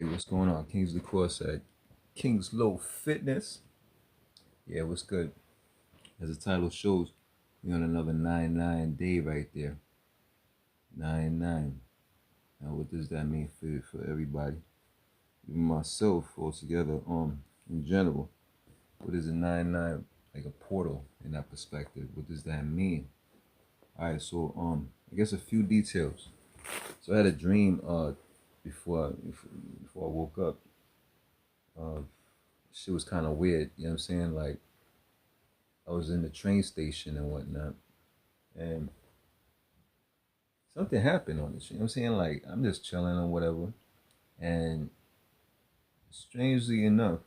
Hey, what's going on? Kingsley Cross at King's Low Fitness. Yeah, what's good? As the title shows, we on another 9-9 day right there. 9-9. Now, what does that mean for everybody? Even myself altogether, in general. What is a 9-9 like a portal in that perspective? What does that mean? Alright, so I guess a few details. So I had a dream before I woke up. Shit was kind of weird, you know what I'm saying? Like I was in the train station and whatnot, and something happened on this. You know what I'm saying? Like I'm just chilling or whatever, and strangely enough,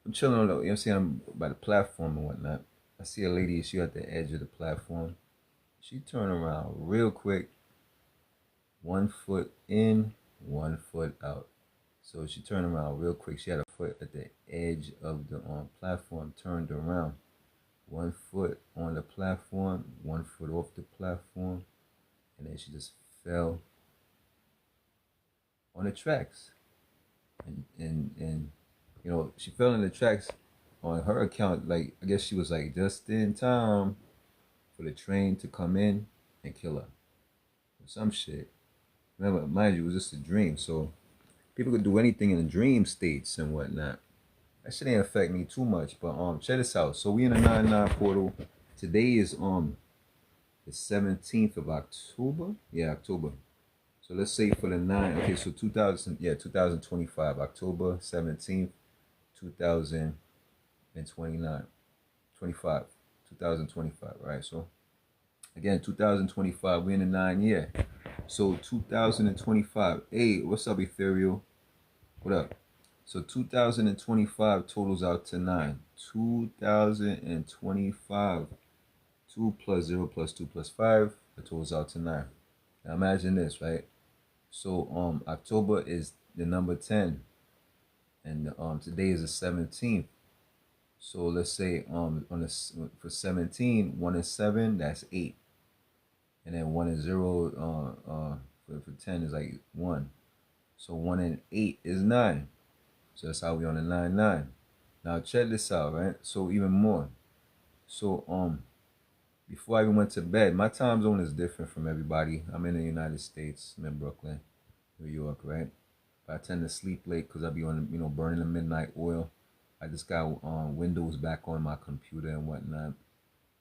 I'm chilling on the. You know what I'm saying? I'm by the platform and whatnot. I see a lady. She at the edge of the platform. She turned around real quick. 1 foot in, 1 foot out. So she turned around real quick. She had a foot at the edge of the platform, turned around. 1 foot on the platform, 1 foot off the platform, and then she just fell on the tracks. And she fell in the tracks on her account. Like I guess she was like just in time for the train to come in and kill her or some shit. Remember, mind you, it was just a dream, so people could do anything in the dream states and whatnot. That shit ain't affect me too much, but check this out. So we in the 9-9 portal. Today is the 17th of October. Yeah, October. So let's say for the 9, okay, so 2025, October 17th, 2029, 25, 2025, right? So again, 2025, we're in the 9 year. So 2025, hey, what's up, Ethereal? What up? So 2025 totals out to 9. 2025, 2 plus 0 plus 2 plus 5, that totals out to 9. Now imagine this, right? So October is the number 10, and today is the 17th. So let's say for 17, 1 is 7, that's 8, and then 1 is 0. For 10 is like 1. So 1 and 8 is 9. So that's how we on the 9-9. Now check this out, right? So even more. So before I even went to bed, my time zone is different from everybody. I'm in the United States. I'm in Brooklyn, New York, right? But I tend to sleep late because I be on, burning the midnight oil. I just got Windows back on my computer and whatnot.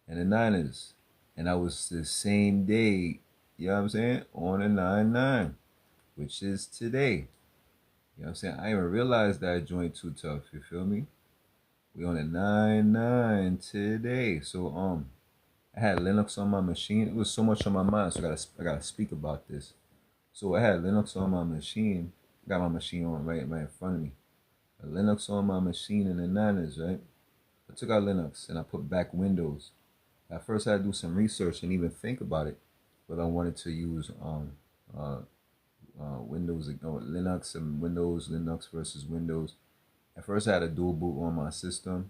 And the Niners. And I was the same day, you know what I'm saying, on the 9-9, which is today. You know what I'm saying? I even realized that I joined Too Tough, you feel me? We on the 9-9 today. So I had Linux on my machine. It was so much on my mind, so I gotta speak about this. So I had Linux on my machine. Got my machine on right in front of me. Linux on my machine in the Niners, right? I took out Linux and I put back Windows. At first I had to do some research and even think about it, but I wanted to use Windows, Linux and Windows, Linux versus Windows. At first I had a dual boot on my system,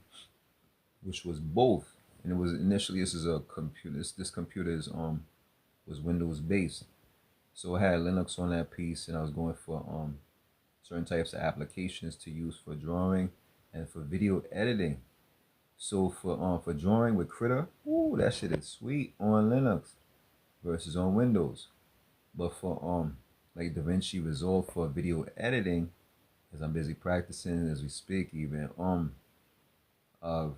which was both. And it was initially, this is a computer. This computer is was Windows based. So I had Linux on that piece, and I was going for certain types of applications to use for drawing and for video editing. So for drawing with Krita, ooh, that shit is sweet on Linux versus on Windows. But for like DaVinci Resolve for video editing, as I'm busy practicing as we speak, even uh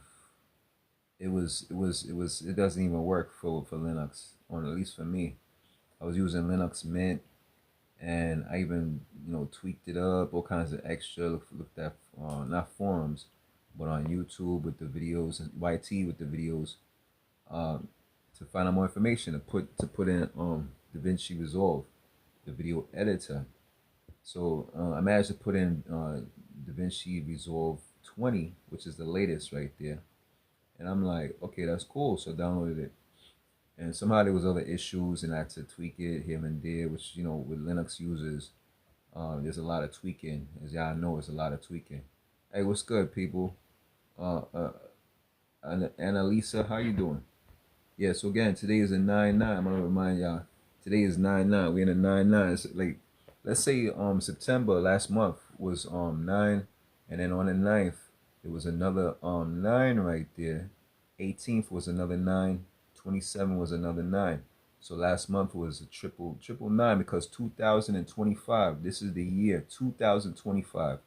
it doesn't even work for Linux, or at least for me. I was using Linux Mint, and I even tweaked it up, all kinds of extra. Looked at not forums, but on YouTube with the videos and YT with the videos, to find out more information to put in DaVinci Resolve, the video editor. So I managed to put in DaVinci Resolve 20, which is the latest right there. And I'm like, okay, that's cool. So I downloaded it. And somehow there was other issues and I had to tweak it here and there, which, with Linux users, there's a lot of tweaking. As y'all know, it's a lot of tweaking. Hey, what's good, people? Uh, uh, Annalisa, how you doing? Yeah, so again, today is a 9-9. I'm going to remind y'all, today is 9-9. We're in a 9-9. It's like let's say September last month was 9, and then on the 9th it was another 9 right there. 18th was another 9. 27 was another 9. So last month was a triple 9 because 2025. This is the year 2025.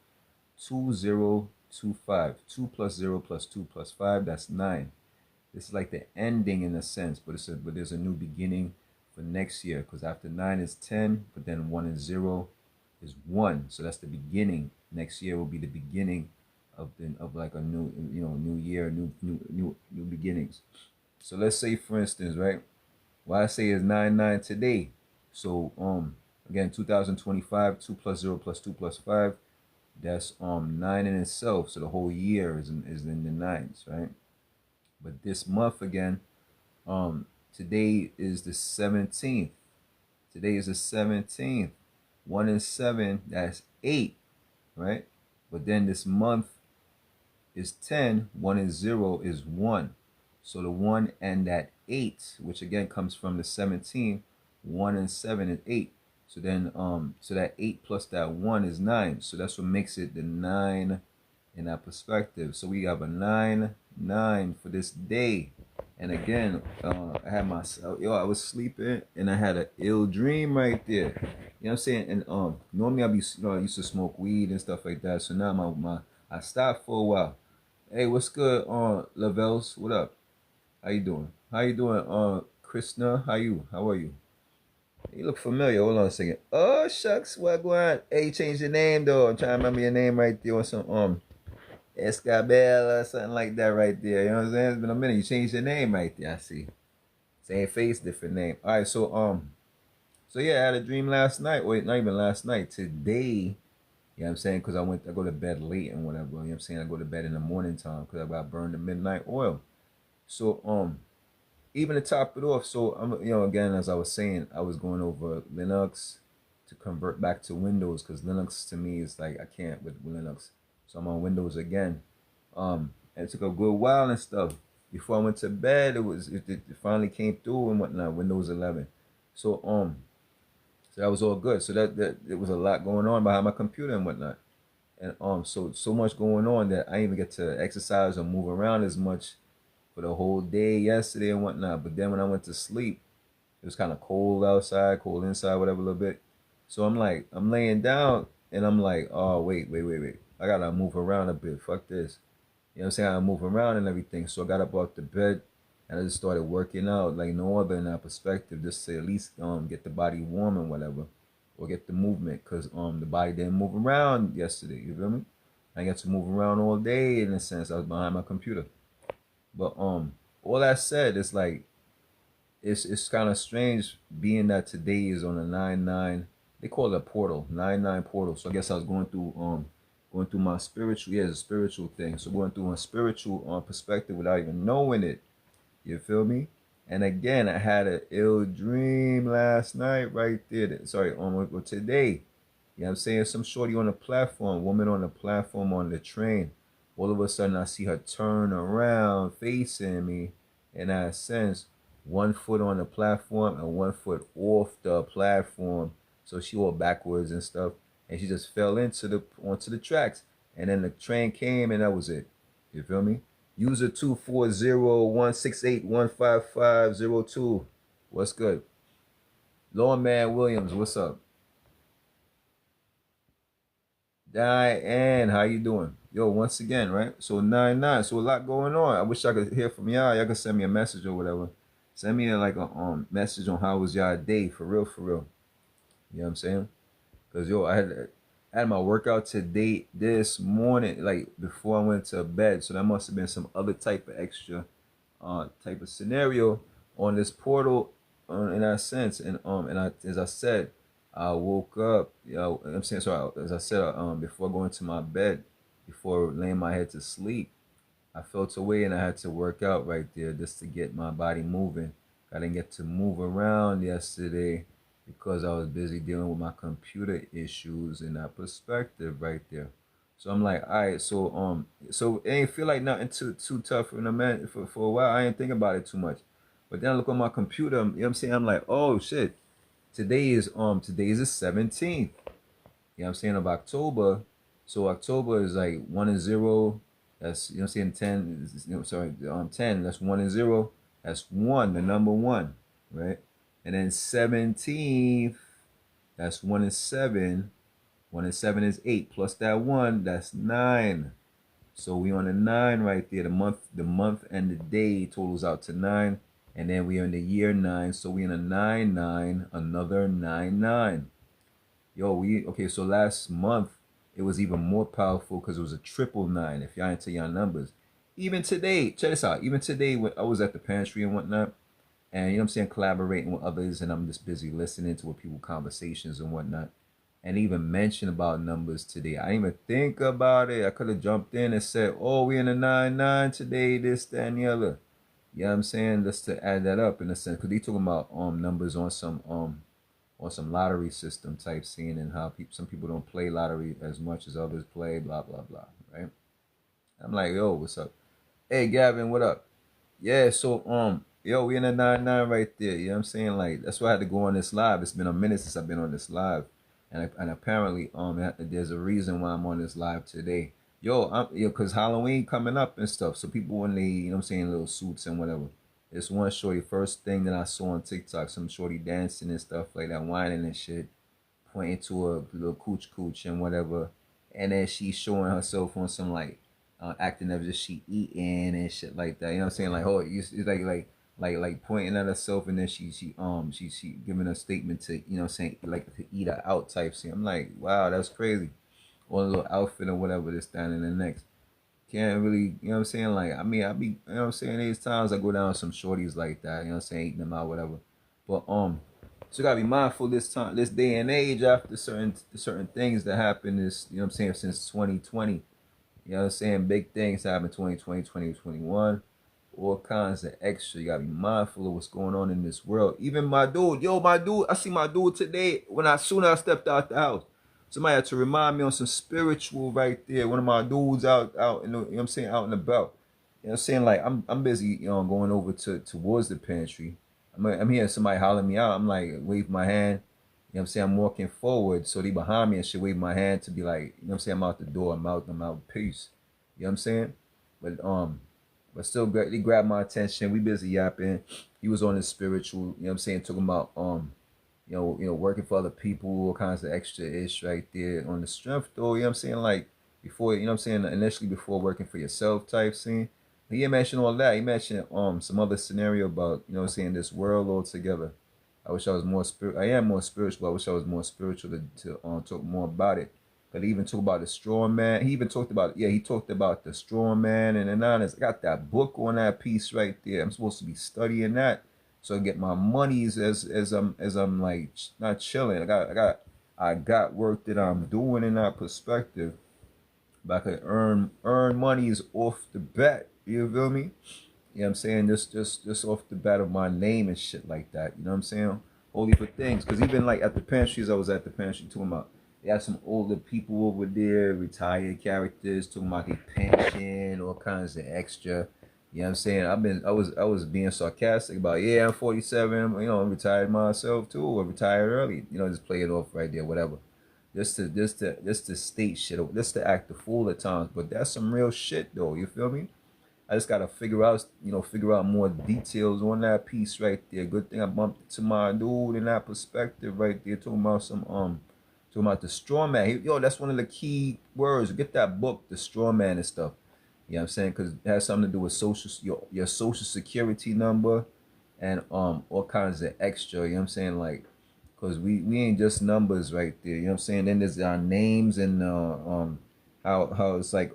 2025. 2 plus 0 plus 2 plus 5. That's 9. This is like the ending in a sense, but there's a new beginning for next year because after 9 is 10, but then 1 and 0 is 1. So that's the beginning. Next year will be the beginning of like a new new year, new beginnings. So let's say for instance, right? What I say is 9 today. So again 2025, 2 plus 0 plus 2 plus 5. That's 9 in itself. So the whole year is in the nines, right? But this month again, today is the 17th. Today is the 17th. 1 and 7, that's 8, right? But then this month is 10. 1 and 0 is 1. So the 1 and that 8, which again comes from the 17, 1 and 7 is 8. So then so that 8 plus that 1 is 9. So that's what makes it the 9 in that perspective. So we have a 9 for this day. And again, I had myself, I was sleeping and I had an ill dream right there. You know what I'm saying? And normally I used to smoke weed and stuff like that. So now I stopped for a while. Hey, what's good, Lavels? What up? How you doing? How you doing, Krishna? How are you? You look familiar. Hold on a second. Oh shucks, what going on? Hey, you changed your name though. I'm trying to remember your name right there on some Escabel or something like that right there. You know what I'm saying? It's been a minute. You changed your name right there. I see. Same face, different name. All right, so yeah, I had a dream last night. Wait, not even last night. Today, you know what I'm saying? Because I go to bed late and whatever. You know what I'm saying? I go to bed in the morning time because I got burned the midnight oil. So even to top it off, so I'm again as I was saying, I was going over Linux to convert back to Windows because Linux to me is like I can't with Linux. So I'm on Windows again. And it took a good while and stuff. Before I went to bed, it finally came through and whatnot, Windows 11. So so that was all good. So that it was a lot going on behind my computer and whatnot. And so much going on that I didn't even get to exercise or move around as much for the whole day yesterday and whatnot. But then when I went to sleep, it was kind of cold outside, cold inside, whatever a little bit. So I'm laying down and I'm like, oh wait. I gotta move around a bit. Fuck this. You know what I'm saying? I move around and everything. So I got up off the bed and I just started working out like no other in that perspective, just to at least get the body warm and whatever. Or get the movement. Cause the body didn't move around yesterday, you feel me? I got to move around all day in a sense. I was behind my computer. But all that said, it's like it's kind of strange being that today is on a 9-9. They call it a portal, 9-9 portal. So I guess I was going through my spiritual, yeah, it's a spiritual thing. So going through a spiritual perspective without even knowing it. You feel me? And again, I had an ill dream last night right there. Sorry, today. You know what I'm saying? Some shorty on the platform, woman on the platform on the train. All of a sudden, I see her turn around facing me. And I sense 1 foot on the platform and 1 foot off the platform. So she went backwards and stuff. And she just fell onto the tracks. And then the train came and that was it. You feel me? User 240-168-15502. What's good? Lawman Williams, what's up? Diane, how you doing? Yo, once again, right? So 9-9. So a lot going on. I wish I could hear from y'all. Y'all could send me a message or whatever. Send me a message on how was y'all day for real, for real. You know what I'm saying? Cause yo, I had my workout today this morning, like before I went to bed. So that must have been some other type of extra type of scenario on this portal in that sense. And as I said, I woke up, I'm saying, so as I said, before going to my bed, before laying my head to sleep, I felt away and I had to work out right there just to get my body moving. I didn't get to move around yesterday because I was busy dealing with my computer issues in that perspective right there. So I'm like, all right, so it ain't feel like nothing too tough in a man for a while. I ain't think about it too much. But then I look on my computer, you know what I'm saying? I'm like, oh shit. Today is the 17th. You know what I'm saying, of October. So October is like 1 and 0. That's, you know what I'm saying, 10, sorry, 10, that's 1 and 0. That's one, the number one, right? And then 17th, that's 1 and 7. 1 and 7 is 8. Plus that one, that's 9. So we on a 9 right there. The month and the day totals out to 9. And then we in the year 9. So we in a 9 9, another 9 9. Yo, okay, so last month it was even more powerful because it was a triple 9, if y'all into y'all numbers. Even today, check this out. Even today when I was at the pantry and whatnot, and you know what I'm saying, collaborating with others, and I'm just busy listening to what people conversations and whatnot, and even mention about numbers today. I didn't even think about it. I could have jumped in and said, oh, we in a 9 9 today, this, that, and the other. You know what I'm saying? Just to add that up in a sense, because they talking about numbers on some lottery system type scene, and how some people don't play lottery as much as others play, blah blah blah, right? I'm like, yo, what's up? Hey Gavin, what up? Yeah, so yo, we in a 9 9 right there. You know what I'm saying? Like, that's why I had to go on this live. It's been a minute since I've been on this live. And apparently there's a reason why I'm on this live today. Cause Halloween coming up and stuff. So people, when they, you know what I'm saying, little suits and whatever. This one shorty, first thing that I saw on TikTok, some shorty dancing and stuff like that, whining and shit, pointing to a little cooch and whatever. And then she's showing herself on some like acting as if she eating and shit like that. You know what I'm saying? Like, oh, it's like pointing at herself, and then she giving a statement to, you know what I'm saying, like to eat her out type thing. I'm like, wow, that's crazy. Or a little outfit or whatever this down in the next. Can't really, you know what I'm saying? Like, I mean, I be, you know what I'm saying, these times I go down with some shorties like that, you know what I'm saying, eating them out, whatever. But so you gotta be mindful this time, this day and age, after certain things that happen, this, you know what I'm saying, since 2020. You know what I'm saying? Big things happen 2020, 2021. All kinds of extra. You gotta be mindful of what's going on in this world. Even my dude, I see my dude today soon as I stepped out the house. Somebody had to remind me on some spiritual right there. One of my dudes out in the, you know what I'm saying, out and about. You know what I'm saying? Like, I'm busy, you know, going over towards the pantry. I'm hearing somebody hollering me out. I'm like, wave my hand. You know what I'm saying? I'm walking forward, so they behind me and shit wave my hand to be like, you know what I'm saying, I'm out the door, I'm out, peace. You know what I'm saying? But still, they grabbed my attention. We busy yapping. He was on his spiritual, you know what I'm saying, talking about working for other people, all kinds of extra ish right there on the strength though, you know what I'm saying? Like, before, you know what I'm saying, initially before working for yourself type scene. He didn't mention all that. He mentioned some other scenario about, you know what I'm saying, this world altogether. I wish I was more I am more spiritual. I wish I was more spiritual to talk more about it. But he even talked about the straw man. He even talked about, he talked about the straw man and the honest. I got that book on that piece right there. I'm supposed to be studying that so I get my monies as I'm like not chilling. I got work that I'm doing in that perspective. But I could earn monies off the bat. You feel me? You know what I'm saying? Just off the bat of my name and shit like that. You know what I'm saying? Only for things. Because even like at the pantries, I was at the pantry talking about, they had some older people over there, retired characters, talking about their pension, all kinds of extra. You know what I'm saying? I was being sarcastic about, yeah, I'm 47, you know, I'm retired myself too. I retired early. You know, just play it off right there, whatever. Just to state shit, just to act the fool at times. But that's some real shit though, you feel me? I just gotta figure out more details on that piece right there. Good thing I bumped into my dude in that perspective right there, talking about the straw man. That's one of the key words. Get that book, the straw man and stuff. You know what I'm saying? Because it has something to do with your social security number and all kinds of extra. You know what I'm saying? Like, because we ain't just numbers right there. You know what I'm saying? Then there's our names and how it's like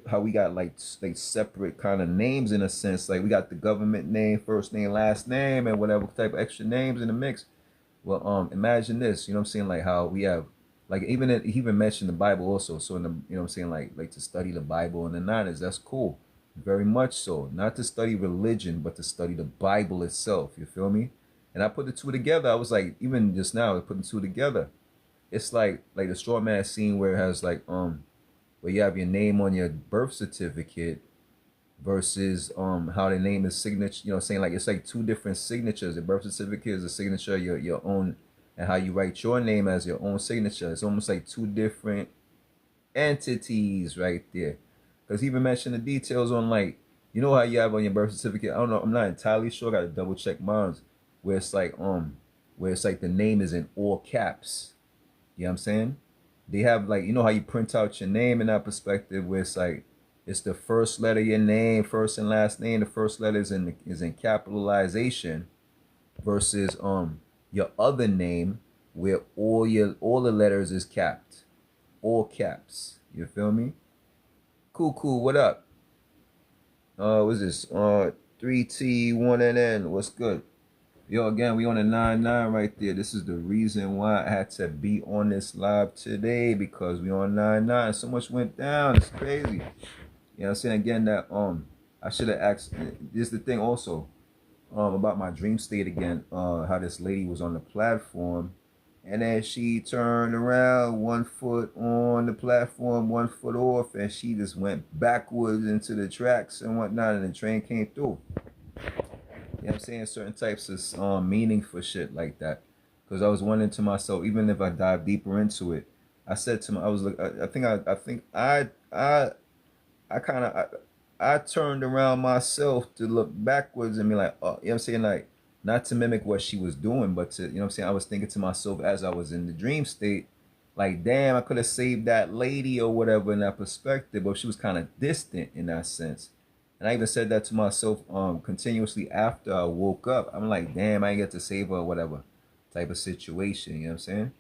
how we got like separate kind of names in a sense. Like, we got the government name, first name, last name, and whatever type of extra names in the mix. Well, imagine this, you know what I'm saying, like how we have, like, he even mentioned the Bible also. So in the, you know what I'm saying, like to study the Bible and the nineties, that's cool. Very much so. Not to study religion, but to study the Bible itself. You feel me? And I put the two together. I was like, even just now, I put the two together. It's like the straw man scene where it has like where you have your name on your birth certificate versus how the name is signature, you know, saying like it's like two different signatures. The birth certificate is a signature, your own and how you write your name as your own signature. It's almost like two different entities right there. Because he even mentioned the details on, like, you know how you have on your birth certificate. I don't know. I'm not entirely sure. I gotta double check mine. Where it's like the name is in all caps. You know what I'm saying? They have, like, you know how you print out your name in that perspective, where it's like it's the first letter of your name, first and last name. The first letter is in capitalization, versus your other name where all the letters is capped, all caps. You feel me? Cool, cool. What up? What's this? 3T1NN. What's good? Yo, again, we on a 9-9 right there. This is the reason why I had to be on this live today, because we on 9-9. So much went down. It's crazy. You know what I'm saying? Again, that I should have asked. This is the thing also. About my dream state again. How this lady was on the platform, and then she turned around, 1 foot on the platform, 1 foot off, and she just went backwards into the tracks and whatnot, and the train came through. You know what I'm saying? Certain types of meaning for shit like that. Because I was wondering to myself, even if I dive deeper into it, I said to my, I was like, I kind of, I turned around myself to look backwards and be like, oh, you know what I'm saying? Like, not to mimic what she was doing, but to, you know what I'm saying? I was thinking to myself as I was in the dream state, like, damn, I could have saved that lady or whatever in that perspective, but she was kind of distant in that sense. And I even said that to myself continuously after I woke up. I'm like, damn, I ain't get to save her or whatever type of situation. You know what I'm saying?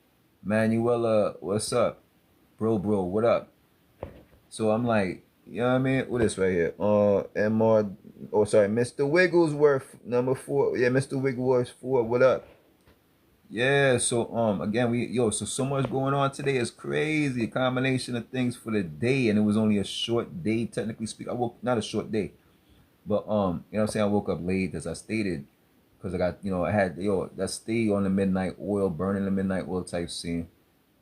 Manuela, what's up? Bro, what up? So I'm like, you know what I mean? What is right here? MR, oh, sorry, Mr. Wigglesworth, number 4. Yeah, Mr. Wigglesworth 4, what up? Yeah, so again, so much going on today. Is crazy. A combination of things for the day, and it was only a short day, technically speaking. I woke, not a short day, but you know what I'm saying, I woke up late, as I stated, because I got, I had, that stay on the midnight oil, burning the midnight oil type scene.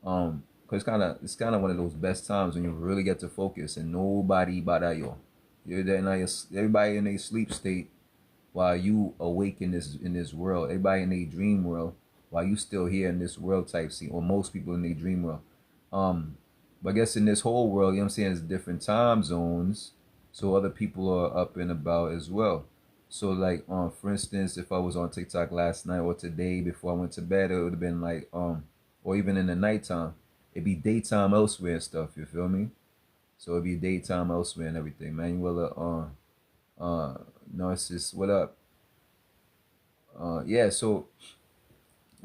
Because it's kind of one of those best times when you really get to focus and nobody bother you. You're there now, everybody in a sleep state while you awake in this world. Everybody in a dream world while you still here in this world type scene, or most people in a dream world. But I guess in this whole world, you know what I'm saying, there's different time zones, so other people are up and about as well. So like, for instance, if I was on TikTok last night or today before I went to bed, it would have been like, or even in the nighttime, it'd be daytime elsewhere and stuff. You feel me? So it'd be daytime elsewhere and everything. Manuela, Narcissus, what up? Yeah. So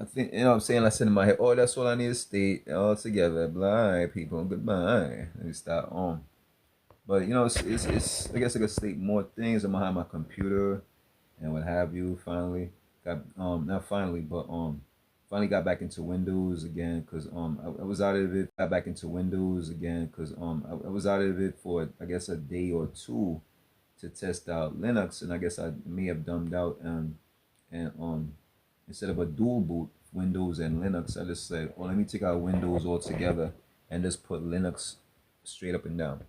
I think, you know what I'm saying, I said in my head, oh, that's all I need to state all together. Bye, people. Goodbye. Let me start on. But it's I guess I could state more things. I'm behind my computer and what have you. Finally got not finally, but finally got back into Windows again, because I was out of it. Got back into Windows again because I was out of it for, I guess, a day or two to test out Linux, and I guess I may have dumbed out, and instead of a dual boot Windows and Linux, I just said, oh, let me take out Windows altogether and just put Linux straight up and down.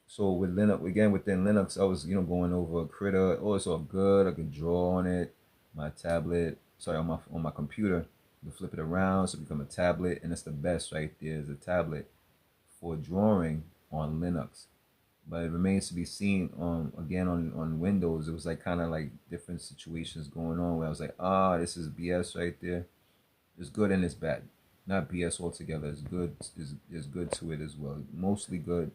So with Linux, again, within Linux, I was, going over Critter. Oh, it's all good. I could draw on it. My tablet, sorry, on my computer. You can flip it around so it become a tablet, and that's the best right there, is a tablet for drawing on Linux. But it remains to be seen. Again, on Windows, it was like kind of like different situations going on where I was like, this is BS right there. It's good and it's bad. Not BS altogether. It's good. Is good to it as well. Mostly good.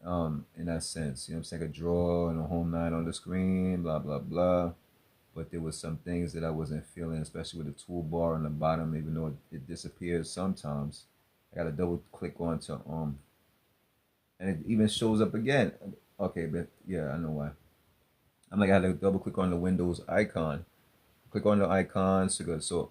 In that sense, I'm saying, a draw and a home nine on the screen, blah blah blah. But there was some things that I wasn't feeling, especially with the toolbar on the bottom, even though it disappears sometimes. I gotta double click onto and it even shows up again. Okay, but yeah, I know why. I'm like, I had to double click on the Windows icon. Click on the icon so good, so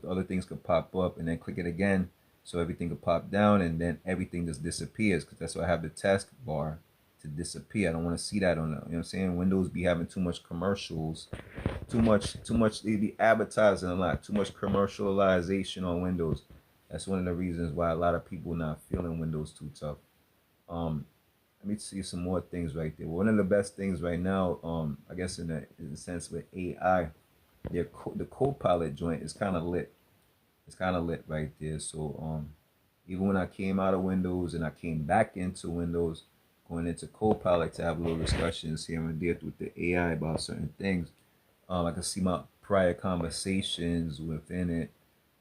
other things could pop up, and then click it again so everything could pop down, and then everything just disappears, because that's why I have the taskbar to disappear. I don't want to see that on the, you know what I'm saying? Windows be having too much commercials, too much, they be advertising a lot, too much commercialization on Windows. That's one of the reasons why a lot of people not feeling Windows too tough. Let me see some more things right there. One of the best things right now, I guess in a sense with AI, the Copilot joint is kind of lit. It's kind of lit right there. So even when I came out of Windows and I came back into Windows, going into Copilot to have a little discussions here and there with the AI about certain things, I could see my prior conversations within it.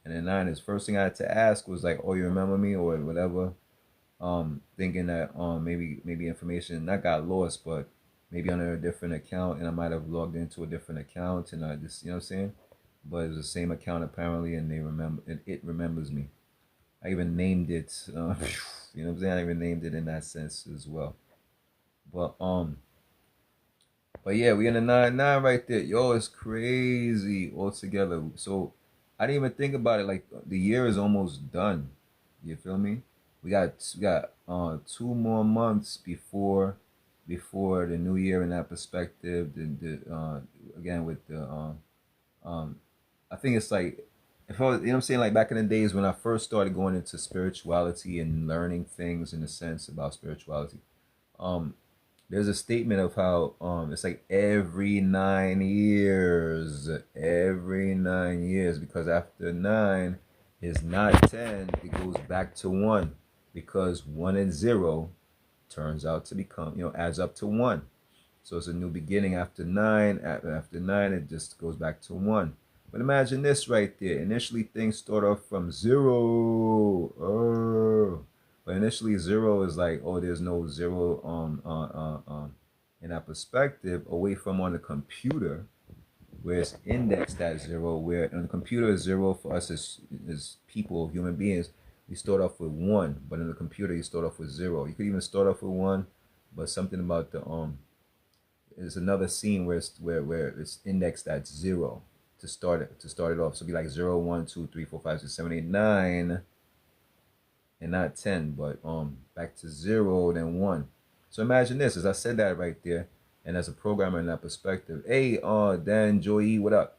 And then nine is first thing I had to ask was like, "Oh, you remember me?" or whatever. Thinking that maybe information not got lost, but maybe under a different account, and I might have logged into a different account, and I just, you know what I'm saying. But it's the same account apparently, and they remember it remembers me. I even named it. You know what I'm saying? I even named it in that sense as well. But but yeah, we in the 9-9 right there. Yo, it's crazy altogether. So I didn't even think about it. Like the year is almost done. You feel me? We got 2 more months before the new year in that perspective. The again with the um I think it's like if I was, you know what I'm saying, like back in the days when I first started going into spirituality and learning things in a sense about spirituality. Um there's a statement of how it's like every 9 years, because after 9 is not 10, it goes back to 1, because 1 and 0 turns out to become, adds up to 1. So it's a new beginning after 9. After 9, it just goes back to 1. But imagine this right there. Initially, things start off from 0. Oh. But initially, 0 is like, oh, there's no 0 in that perspective, away from on the computer, where it's indexed at 0, where on the computer is 0 for us as people, human beings. We start off with 1, but in the computer, you start off with 0. You could even start off with 1, but something about the there's another scene where it's indexed at 0 to start it off. So it'd be like 0, 1, 2, 3, 4, 5, 6, 7, 8, 9, and not 10, but back to 0, then 1. So imagine this, as I said that right there, and as a programmer in that perspective, hey, Dan, Joey, what up?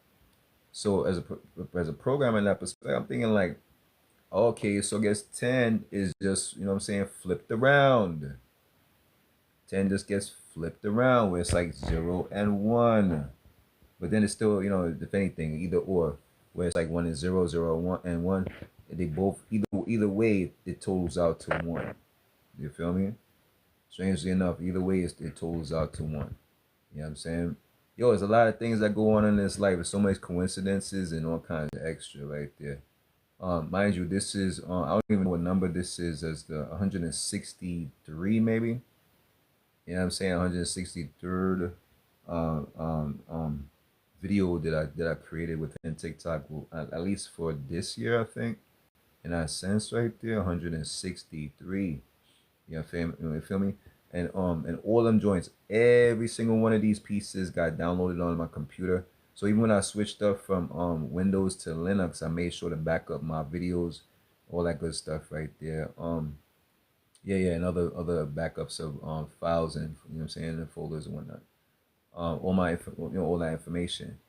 So as a programmer in that perspective, I'm thinking like, okay, so I guess 10 is just, you know what I'm saying, flipped around. 10 just gets flipped around, where it's like 0 and 1. But then it's still, if anything, either or, where it's like 1 and 0, 0 1 and 1. They both, either way, it totals out to 1. You feel me? Strangely enough, either way, it totals out to 1. You know what I'm saying? Yo, there's a lot of things that go on in this life. There's so many coincidences and all kinds of extra right there. Mind you, this is, I don't even know what number this is, as the 163 maybe. You know what I'm saying? 163rd video that I created within TikTok, at least for this year, I think. In that sense, right there, 163. You feel me? And all them joints, every single one of these pieces got downloaded on my computer. So even when I switched up from Windows to Linux, I made sure to back up my videos, all that good stuff right there. Yeah, and other backups of files, and you know what I'm saying, and folders and whatnot. All that information.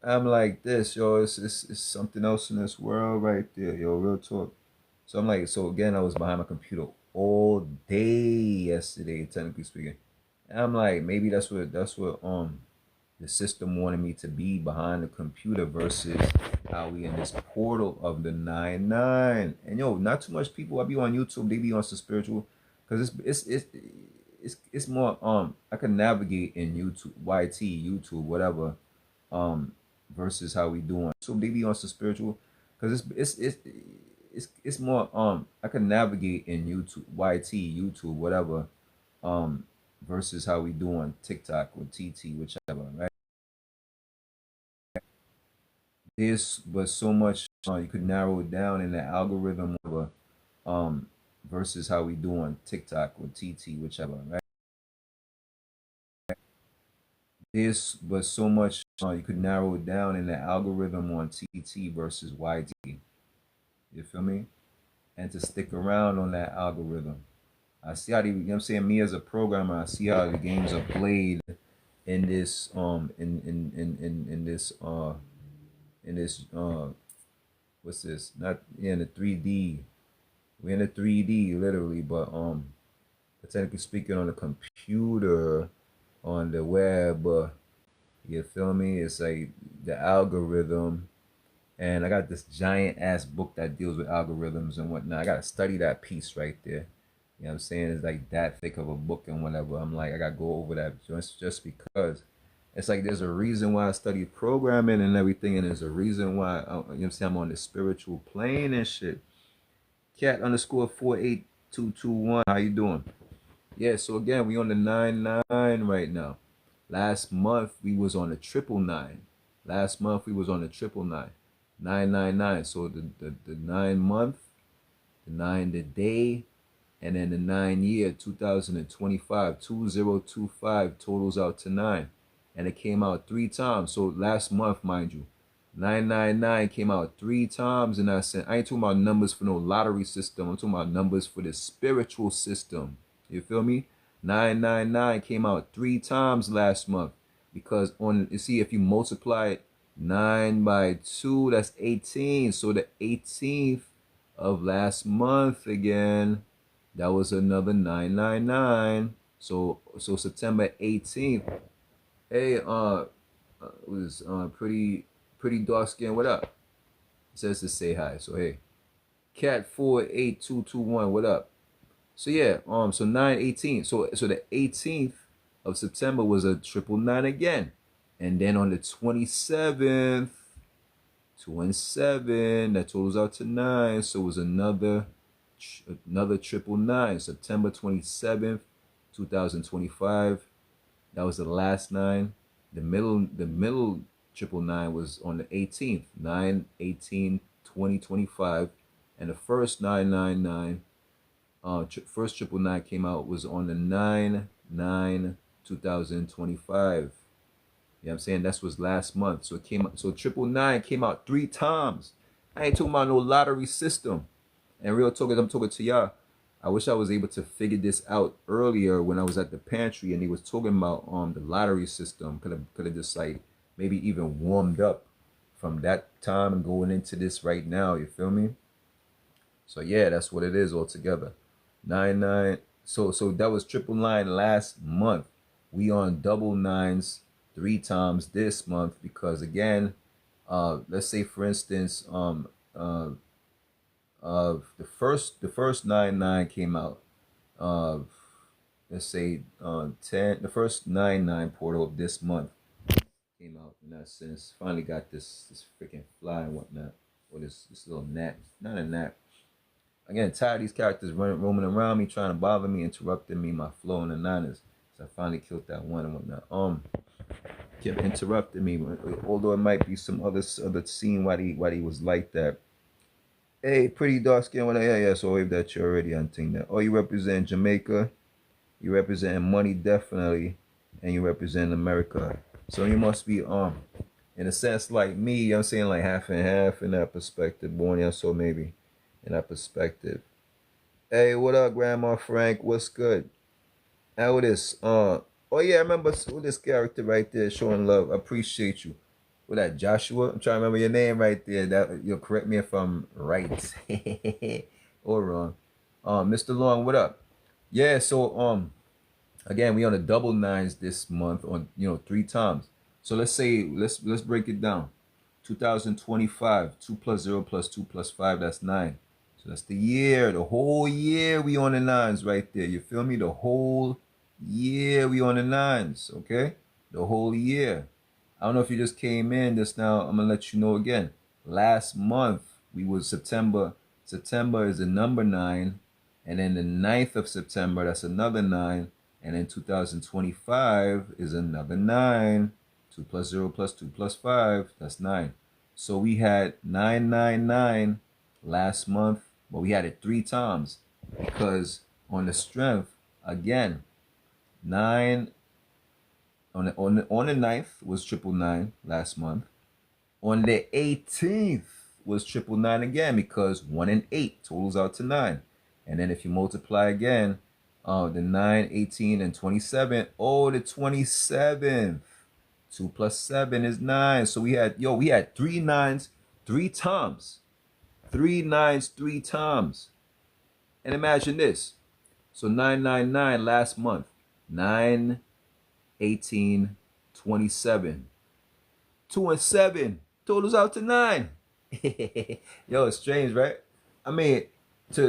I'm like this, yo. It's something else in this world right there, yo. Real talk. So I'm like, so again, I was behind my computer all day yesterday, technically speaking. And I'm like, maybe that's what the system wanted me to be, behind the computer, versus how we in this portal of the 9-9. And yo, not too much people. I be on YouTube, they be on some spiritual, because it's more I can navigate in YouTube, YouTube, whatever, um versus how we doing. So they be on some spiritual, because it's more I can navigate in YouTube, whatever, um versus how we do on TikTok or TT, whichever, right? This was so much, you could narrow it down in the algorithm of versus how we do on TikTok or TT, whichever, right? This was so much, you could narrow it down in the algorithm on TT versus YT. You feel me? And to stick around on that algorithm. I see how you know what I'm saying, me as a programmer, I see how the games are played in this in this what's this? Not in the 3D. We're in the 3D literally, but technically speaking, on the computer, on the web, you feel me? It's like the algorithm, And I got this giant ass book that deals with algorithms and whatnot. I gotta study that piece right there. You know what I'm saying? It's like that thick of a book and whatever. I'm like, I gotta go over that just because it's like there's a reason why I study programming and everything, and there's a reason why you know what I'm saying, I'm on the spiritual plane and shit. Cat underscore 48221. How you doing? Yeah, so again, we on the 99 right now. Last month we was on the 999. Last month we was on the 999. 999. So the 9 month, the 9 the day, and then the 9 year, 2025, 2025 totals out to 9. And it came out 3 times. So last month, mind you, 999 came out 3 times. And I said, I ain't talking about numbers for no lottery system. I'm talking about numbers for the spiritual system. You feel me? 999 came out 3 times last month. Because you see, if you multiply 9 by 2, that's 18. So the 18th of last month again, that was another 999. So September 18th. Hey, was pretty dark skin. What up? It says to say hi. So hey, cat 48221. What up? So yeah, so 918. So the 18th of September was a 999 again, and then on the 27th, 27 that totals out to 9. So it was another 999. September 27th, 2025. That was the last 9. The middle 999 was on the 18th, 9/18/2025, and the first 999, first 999 came out was on the 9/9/2025. You know what I'm saying? That was last month. So it came out, so 999 came out 3 times. I ain't talking about no lottery system. And real talk, as I'm talking to y'all, I wish I was able to figure this out earlier when I was at the pantry and he was talking about the lottery system. Could have just like maybe even warmed up from that time and going into this right now. You feel me? So yeah, that's what it is altogether. 99. So that was 999 last month. We on double nines 3 times this month because again, let's say for instance, the first 999 came out let's say 10, the first 999 portal of this month came out in that sense. Finally got this freaking fly and whatnot, or this little gnat, not a gnat. Again, tired of these characters roaming around me, trying to bother me, interrupting me, my flow in the niners. So I finally killed that one and whatnot. Kept interrupting me, although it might be some other scene why he was like that. Hey, pretty dark skin. Yeah. So wave that you already unting that. Oh, you represent Jamaica. You represent money definitely, and you represent America. So you must be in a sense like me. You know what I'm saying, like half and half in that perspective. Born here, so maybe in that perspective. Hey, what up, Grandma Frank? What's good? How it is? Oh yeah, I remember this character right there showing love. I appreciate you. What that, Joshua? I'm trying to remember your name right there. That you'll correct me if I'm right or wrong. Mr. Long, what up? Yeah, so again, we on the double nines this month on 3 times. So let's say let's break it down. 2025, 2 plus 0 plus 2 plus 5, that's 9. So that's the year, the whole year we on the nines right there. You feel me? The whole year we on the nines, okay? The whole year. I don't know if you just came in just now. I'm gonna let you know again. Last month we was September. September is the number 9, and then the 9th of September, that's another 9, and then 2025 is another 9. 2 plus 0 plus 2 plus 5, that's 9. So we had 999 last month, but we had it 3 times because on the strength, again, 9 on the 9th was 999 last month. On the 18th was 999 again because 1 and 8 totals out to 9. And then if you multiply again, the 9, 18, and 27, oh, the 27th. 2 plus 7 is 9. So we had 3 nines 3 times. 3 nines 3 times. And imagine this. So 999 last month. 9, 18, 27. 2 and 7 totals out to 9. Yo, it's strange, right? I mean, to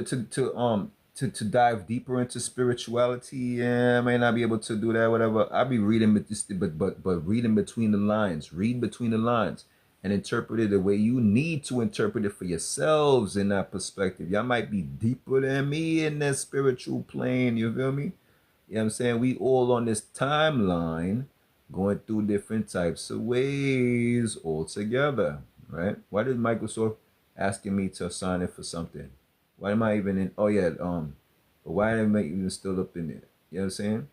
dive deeper into spirituality, yeah, I may not be able to do that, whatever. I'll be reading, but reading between the lines, read between the lines, and interpret it the way you need to interpret it for yourselves in that perspective. Y'all might be deeper than me in that spiritual plane. You feel me? You know what I'm saying? We all on this timeline going through different types of ways all together, right? Why did Microsoft asking me to sign in for something? Why am I even in? Oh yeah, but why am I even still up in there? You know what I'm saying?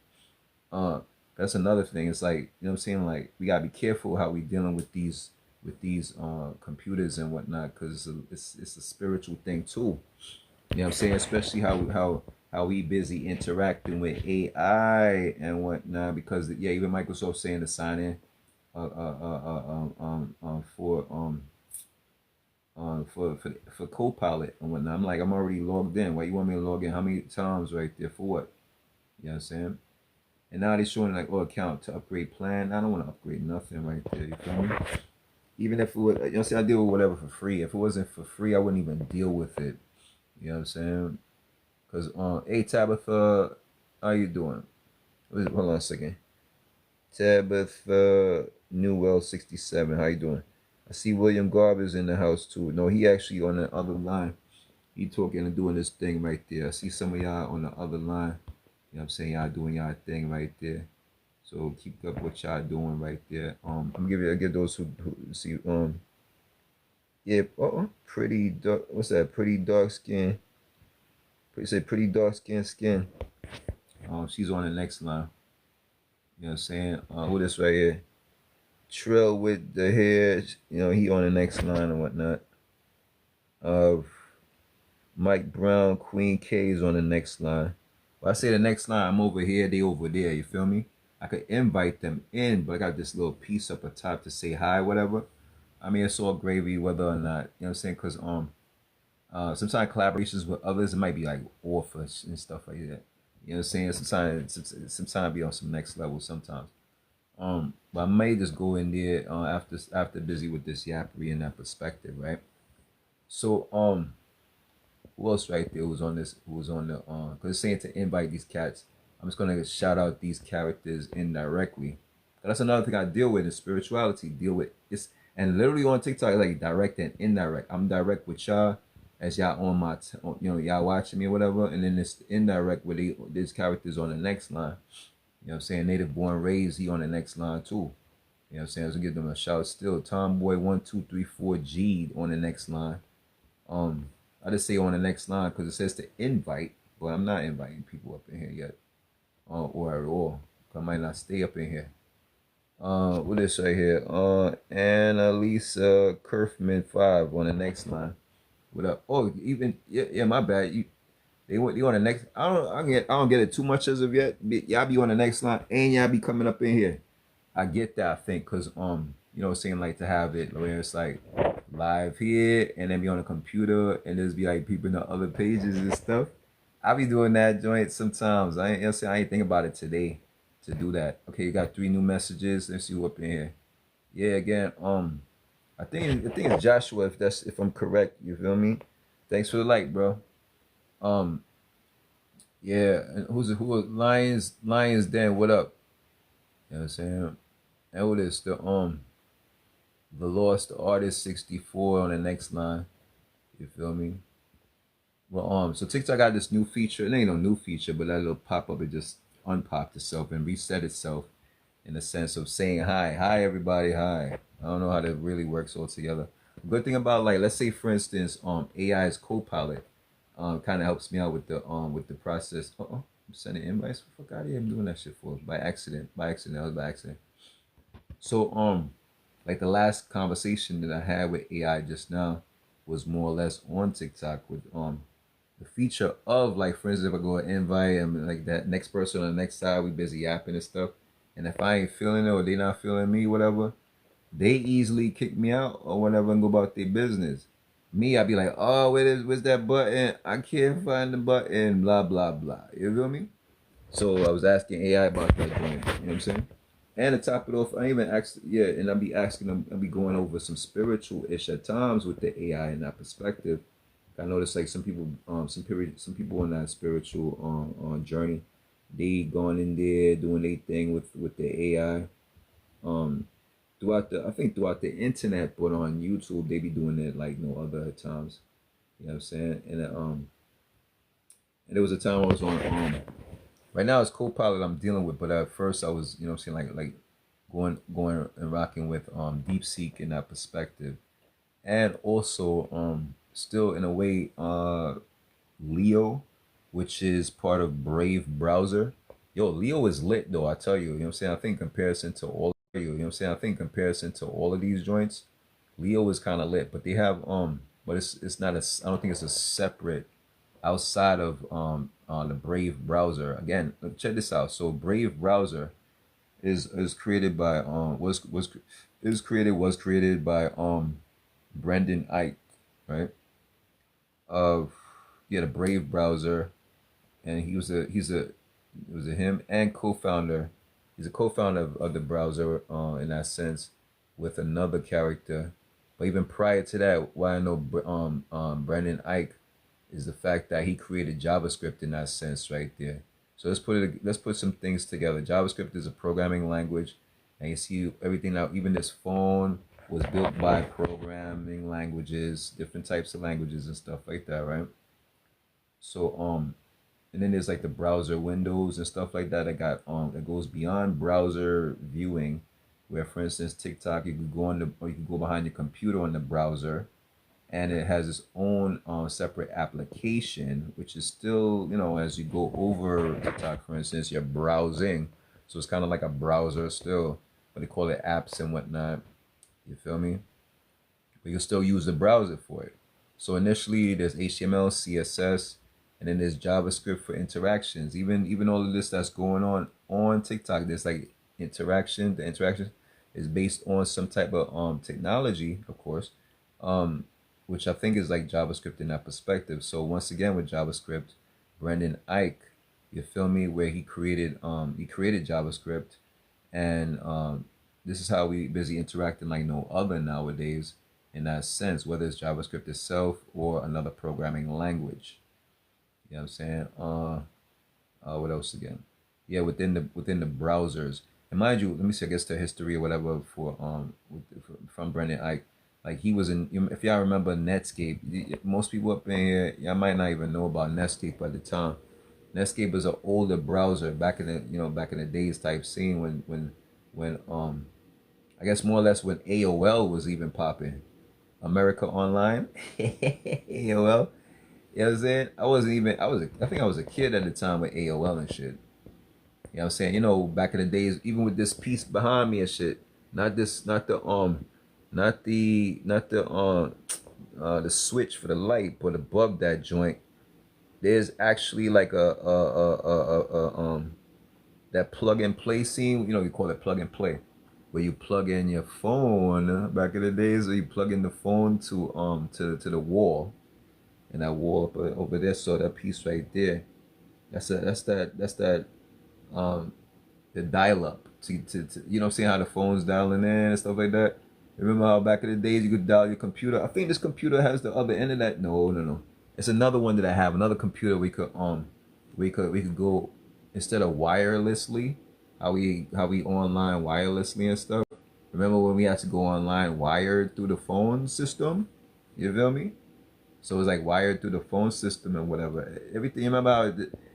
Uh, that's another thing. It's like, you know what I'm saying? Like, we gotta be careful how we dealing with these computers and whatnot, because it's a spiritual thing too. You know what I'm saying? Especially how we busy interacting with AI and whatnot, because yeah, even Microsoft saying to sign in for Copilot and whatnot. I'm like, I'm already logged in. Why you want me to log in? How many times right there for what? You know what I'm saying? And now they're showing like, oh, account to upgrade plan. I don't want to upgrade nothing right there. You feel me? Even if it was, you know what I'm saying, I deal with whatever for free. If it wasn't for free, I wouldn't even deal with it. You know what I'm saying? Cause hey Tabitha, how you doing? Hold on a second. Tabitha Newell 67, how you doing? I see William Garber's in the house too. No, he actually on the other line. He talking and doing this thing right there. I see some of y'all on the other line. You know what I'm saying? Y'all doing y'all thing right there. So keep up what y'all doing right there. I'm give those who see yeah, pretty dark, what's that? Pretty dark skin. Pretty dark skin. She's on the next line. You know what I'm saying? Who this right here? Trill with the hair. You know, he on the next line and whatnot. Mike Brown, Queen K is on the next line. When I say the next line, I'm over here, they over there. You feel me? I could invite them in, but I got this little piece up at top to say hi, whatever. I mean, it's all gravy, whether or not, you know what I'm saying? Because sometimes collaborations with others, it might be like offers and stuff like that. You know what I'm saying? Sometimes be on some next level sometimes. But I may just go in there after busy with this yappery in that perspective, right? So who else right there was on this? Who was on the because it's saying to invite these cats. I'm just gonna shout out these characters indirectly. That's another thing I deal with in spirituality. Deal with this, and literally on TikTok, like direct and indirect. I'm direct with y'all as y'all on my, y'all watching me or whatever, and then it's indirect with these characters on the next line. You know what I'm saying? Native born raised, he on the next line too. You know what I'm saying? I was gonna give them a shout still. Tomboy 1234 G on the next line. I just say on the next line because it says to invite, but I'm not inviting people up in here yet. Or at all. I might not stay up in here. What is right here? Annalisa Kerfman 5 on the next line. What up? Oh, even yeah, my bad. You on the next. I don't get it too much as of yet. Y'all be on the next line, and y'all be coming up in here. I get that, I think, cause you know, it seems like to have it where it's like live here and then be on a computer and there's be like people in the other pages and stuff. I be doing that joint sometimes. I ain't think about it today to do that. Okay, you got 3 new messages. Let's see who up in here. Yeah, again, I think it's Joshua if I'm correct. You feel me? Thanks for the like, bro. Yeah, and who Lions Den, what up? You know what I'm saying? And who this? The Lost Artist 64 on the next line. You feel me? Well, so TikTok got this new feature. It ain't no new feature, but that little pop-up, it just unpopped itself and reset itself in the sense of saying hi. Hi everybody, hi. I don't know how that really works altogether. Good thing about, like, let's say for instance, AI's Copilot kind of helps me out with the process. I'm sending invites. What the fuck out of here? I'm doing that shit for by accident. That was by accident. So like the last conversation that I had with AI just now was more or less on TikTok with the feature of, like, for instance, if I go and invite and like that next person on the next side, we busy yapping and stuff, and if I ain't feeling it or they not feeling me, whatever, they easily kick me out or whatever and go about their business. Me, I'd be like, oh, where's that button? I can't find the button, blah blah blah. You feel me? So I was asking AI about that joint. You know what I'm saying? And to top it off, I even asked, yeah, and I'll be asking them, I'll be going over some spiritual ish at times with the AI in that perspective. I noticed like some people on that spiritual journey, they going in there doing their thing with the AI. Um, I think throughout the internet, but on YouTube, they be doing it like no other times. You know what I'm saying? And there was a time I was on right now it's Copilot I'm dealing with, but at first I was, you know what I'm saying, like going and rocking with DeepSeek in that perspective. And also still in a way Leo, which is part of Brave browser. Yo, Leo is lit though, I tell you, you know what I'm saying? I think comparison to all you know what I'm saying? I think comparison to all of these joints, Leo is kind of lit, but they have but it's not a I don't think it's a separate outside of the Brave browser. Again, check this out. So Brave browser is created by was created by Brendan Ike, right? Of yeah, the Brave browser, and it was a him and co-founder. He's a co-founder of the browser in that sense with another character. But even prior to that, why I know Brendan Ike is the fact that he created JavaScript in that sense right there. So let's put some things together. JavaScript is a programming language, and you see everything now. Even this phone was built by programming languages, different types of languages and stuff like that, right? So and then there's like the browser windows and stuff like that. That goes beyond browser viewing, where for instance TikTok, you could go on the or you can go behind your computer on the browser, and it has its own separate application, which is still, you know, as you go over TikTok, for instance, you're browsing, so it's kind of like a browser still, but they call it apps and whatnot. You feel me? But you still use the browser for it. So initially, there's HTML, CSS, and then there's JavaScript for interactions. Even all of this that's going on TikTok, there's like interaction. The interaction is based on some type of technology, of course, um, which I think is like JavaScript in that perspective. So once again with JavaScript, Brendan Ike, you feel me, where he created JavaScript, and this is how we busy interacting like no other nowadays in that sense, whether it's JavaScript itself or another programming language. You know what I'm saying? What else again? Yeah, within the browsers. And mind you, let me see. I guess the history or whatever for from Brendan Ike. Like he was in. If y'all remember Netscape, most people up in here, y'all might not even know about Netscape at the time. Netscape was an older browser back in the back in the days type scene when I guess more or less when AOL was even popping. America Online, AOL. You know what I'm saying? I think I was a kid at the time with AOL and shit. You know what I'm saying? You know, back in the days, even with this piece behind me and shit, not this, not the switch for the light, but above that joint, there's actually like that plug and play scene. You know, you call it plug and play, where you plug in your phone back in the days, where you plug in the phone to the wall, and that wall over there, so that piece right there, that's that um the dial up to you know seeing how the phone's dialing in and stuff like that. Remember how back in the days you could dial your computer? I think this computer has the other end of that. No. It's another one that I have, another computer we could go instead of wirelessly, how we online wirelessly and stuff. Remember when we had to go online wired through the phone system? You feel me? So it's like wired through the phone system and whatever. Everything. Remember how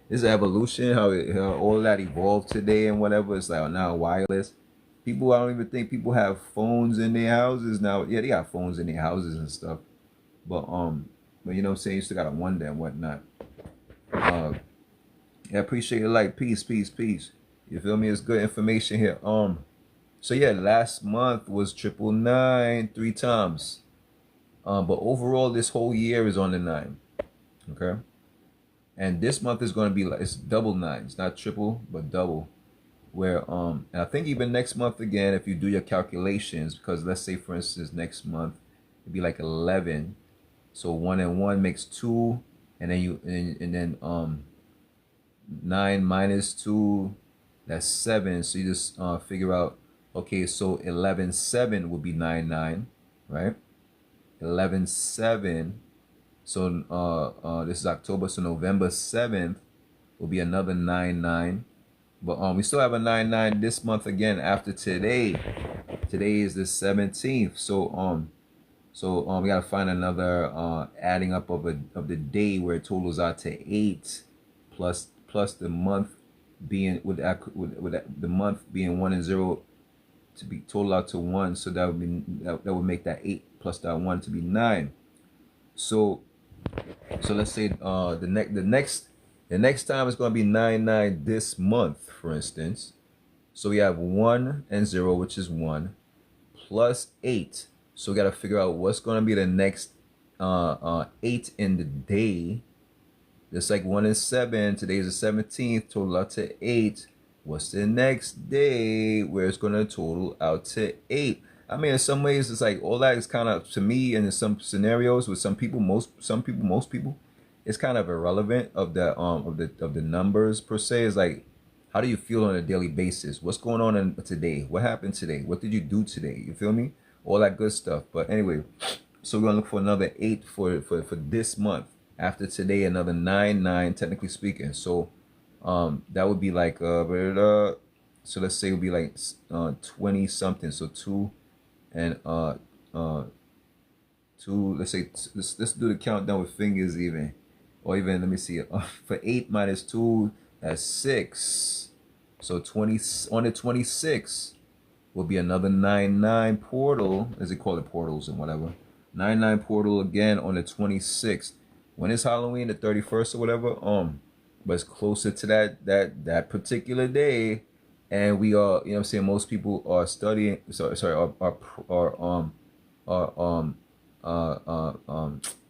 this evolution, how all that evolved today and whatever. It's like now wireless. People, I don't even think people have phones in their houses now. Yeah, they got phones in their houses and stuff. But you know what I'm saying. You still gotta wonder and whatnot. Uh, yeah, appreciate your light. Peace. You feel me? It's good information here. So yeah, last month was 999 3 times. But overall, this whole year is on the 9. Okay. And this month is going to be like it's double nines, not triple, but double. Where and I think even next month again, if you do your calculations, because let's say for instance next month it'd be like 11, so 1 and 1 makes 2, and then 9 minus 2 That's 7. So you just figure out, okay, so 11/7 would be 99, right? 11/7. So this is October, so November 7th will be another 99. But we still have a 99 this month again after today. Today is the 17th. So we gotta find another adding up of the day where it totals out to 8 plus the month being with the month being 1 and 0 to be total out to 1. So that would be that would make that 8 plus that 1 to be 9. So let's say the next time it's going to be 99 this month, for instance. So we have 1 and 0, which is 1, plus 8. So we got to figure out what's going to be the next 8 in the day. Just like 1 and 7, today is the 17th, total out to 8. What's the next day where it's going to total out to 8? I mean, in some ways, it's like all that is kind of, to me, and in some scenarios with most people, it's kind of irrelevant of the numbers per se. It's like, how do you feel on a daily basis? What's going on today? What happened today? What did you do today? You feel me? All that good stuff. But anyway, so we're gonna look for another 8 for this month. After today, another 9, technically speaking. So that would be like so let's say it would be like 20 something. So 2 and 2, let's say let's do the countdown with fingers even, or even let me see, for 8 minus 2, that's 6. So 20 on the 26 will be another 99 portal, as they call it, portals and whatever. 99 portal again on the 26th. When it's Halloween, the 31st or whatever, but it's closer to that particular day, and we are, you know what I'm saying, most people are studying, I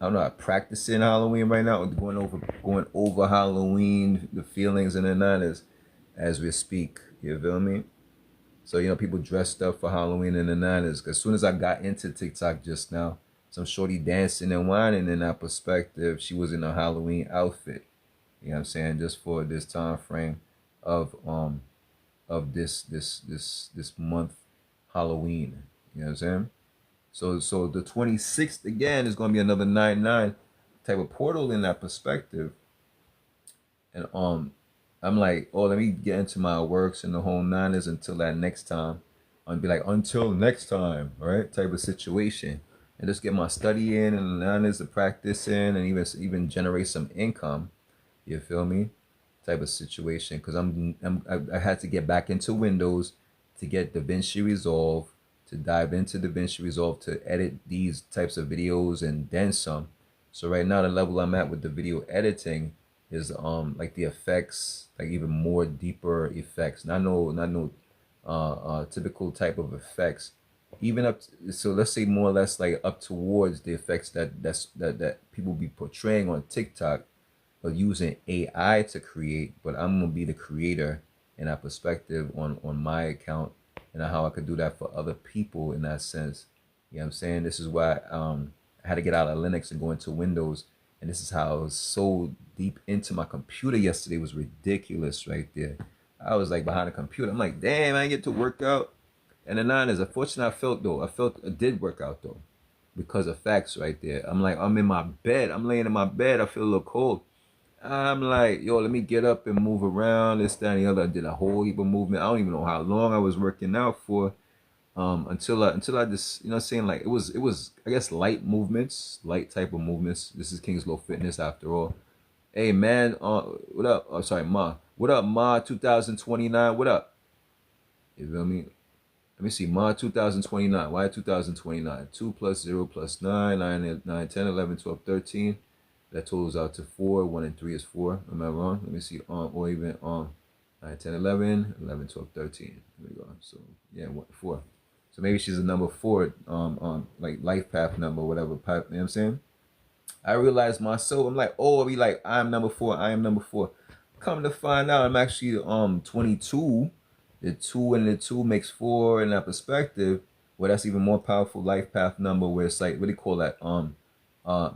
don't know, practicing Halloween right now, going over Halloween, the feelings and the nineties as we speak. You feel me? So, you know, people dressed up for Halloween in the 90s. As soon as I got into TikTok just now, some shorty dancing and whining in that perspective, she was in a Halloween outfit. You know what I'm saying? Just for this time frame of this month Halloween. You know what I'm saying? So the 26th again is going to be another 99 type of portal in that perspective. And I'm like, oh, let me get into my works and the whole niners until that next time. I'd be like, until next time, right? Type of situation. And just get my study in and the niners to practice in and even generate some income. You feel me? Type of situation. Because I had to get back into Windows to get DaVinci Resolve, to dive into DaVinci Resolve to edit these types of videos and then some. So right now the level I'm at with the video editing is like the effects, like even more deeper effects. Not no typical type of effects. Even up to, so let's say more or less like up towards the effects that people be portraying on TikTok, but using AI to create. But I'm gonna be the creator in that perspective on my account, and how I could do that for other people in that sense. You know what I'm saying? This is why I had to get out of Linux and go into Windows. And this is how I was so deep into my computer yesterday. It was ridiculous right there. I was like behind the computer. I'm like, damn, I didn't get to work out. And the nine is unfortunate. I felt I did work out though, because of facts right there. I'm like, I'm in my bed. I'm laying in my bed. I feel a little cold. I'm like, yo, let me get up and move around, this, that, and the other. I did a whole heap of movement. I don't even know how long I was working out for. Until I just, you know what I'm saying, like it was I guess light movements, light type of movements. This is Kingslow Fitness after all. Hey man, what up? Oh, sorry, Ma. What up, Ma 2029? What up? You feel me? Let me see, Ma 2029. Why 2029? 2 plus 0 plus 9, 9, 10, 11, 12, 13. That totals out to 4. 1 and 3 is 4. Am I wrong? Let me see, or even 9, 10, 11, 11, 12, 13. There we go. So yeah, 4. So maybe she's a number 4, like life path number, whatever path, you know what I'm saying? I realized myself, I'm like, oh, I'll be like, I am number 4, I am number 4. Come to find out, I'm actually 22. The 2 and the 2 makes 4 in that perspective. Well, that's even more powerful life path number where it's like, what do you call that?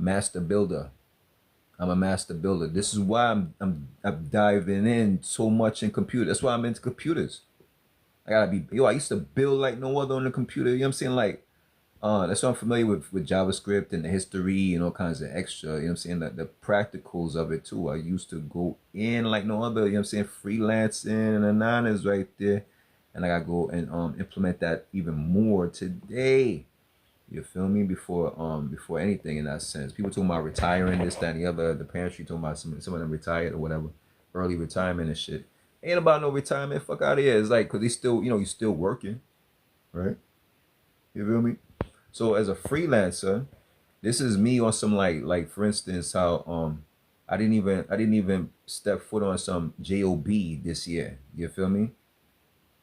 Master Builder. I'm a master builder. This is why I'm diving in so much in computer. That's why I'm into computers. I gotta be, yo, I used to build like no other on the computer. You know what I'm saying? Like, that's why I'm familiar with JavaScript and the history and all kinds of extra, you know what I'm saying? The practicals of it too. I used to go in like no other, you know what I'm saying? Freelancing and the nine is right there. And I gotta go and implement that even more today. You feel me? Before anything in that sense. People talking about retiring, this, that, and the other. The pantry talking about some of them retired or whatever. Early retirement and shit. Ain't about no retirement. Fuck out of here. It's like, cause he's still, you still working. Right? You feel me? So as a freelancer, this is me on some like for instance how I didn't even step foot on some job this year. You feel me? You know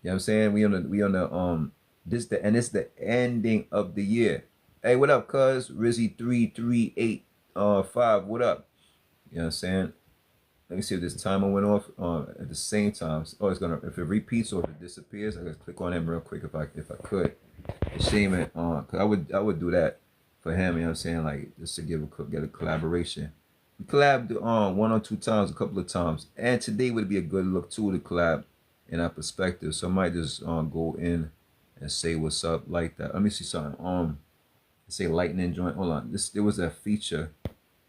what I'm saying? We on the it's the ending of the year. Hey, what up, cuz? Rizzy 338 5. What up? You know what I'm saying? Let me see if this timer went off at the same time. Oh, it's gonna, if it repeats or if it disappears, I gotta click on him real quick if I could. Shame it on, cause I would do that for him. You know what I'm saying? Like just to get a collaboration. We collabed on one or two times, a couple of times, and today would be a good look too to collab in our perspective. So I might just go in and say what's up like that. Let me see something. Say lightning joint. Hold on. There was a feature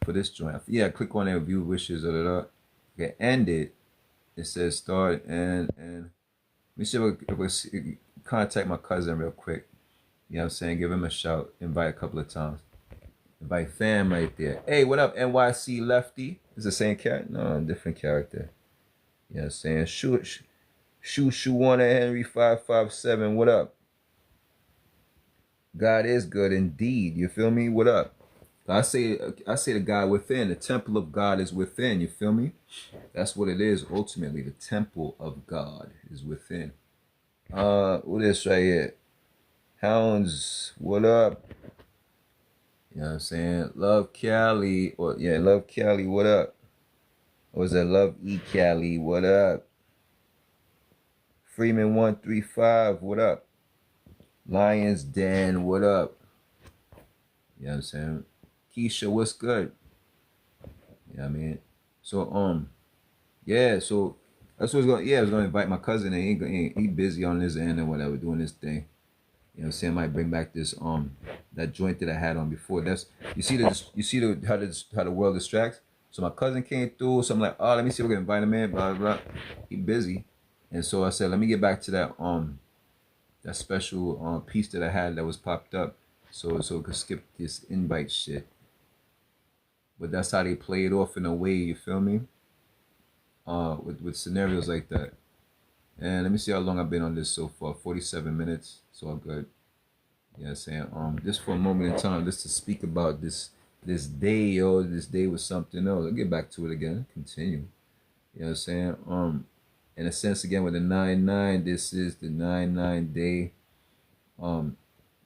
for this joint. Yeah, click on there, view wishes. Okay, end it. It says start and let me see if I contact my cousin real quick. You know what I'm saying? Give him a shout. Invite a couple of times. Invite fam right there. Hey, what up, NYC Lefty? Is the same cat? No, different character. You know what I'm saying? Shoe one at Henry 557. What up? God is good indeed. You feel me? What up? I say the God within. The temple of God is within. You feel me? That's what it is ultimately. The temple of God is within. What is right here? Hounds, what up? You know what I'm saying? Love Cali. Love Cali, what up? Or is that Love E Cali, what up? Freeman 135, what up? Lions Dan, what up? You know what I'm saying? Keisha, what's good? You know what I mean? So yeah, so that's what's going. Yeah, I was gonna invite my cousin, and he busy on his end and whatever, doing his thing. You know what I'm saying? I might bring back this that joint that I had on before. That's you see how the world distracts. So my cousin came through, so I'm like, oh, let me see if we can invite him in, blah blah blah. He busy. And so I said, let me get back to that special piece that I had that was popped up. So we could skip this invite shit. But that's how they play it off in a way, you feel me? With scenarios like that. And let me see how long I've been on this so far. 47 minutes. It's all good. You know what I'm saying? Just for a moment in time, just to speak about this day, yo. This day was something else. I'll get back to it again. Continue. You know what I'm saying? In a sense, again, with the 9-9, this is the 9-9 day. And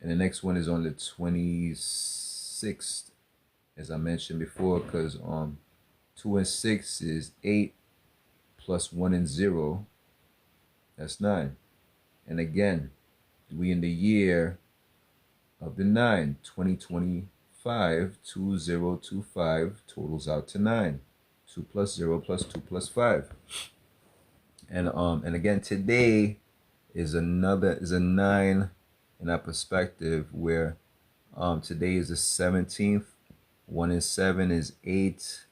the next one is on the 26th, as I mentioned before, because 2 and 6 is 8 plus 1 and 0. That's 9. And again, we in the year of the 9, 2025, 2025 totals out to 9. 2 plus 0 plus 2 plus 5. And again, today is a 9 in our perspective, where today is the 17th. 1 and 7 is 8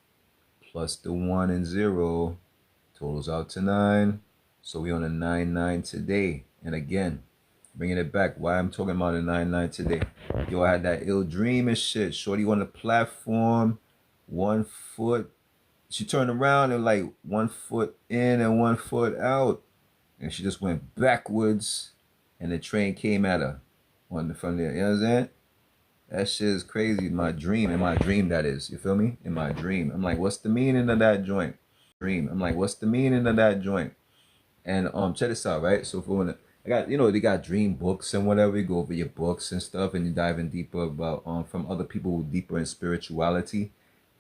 plus the 1 and 0 totals out to 9. So we on a 9-9 today. And again, bringing it back, why I'm talking about a 9-9 today. Yo, I had that ill dream and shit. Shorty on the platform, 1 foot. She turned around and like 1 foot in and 1 foot out. And she just went backwards. And the train came at her from there. You know what I'm saying? That shit is crazy. In my dream, that is. You feel me? In my dream. I'm like, what's the meaning of that joint? I'm like, what's the meaning of that joint? And check this out, right? So for when I got, they got dream books and whatever. You go over your books and stuff, and you dive in deeper about from other people deeper in spirituality,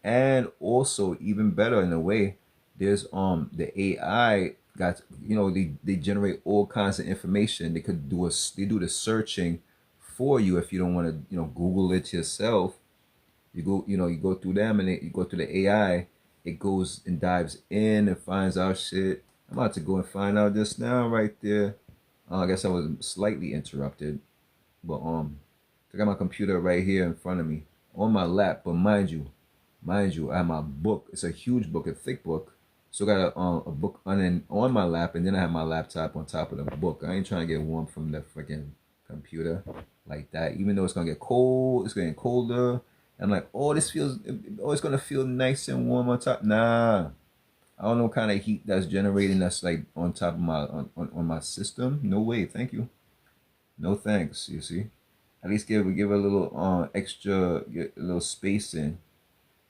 and also even better in a way, there's the AI got they generate all kinds of information. They do the searching for you if you don't want to Google it yourself. You go through them, and you go through the AI. It goes and dives in and finds out shit. I'm about to go and find out just now, right there. I guess I was slightly interrupted, but I got my computer right here in front of me on my lap. But mind you, I have my book. It's a huge book, a thick book. So I got a book on my lap, and then I have my laptop on top of the book. I ain't trying to get warm from the freaking computer like that. Even though it's gonna get cold, it's getting colder. I'm like, oh, it's gonna feel nice and warm on top. Nah, I don't know what kind of heat that's generating that's like on top of my on my system. No way, thank you. No thanks. You see, at least give a little extra, get a little space in.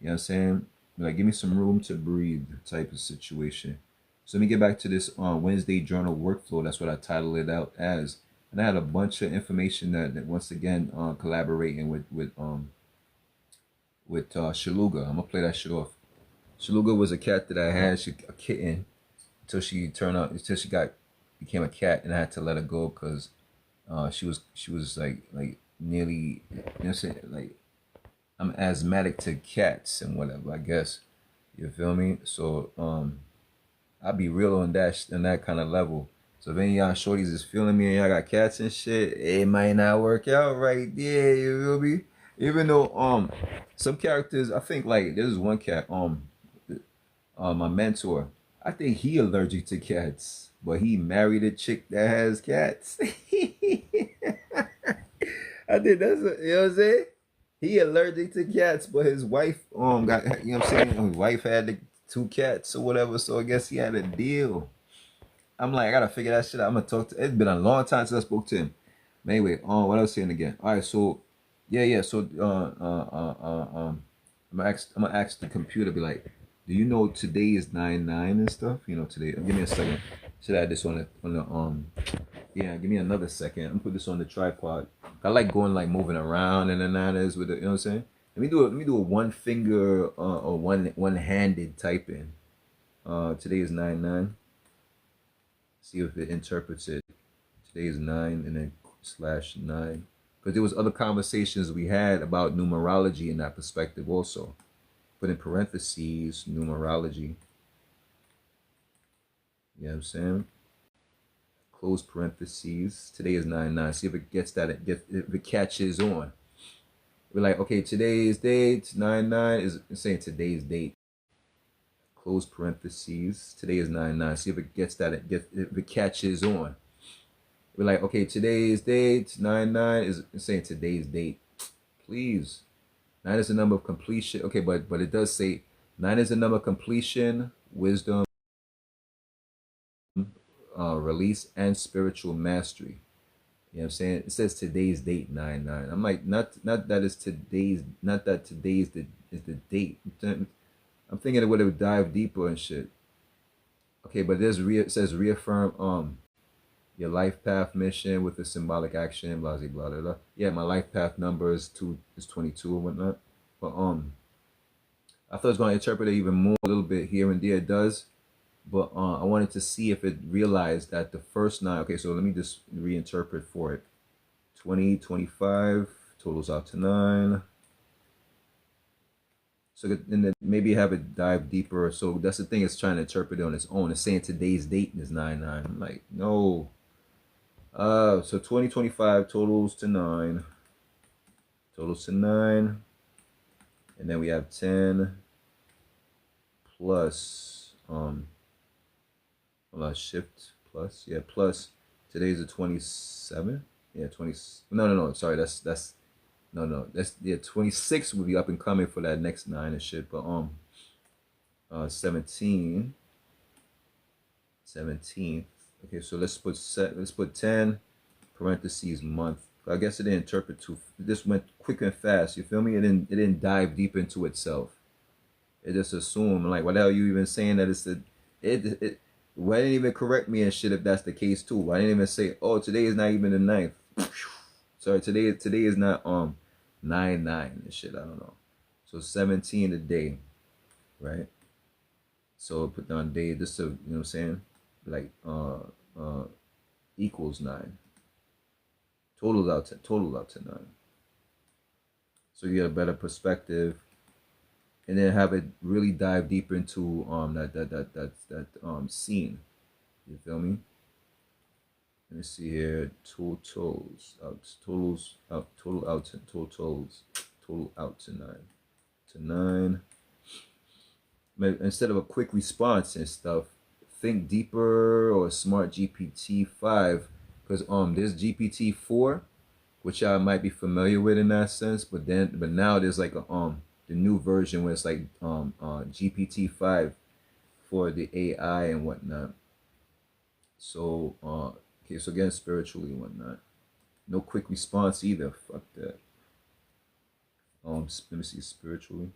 You know what I'm saying? Like, give me some room to breathe type of situation. So let me get back to this Wednesday journal workflow. That's what I titled it out as. And I had a bunch of information that once again collaborating with Shaluga. I'm gonna play that shit off. Shaluga was a cat that I had, a kitten, until she became a cat, and I had to let her go because she was like nearly, you know what I'm saying, like, I'm asthmatic to cats and whatever, I guess. You feel me? So I'll be real on that kind of level. So if any of y'all shorties is feeling me and y'all got cats and shit, it might not work out right there. You feel me? Even though some characters, I think, like, there's one cat, my mentor, I think he allergic to cats, but he married a chick that has cats. I think you know what I'm saying? He allergic to cats, but his wife got, you know what I'm saying? His wife had the two cats or whatever, so I guess he had a deal. I'm like, I gotta figure that shit out. I'm gonna talk to. It's been a long time since I spoke to him. But anyway, what I was saying again. All right, so yeah. So I'm gonna ask the computer, be like, do you know today is 9/9 and stuff? You know, today. Give me a second. Should I add this on the. Yeah, give me another second. I'm gonna put this on the tripod. I like going, like, moving around in the niners with it. You know what I'm saying? Let me do a one finger or one handed typing. Today is 9/9. See if it interprets it. Today is 9 and then /9. Because there was other conversations we had about numerology in that perspective also. Put in parentheses, numerology. You know what I'm saying? Close parentheses. Today is 9/9. See if it gets that. If it catches on. We're like, okay, today's date 9/9 is saying today's date. Close parentheses. Today is 9/9. See if it gets that. If it catches on. We're like, okay, today's date 9/9 is saying today's date. Please, 9 is the number of completion. Okay, but it does say 9 is the number of completion, wisdom, release, and spiritual mastery. You know what I'm saying? It says today's date 9/9. I'm like, not that it's today's, not that today's is the date. I'm thinking it would have dived deeper and shit. Okay, but it says reaffirm your life path mission with a symbolic action, blah blah blah blah. Yeah, my life path number is 22 or whatnot. But I thought it was going to interpret it even more, a little bit here and there. It does, but I wanted to see if it realized that the first 9. Okay, so let me just reinterpret for it. 2025 totals out to 9. So then maybe have it dive deeper. So that's the thing. It's trying to interpret it on its own. It's saying today's date is 9/9. I'm like, no. So 2025 totals to 9. Totals to 9. And then we have 10 plus hold on, shift plus. Yeah, plus today's the 27. Yeah, 20. No. Sorry, that's no. That's, yeah, 26 will be up and coming for that next 9 and shit. But 17. 17th. Okay, so let's put 10 parentheses month. I guess it didn't interpret too. This went quick and fast. You feel me? It didn't dive deep into itself. It just assumed, like, what the hell you even saying that it's it. Why didn't even correct me and shit if that's the case too? Why didn't even say, oh, today is not even the 9th. Sorry, today is not 9/9 and shit. I don't know. So 17 a day, right? So put down day just to, you know what I'm saying, like equals 9. Total out to 9. so you get a better perspective, and then have it really dive deeper into that scene. You feel me? Let me see here. Total out to nine. To nine. Instead of a quick response and stuff, think deeper or smart GPT-5, because there's GPT-4, which I might be familiar with in that sense, but now there's like a the new version where it's like GPT-5 for the AI and whatnot. So okay, so again, spiritually and whatnot. No quick response either. Fuck that. Let me see, spiritually.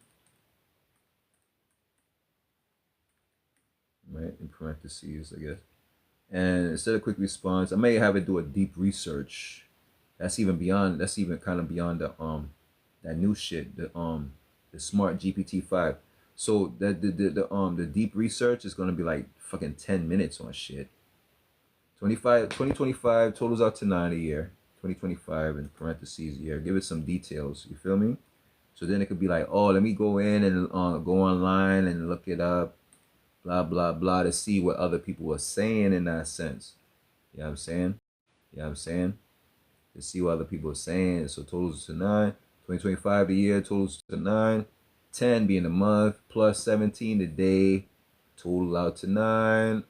Right, in parentheses, I guess. And instead of quick response, I may have it do a deep research. That's even beyond. That's even kind of beyond that new shit. The smart GPT-5. So that the deep research is gonna be like fucking 10 minutes on shit. 2025 totals out to 9 a year. 2025 in parentheses year. Give it some details. You feel me? So then it could be like, oh, let me go in and go online and look it up, blah blah blah, to see what other people are saying in that sense. You know what I'm saying? You know what I'm saying? To see what other people are saying. So totals to 9. 2025 a year, totals to 9. 10 being the month, plus 17 the day, total out to 9.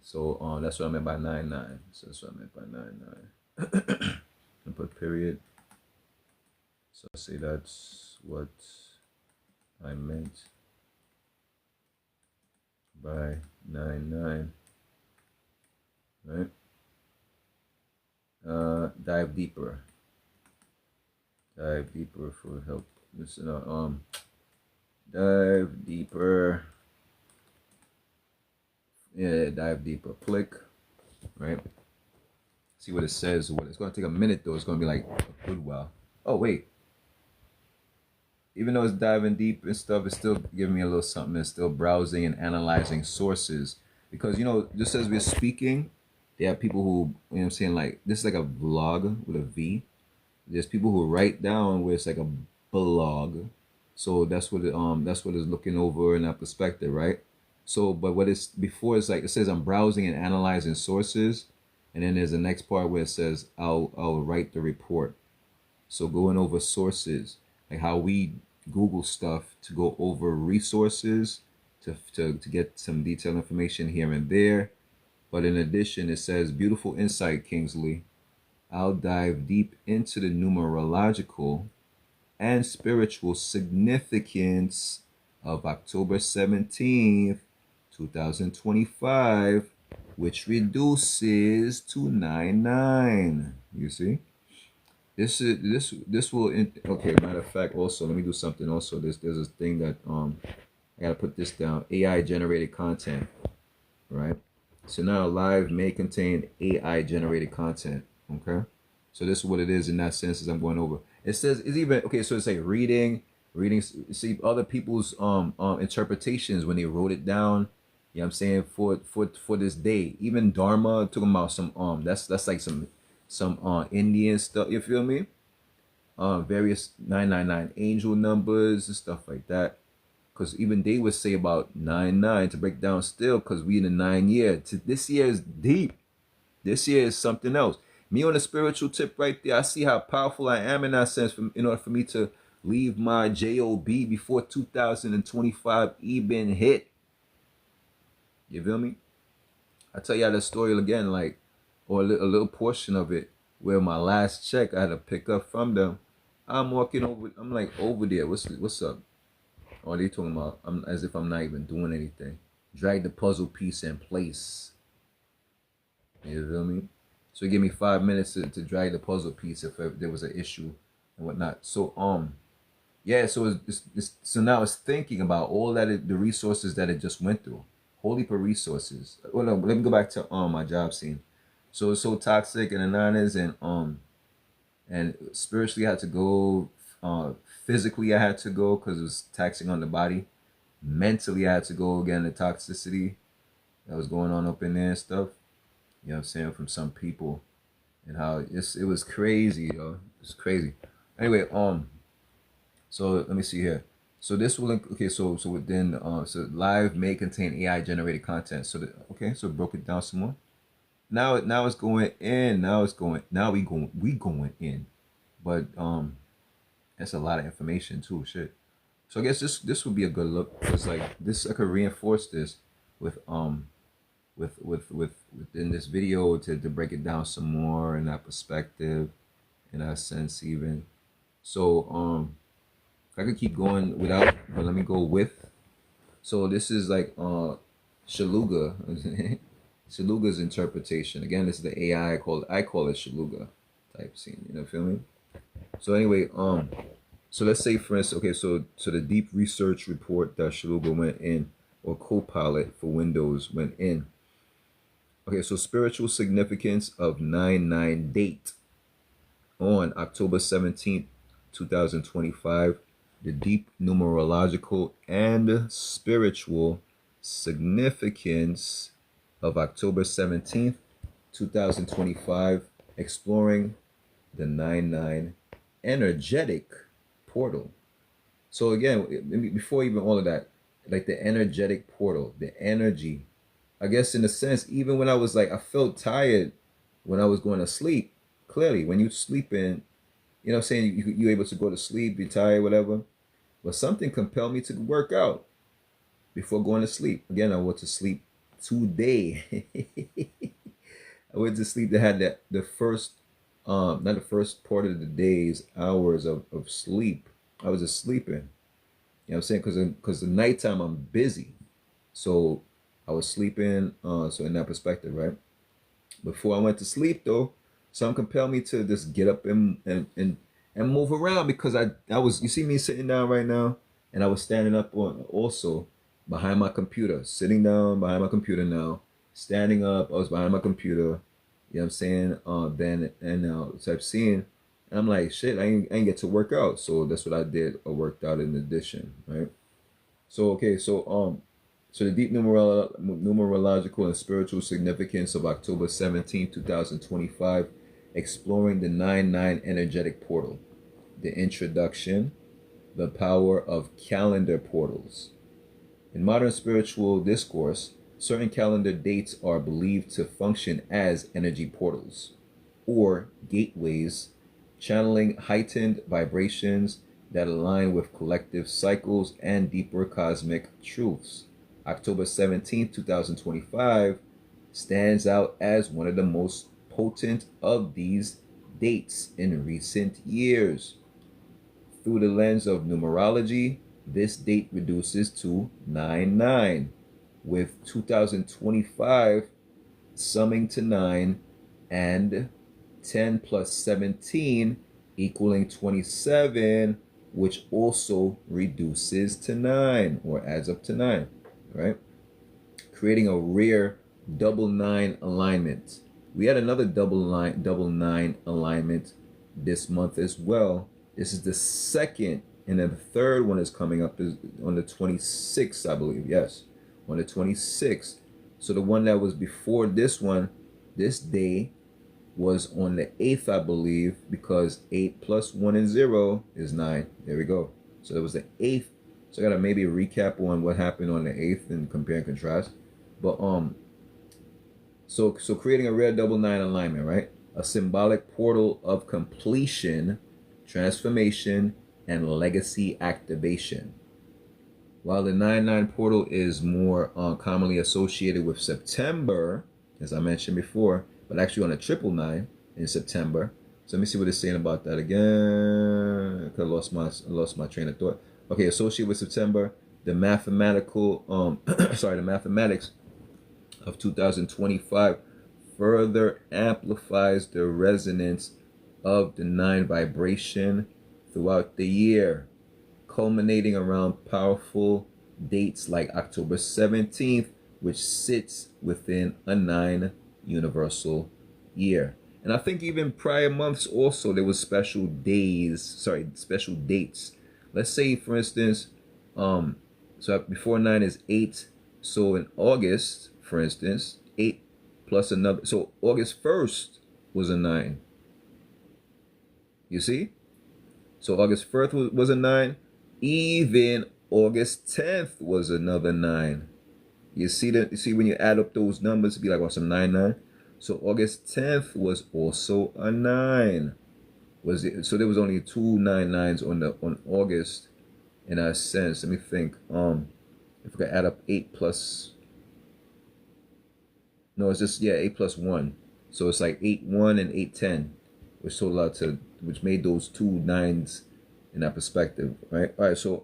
So that's what I meant by 99. So that's what I meant by 99. And put period. So I say that's what I meant by 99. Right? Dive deeper. Dive deeper for help. Listen, dive deeper. Yeah, dive deeper. Click. Right? See what it says. What it's gonna take a minute though. It's gonna be like a good while. Oh wait. Even though it's diving deep and stuff, it's still giving me a little something. It's still browsing and analyzing sources. Because, just as we're speaking, there are people who, you know what I'm saying, like, this is like a vlog with a V. There's people who write down where it's like a blog. So that's what that's what it's looking over in that perspective, right? So, but what it's before, it's like, it says I'm browsing and analyzing sources. And then there's the next part where it says I'll write the report. So going over sources, like how we Google stuff to go over resources to get some detailed information here and there. But in addition, it says, beautiful insight, Kingsley. I'll dive deep into the numerological and spiritual significance of October 17th, 2025, which reduces to 99. You see? This will okay, matter of fact, also let me do something also. There's this thing that I gotta put this down. AI generated content, right? So now live may contain AI generated content. Okay. So this is what it is in that sense as I'm going over. It says it's even okay, so it's like reading, see other people's interpretations when they wrote it down. You know what I'm saying? For this day. Even Dharma talking about some that's like some Indian stuff, you feel me? Various 999 angel numbers and stuff like that. Because even they would say about 99 to break down still, because we in the 9 year. This year is deep. This year is something else. Me on the spiritual tip right there, I see how powerful I am in that sense in order for me to leave my JOB before 2025 even hit. You feel me? I tell y'all the story again, like, or a little portion of it, where my last check I had to pick up from them. I'm walking over, I'm like over there. What's up? Oh, they talking about I'm as if I'm not even doing anything. Drag the puzzle piece in place. You feel me? So give me 5 minutes to drag the puzzle piece if there was an issue and whatnot. So yeah. So so now it's thinking about all the resources that it just went through. Holy for resources. Oh no, let me go back to my job scene. So it's so toxic and anonymous and spiritually I had to go. Physically I had to go because it was taxing on the body. Mentally I had to go again, the toxicity that was going on up in there and stuff. You know what I'm saying? From some people and how it was crazy, yo. It's crazy. Anyway, So let me see here. So this will okay. So within so live may contain AI generated content. So okay. So broke it down some more. Now it's going in. Now it's going. Now we going in. But that's a lot of information too. Shit. So I guess this would be a good look because like this I could reinforce this with within this video to break it down some more in that perspective, in that sense even. So I could keep going without, but let me go with. So this is like Shaluga. Shaluga's interpretation. Again, this is the AI I call it Shaluga type scene. You know, feel me? So anyway, so let's say for instance, okay, so the deep research report that Shaluga went in, or Copilot for Windows went in. Okay, so spiritual significance of 99 date on October 17th, 2025. The deep numerological and spiritual significance of October 17th, 2025, exploring the 99 energetic portal. So again, before even all of that, like the energetic portal, the energy, I guess in a sense, even when I was like, I felt tired when I was going to sleep. Clearly, when you sleeping, you know what I'm saying, you're able to go to sleep, be tired, whatever. But something compelled me to work out before going to sleep. Again, I went to sleep today. I went to sleep. They had the first, not the first part of the day's hours of sleep. I was just sleeping. You know what I'm saying? Because the nighttime I'm busy. So I was sleeping. So in that perspective, right? Before I went to sleep though, some compelled me to just get up and move around because I was, you see me sitting down right now, and I was standing up on also behind my computer, sitting down behind my computer now, standing up, I was behind my computer, you know what I'm saying? Then and now type seeing, and I'm like, shit, I ain't get to work out. So that's what I did. I worked out in addition, right? So okay, so the deep numerological and spiritual significance of October 17, 2025, exploring the 99 energetic portal, the introduction, the power of calendar portals. In modern spiritual discourse, certain calendar dates are believed to function as energy portals or gateways, channeling heightened vibrations that align with collective cycles and deeper cosmic truths. October 17th, 2025 stands out as one of the most potent of these dates in recent years. Through the lens of numerology, this date reduces to 99, with 2025 summing to 9 and 10 plus 17 equaling 27, which also reduces to 9 or adds up to 9, right? Creating a rare double 9 alignment. We had another double 9 alignment this month as well. This is the second, and then the third one is coming up is on the 26th, I believe. Yes, on the 26th. So the one that was before this one, this day was on the 8th, I believe, because 8 plus 1 and 0 is 9. There we go. So it was the 8th. So I gotta maybe recap on what happened on the 8th and compare and contrast. But so creating a rare double 9 alignment, right? A symbolic portal of completion, transformation, and legacy activation. While the 9-9 portal is more commonly associated with September, as I mentioned before, but actually on a 999 in September. So let me see what it's saying about that again. I lost my train of thought. Okay, associated with September, the mathematical the mathematics of 2025 further amplifies the resonance of the 9 vibration throughout the year, culminating around powerful dates like October 17th, which sits within a 9 universal year. And I think even prior months also there was special dates. Let's say for instance, so before 9 is 8. So in August, for instance, 8 plus another. So August 1st was a 9. You see? So August 1st was a 9. Even August 10th was another 9. You see that? You see when you add up those numbers, it'd be like, some 9, 9. So August 10th was also a 9. Was it? So there was only 2 9 9s on August in that sense. Let me think. If we could add up 8 plus. No, it's just, yeah, 8 plus 1. So it's like 8 1 and 8 10, which total out to, which made those 2 9s in that perspective, right? All right, so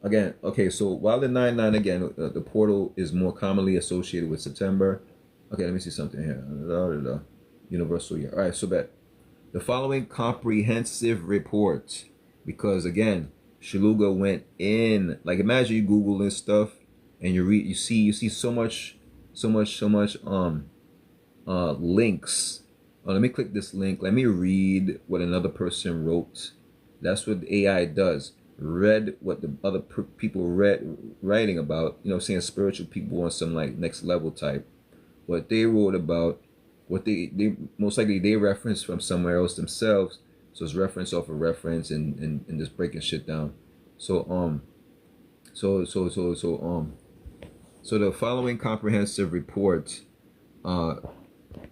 again, okay, so while the 9 9 again, the portal is more commonly associated with September. Okay, let me see something here. Universal year. All right, so bet the following comprehensive report, because again, Shaluga went in. Like, imagine you Google this stuff and you see so much links. Oh, let me click this link. Let me read what another person wrote. That's what AI does. Read what the other people writing about. Saying spiritual people on some like next level type. What they wrote about, what they most likely they referenced from somewhere else themselves. So it's reference off of reference and just breaking shit down. So the following comprehensive report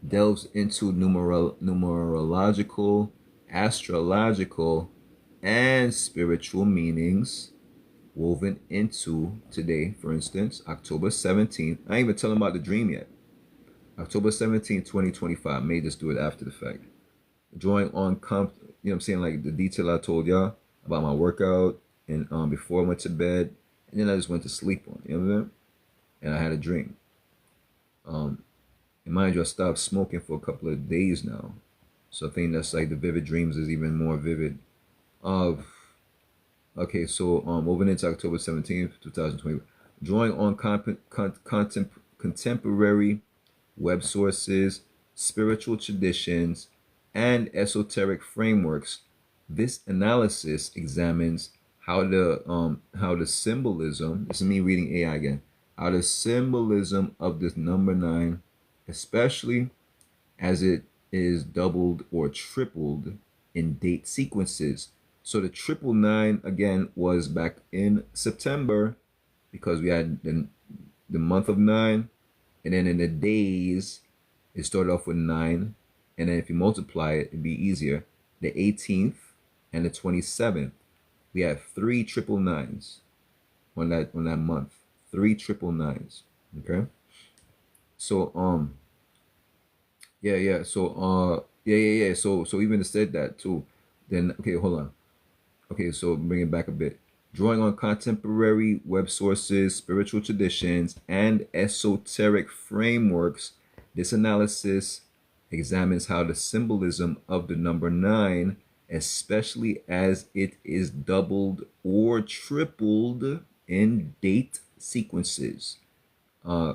delves into numerological, astrological, and spiritual meanings woven into today. For instance, October 17th. I ain't even telling about the dream yet. October 17th, 2025. May just do it after the fact. Drawing on like the detail I told y'all about my workout and before I went to bed, and then I just went to sleep on. You know what I'm saying? And I had a dream. And mind you, I stopped smoking for a couple of days now. So I think that's like the vivid dreams is even more vivid. Okay, so moving into October 17th, 2020. Drawing on contemporary web sources, spiritual traditions, and esoteric frameworks, this analysis examines how the symbolism, this is me reading AI again, how the symbolism of this number 9, especially as it is doubled or tripled in date sequences. So the 999 again was back in September, because we had the month of 9, and then in the days it started off with 9, and then if you multiply it, it'd be easier. The 18th and the 27th, we have 3 999s on that month. 3 999s. Okay. So yeah. So yeah. So even said that too. Then okay, hold on. Okay, so bring it back a bit. Drawing on contemporary web sources, spiritual traditions, and esoteric frameworks, this analysis examines how the symbolism of the number 9, especially as it is doubled or tripled in date sequences. Yeah,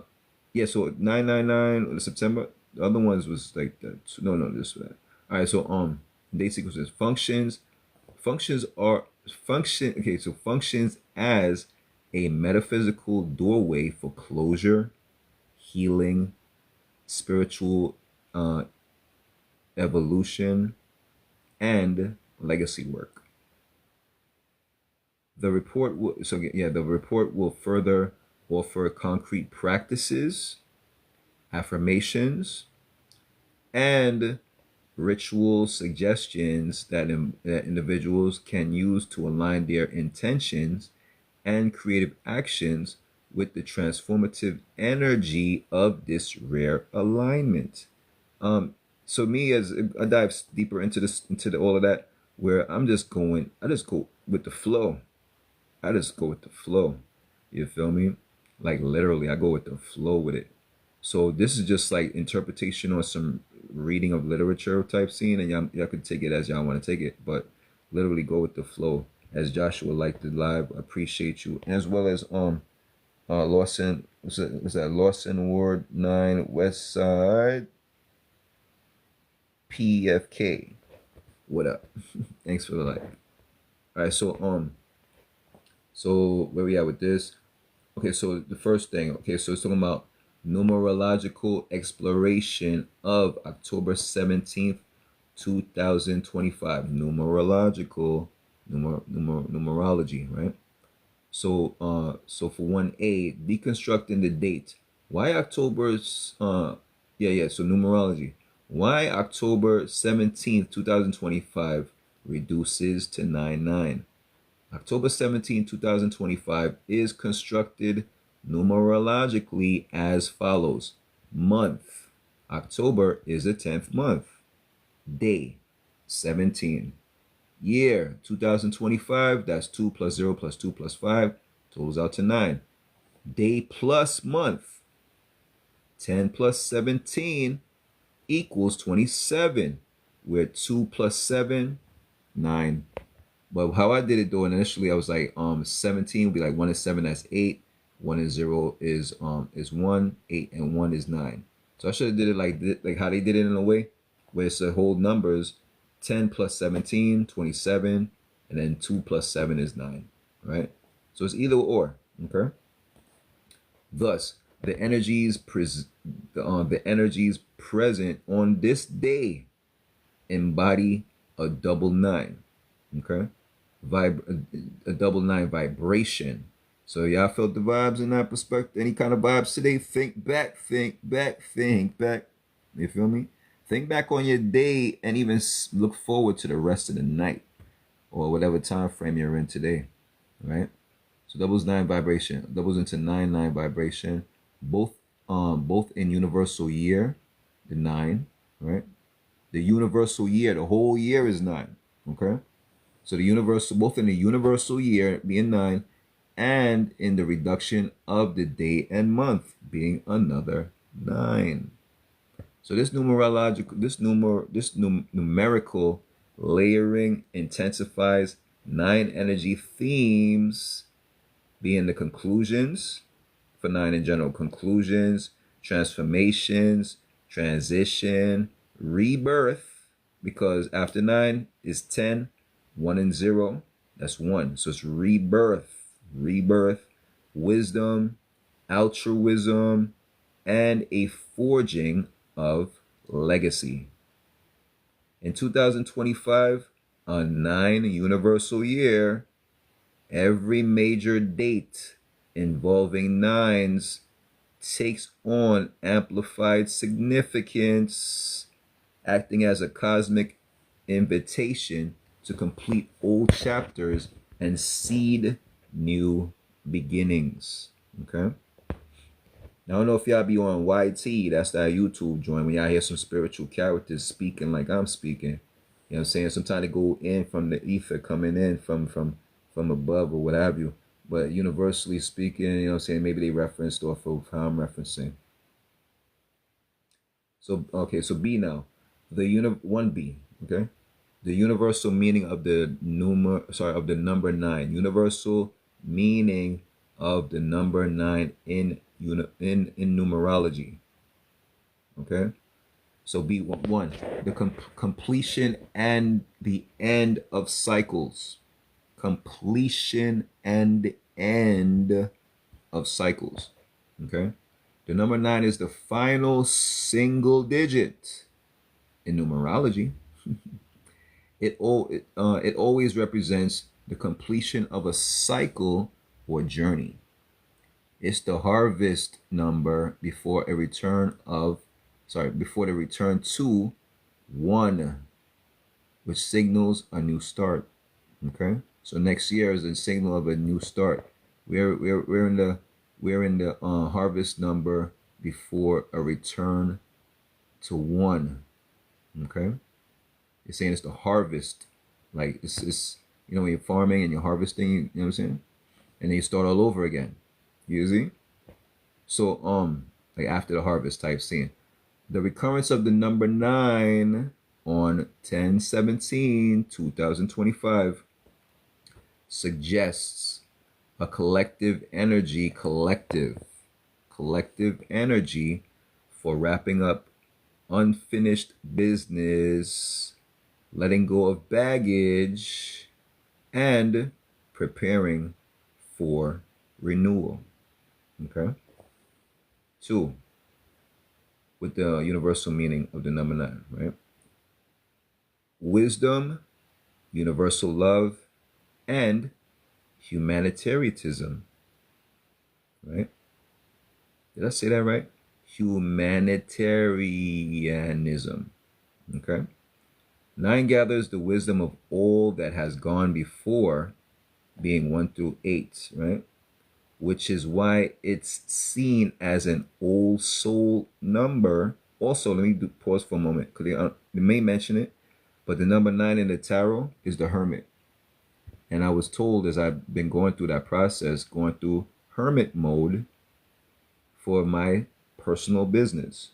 so 999 September. The other ones was like that. No, this one. All right, so date sequences. Functions as a metaphysical doorway for closure, healing, spiritual evolution, and legacy work. The report will further offer concrete practices, affirmations, and ritual suggestions that individuals can use to align their intentions and creative actions with the transformative energy of this rare alignment. So me, as I dive deeper into all of that, where I just go with the flow. I just go with the flow. You feel me? Like literally, I go with the flow with it. So this is just like interpretation or some reading of literature type scene, and y'all could take it as y'all want to take it, but literally go with the flow. As Joshua liked it live, appreciate you, as well as Lawson, was that Lawson Ward 9 West Side PFK. What up? Thanks for the like. All right, so where we at with this? Okay, so the first thing. Okay, so it's talking about numerological exploration of October 17th, 2025. Numerology, right? So for 1A, deconstructing the date. Why October's so numerology. Why October 17th, 2025 reduces to 99. October 17th, 2025 is constructed numerologically as follows. Month. October is the 10th month. Day 17. Year 2025, that's 2 plus 0 plus 2 plus 5, totals out to 9. Day plus month, 10 plus 17 equals 27, where 2 plus 7, 9. But how I did it though, initially I was like 17 would be like 1 and 7, that's 8. 1 and 0 is 1, 8 and 1 is 9. So I should have did it like how they did it in a way where it's the whole numbers. 10 plus 17, 27, and then 2 plus 7 is 9, right? So it's either or, okay? Thus, the energies present on this day embody a double nine, okay? A double nine vibration. So y'all felt the vibes in that perspective? Any kind of vibes today? Think back, think back, think back. You feel me? Think back on your day and even look forward to the rest of the night or whatever time frame you're in today, right? So doubles nine vibration, doubles into 9-9 vibration, both in universal year, the 9, right? The universal year, the whole year is 9, okay? So the universal, both in the universal year being 9 and in the reduction of the day and month being another 9. So this numerical layering intensifies 9 energy themes, being the conclusions for 9 in general: conclusions, transformations, transition, rebirth, because after 9 is 10, 1 and 0, that's 1. So it's rebirth, wisdom, altruism, and a forging of legacy. In 2025, a 9 universal year, every major date involving 9s takes on amplified significance, acting as a cosmic invitation to complete old chapters and seed new beginnings. Okay? Now, I don't know if y'all be on YT, that's that YouTube joint, when y'all hear some spiritual characters speaking like I'm speaking. You know what I'm saying? Sometimes they go in from the ether, coming in from above or what have you. But universally speaking, you know what I'm saying, maybe they referenced off of how I'm referencing. So, okay, so B now. 1B, okay? The universal meaning of the number 9. Universal meaning of the number 9 in numerology. Okay? So B1, the completion and the end of cycles. Completion and end of cycles. Okay? The number 9 is the final single digit in numerology. It always represents the completion of a cycle or journey. It's the harvest number before the return to 1, which signals a new start. Okay, so next year is a signal of a new start. We're in the harvest number before a return to 1. Okay, it's saying it's the harvest, like it's you know, when you're farming and you're harvesting, you know what I'm saying, and then you start all over again. You see? So like after the harvest type scene. The recurrence of the number 9 on 10/17/2025 suggests a collective energy for wrapping up unfinished business, letting go of baggage, and preparing for renewal. Okay? 2. with the universal meaning of the number 9, right? Wisdom, universal love, and humanitarianism, right? Did I say that right? Humanitarianism. Okay. 9 gathers the wisdom of all that has gone before, being 1 through 8, right? Which is why it's seen as an old soul number. Also, let me pause for a moment because they may mention it, but the number 9 in the tarot is the hermit. And I was told as I've been going through that process, going through hermit mode for my personal business,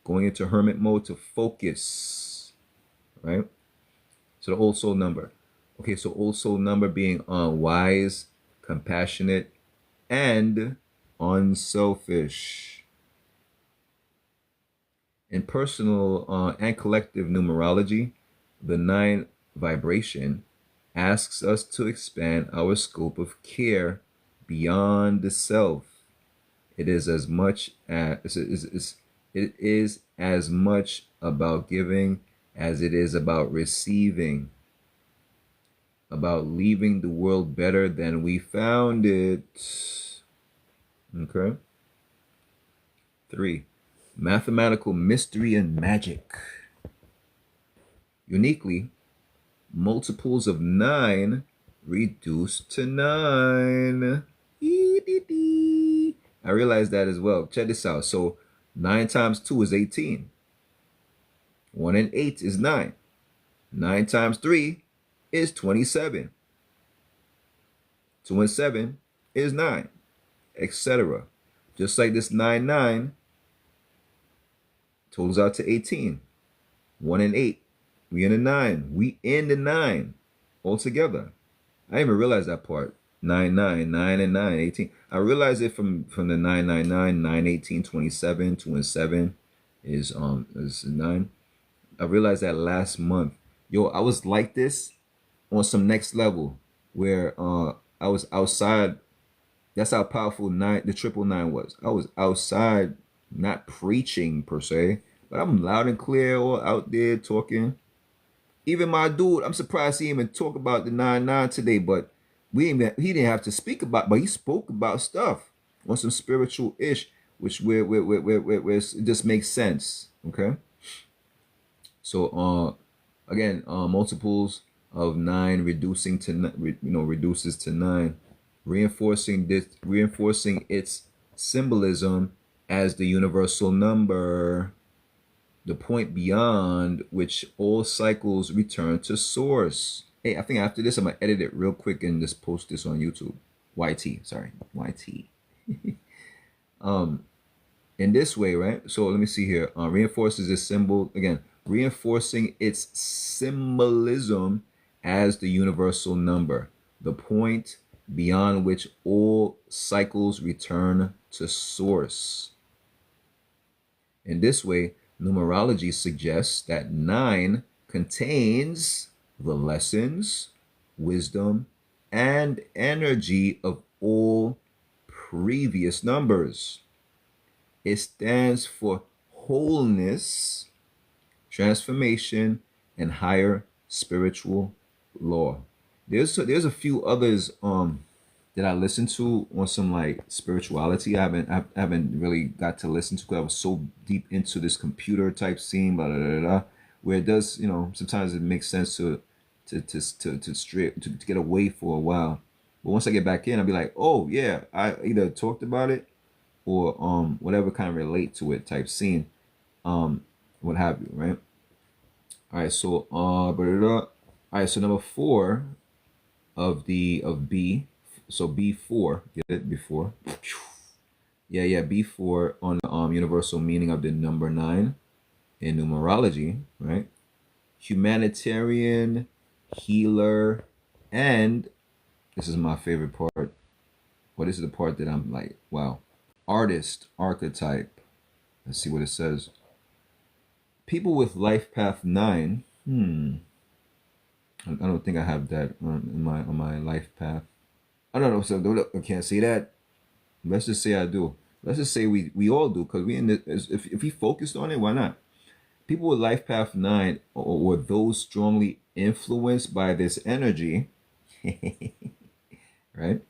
going into hermit mode to focus, right? So the old soul number. Okay, so old soul number being wise, compassionate, and unselfish. In personal and collective numerology, the 9 vibration asks us to expand our scope of care beyond the self. It is as much as it is as much about giving as it is about receiving, about leaving the world better than we found it. Okay. 3. Mathematical mystery and magic. Uniquely, multiples of 9 reduce to 9. I realized that as well. Check this out. So 9 times 2 is 18. 1 and 8 is 9. 9 times 3 is 27. 2 and 7 is 9, etc. Just like this 9 totals out to 18. 1 and 8, we in the 9. We in the 9 altogether. I didn't even realize that part. 9 and 9, 18. I realized it from the 9, 18, 27, 2 and 7 is 9. I realized that last month. Yo, I was like this on some next level where I was outside. That's how powerful the 999 was. I was outside, not preaching per se, but I'm loud and clear all out there talking. Even my dude, I'm surprised he even talked about the 99 today, but he didn't have to speak about, but he spoke about stuff on some spiritual ish, which where it just makes sense. Okay. So again, multiples of 9 reducing to reduces to 9, reinforcing its symbolism as the universal number, the point beyond which all cycles return to source. Hey, I think after this I'm gonna edit it real quick and just post this on YouTube. YT. In this way, right? So let me see here. Reinforces its symbol again, reinforcing its symbolism as the universal number, the point beyond which all cycles return to source. In this way, numerology suggests that 9 contains the lessons, wisdom, and energy of all previous numbers. It stands for wholeness, transformation, and higher spiritual law. There's a few others that I listened to on some like spirituality. I haven't really got to listen to because I was so deep into this computer type scene, blah, blah, blah, blah, where it does, sometimes it makes sense to get away for a while. But once I get back in, I'll be like, oh yeah, I either talked about it or whatever kind of relate to it type scene, what have you, right? All right, so all right, so number 4 of B. So B4, get it before? Yeah, B4 on the universal meaning of the number 9 in numerology, right? Humanitarian, healer, and this is my favorite part. Well, this is the part that I'm like, wow. Artist archetype. Let's see what it says. People with life path 9. I don't think I have that on my life path. I don't know. So I can't see that. Let's just say I do. Let's just say we all do, because we in the, if we focused on it, why not? People with life path 9, or those strongly influenced by this energy, right,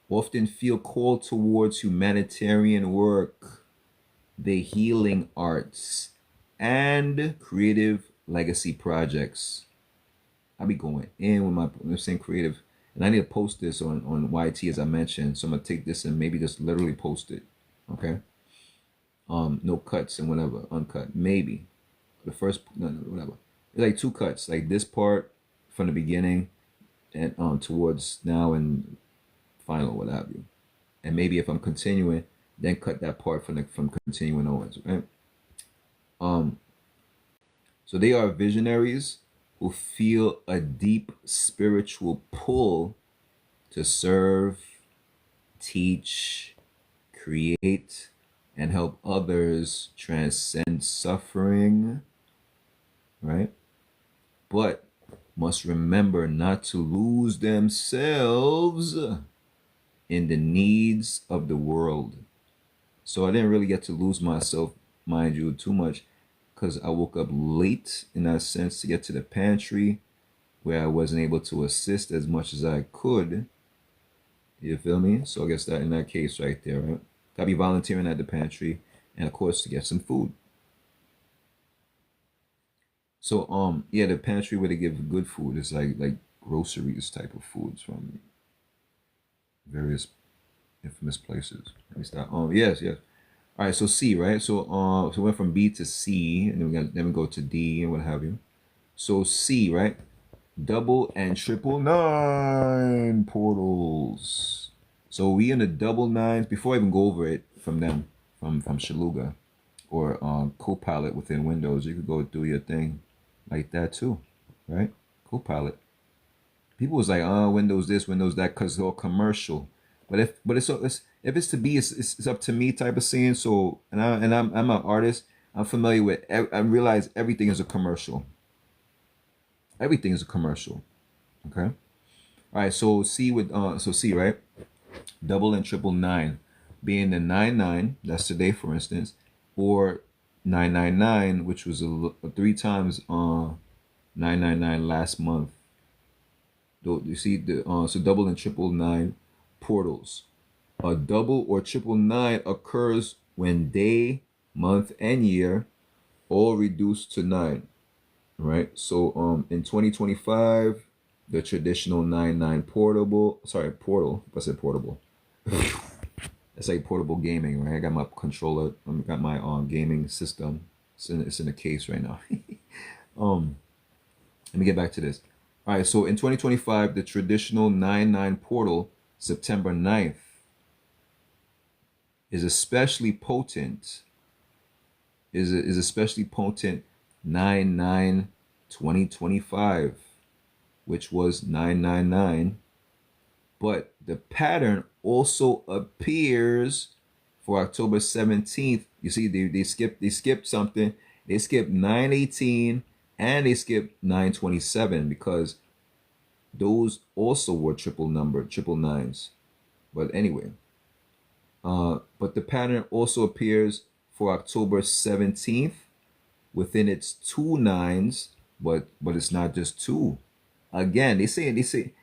often feel called towards humanitarian work, the healing arts, and creative legacy projects. I'll be going in with my same creative, and I need to post this on YT as I mentioned. So I'm gonna take this and maybe just literally post it. Okay. No cuts and whatever, uncut, maybe. The first, no, whatever. It's like two cuts, like this part from the beginning and towards now and final, what have you. And maybe if I'm continuing, then cut that part from continuing onwards, right? Um, so they are visionaries who feel a deep spiritual pull to serve, teach, create, and help others transcend suffering, right? But must remember not to lose themselves in the needs of the world. So I didn't really get to lose myself, mind you, too much, because I woke up late in that sense to get to the pantry where I wasn't able to assist as much as I could. You feel me? So I guess that in that case right there, right? Gotta be volunteering at the pantry and of course to get some food. So yeah, the pantry where they give good food is like groceries type of foods from various infamous places. Let me start. Yes, yes. All right, so C, right? So we went from B to C, and then we go to D and what have you. So C, right? Double and triple nine portals. So we in the double nines. Before I even go over it from them, from Shaluga or Copilot within Windows, you could go do your thing like that too, right? Copilot. People was like, oh, Windows this, Windows that, cause it's all commercial. But it's if it's to be, it's up to me type of scene. So I'm an artist. I'm familiar with. I realize everything is a commercial. Everything is a commercial. Okay. All right. So C, right? Double and triple nine, being the 99. That's today, for instance, or 999, which was three times 999 last month. You see the so double and triple nine portals. A double or triple nine occurs when day, month, and year all reduce to 9. Right. So in 2025, the traditional 99 portal. I said portable. It's like portable gaming, right? I got my controller. I got my gaming system. It's in a case right now. um, Let me get back to this. All right. So in 2025, the traditional 99 portal, September 9th, is especially potent. Is especially potent 9/9/2025, which was 999. But the pattern also appears for October 17th. You see, they skipped something. They skipped 9/18 and they skipped 9/27 because those also were triple nines. But anyway, but the pattern also appears for October 17th within its two nines, but it's not just two. Again, they say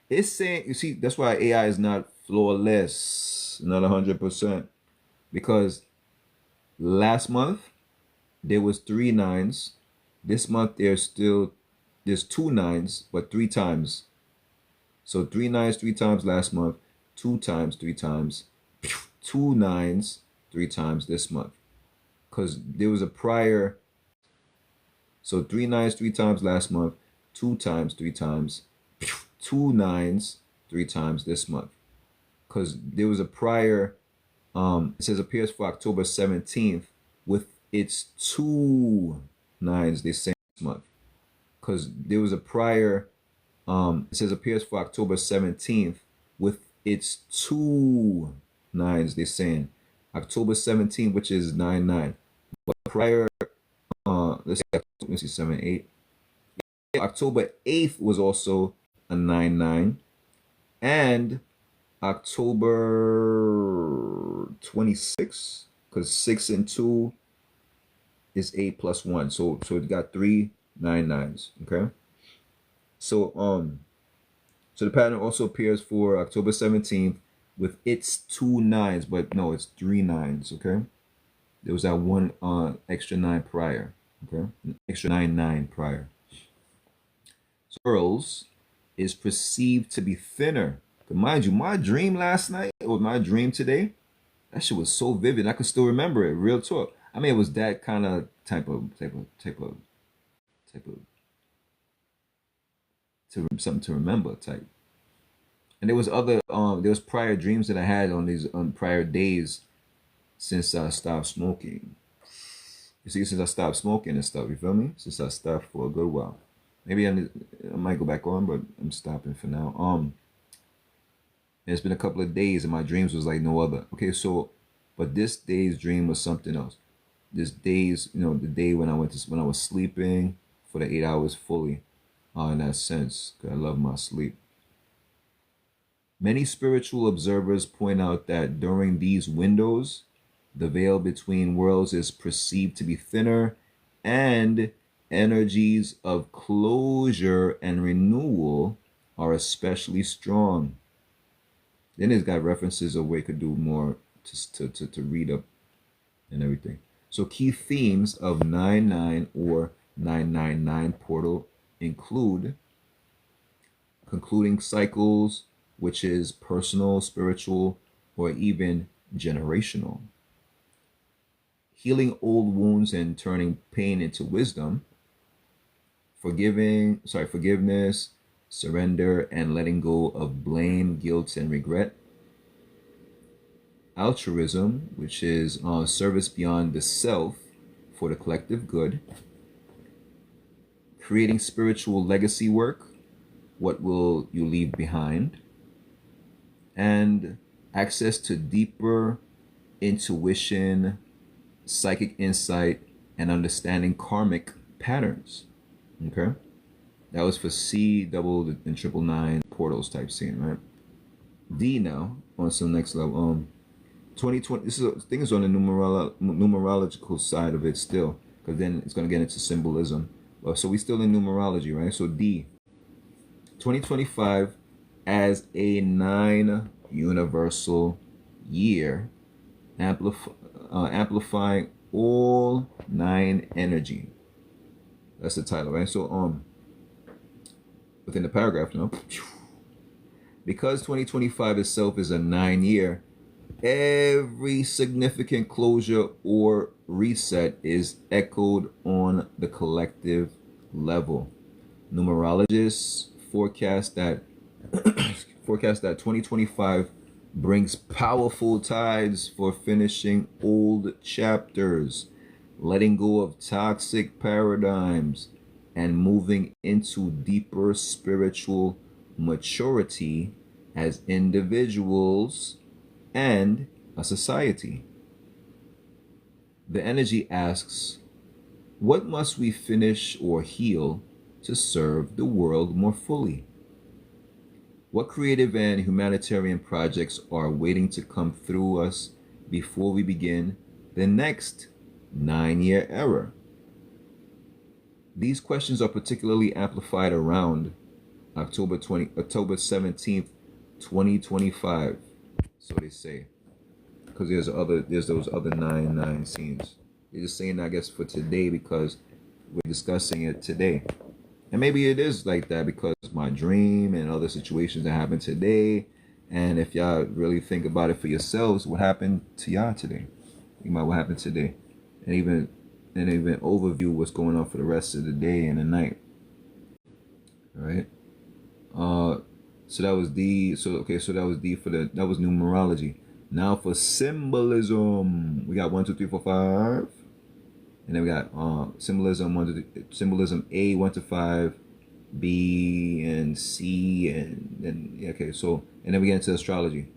it's saying, you see, that's why AI is not flawless, not 100%, because last month there was three nines. This month there's two nines, but three times. So three nines three times last month, two times three times, two nines three times this month. Because there was a prior, so three nines three times last month, two times three times, two nines three times this month. Because there was a prior, it says appears for October 17th with its two nines this same month. Because there was a prior, it says appears for October 17th with its two nines they're saying. October 17th, which is 9/9. But prior, let's see, 7, 8. October 8th was also a 9/9. And October 26, because 6 and 2 is 8 plus 1. So it got 3 9 9s. Okay. So so the pattern also appears for October 17th with its 2 9s, but no, it's 3 9s. Okay. There was that one extra 9 prior. Okay. An extra 9 prior. So pearls is perceived to be thinner. But mind you, my dream last night or my dream today, that shit was so vivid. I could still remember it. Real talk. I mean, it was that kind of type of something to remember type. And there was other there was prior dreams that I had on these on prior days since I stopped smoking. You see, since I stopped smoking and stuff, you feel me? Since I stopped for a good while. Maybe I might go back on, but I'm stopping for now. And it's been a couple of days, and my dreams was like no other. Okay, so, but this day's dream was something else. This day's, the day when when I was sleeping for the 8 hours fully, in that sense, 'cause I love my sleep. Many spiritual observers point out that during these windows, the veil between worlds is perceived to be thinner, and energies of closure and renewal are especially strong. Then it's got references of where it could do more to read up and everything. So key themes of 9 9 or 999 portal include concluding cycles, which is personal, spiritual, or even generational. Healing old wounds and turning pain into wisdom. Forgiveness, surrender, and letting go of blame, guilt, and regret. Altruism, which is service beyond the self for the collective good. Creating spiritual legacy work. What will you leave behind? And access to deeper intuition, psychic insight, and understanding karmic patterns. Okay, that was for C double and triple nine portals type scene, right? D now on some next level. 2020. This thing is on the numerological side of it still, because then it's gonna get into symbolism. So we still in numerology, right? So D, 2025 as a 9 universal year, amplifying all 9 energy. That's the title, right? So within the paragraph, because 2025 itself is a 9 year, every significant closure or reset is echoed on the collective level. Numerologists forecast that 2025 brings powerful tides for finishing old chapters, letting go of toxic paradigms, and moving into deeper spiritual maturity as individuals and a society. The energy asks, what must we finish or heal to serve the world more fully? What creative and humanitarian projects are waiting to come through us before we begin the next 9-year era? These questions are particularly amplified around October 17th, 2025. So they say, because there's those other 9 scenes. They're just saying, I guess, for today because we're discussing it today. And maybe it is like that because my dream and other situations that happened today. And if y'all really think about it for yourselves, what happened to y'all today? Think about what happened today. And even overview what's going on for the rest of the day and the night. All right. So that was D. So that was D that was numerology. Now for symbolism, we got 1, 2, 3, 4, 5. And then we got symbolism A 1 to 5, B and C, and then and then we get into astrology.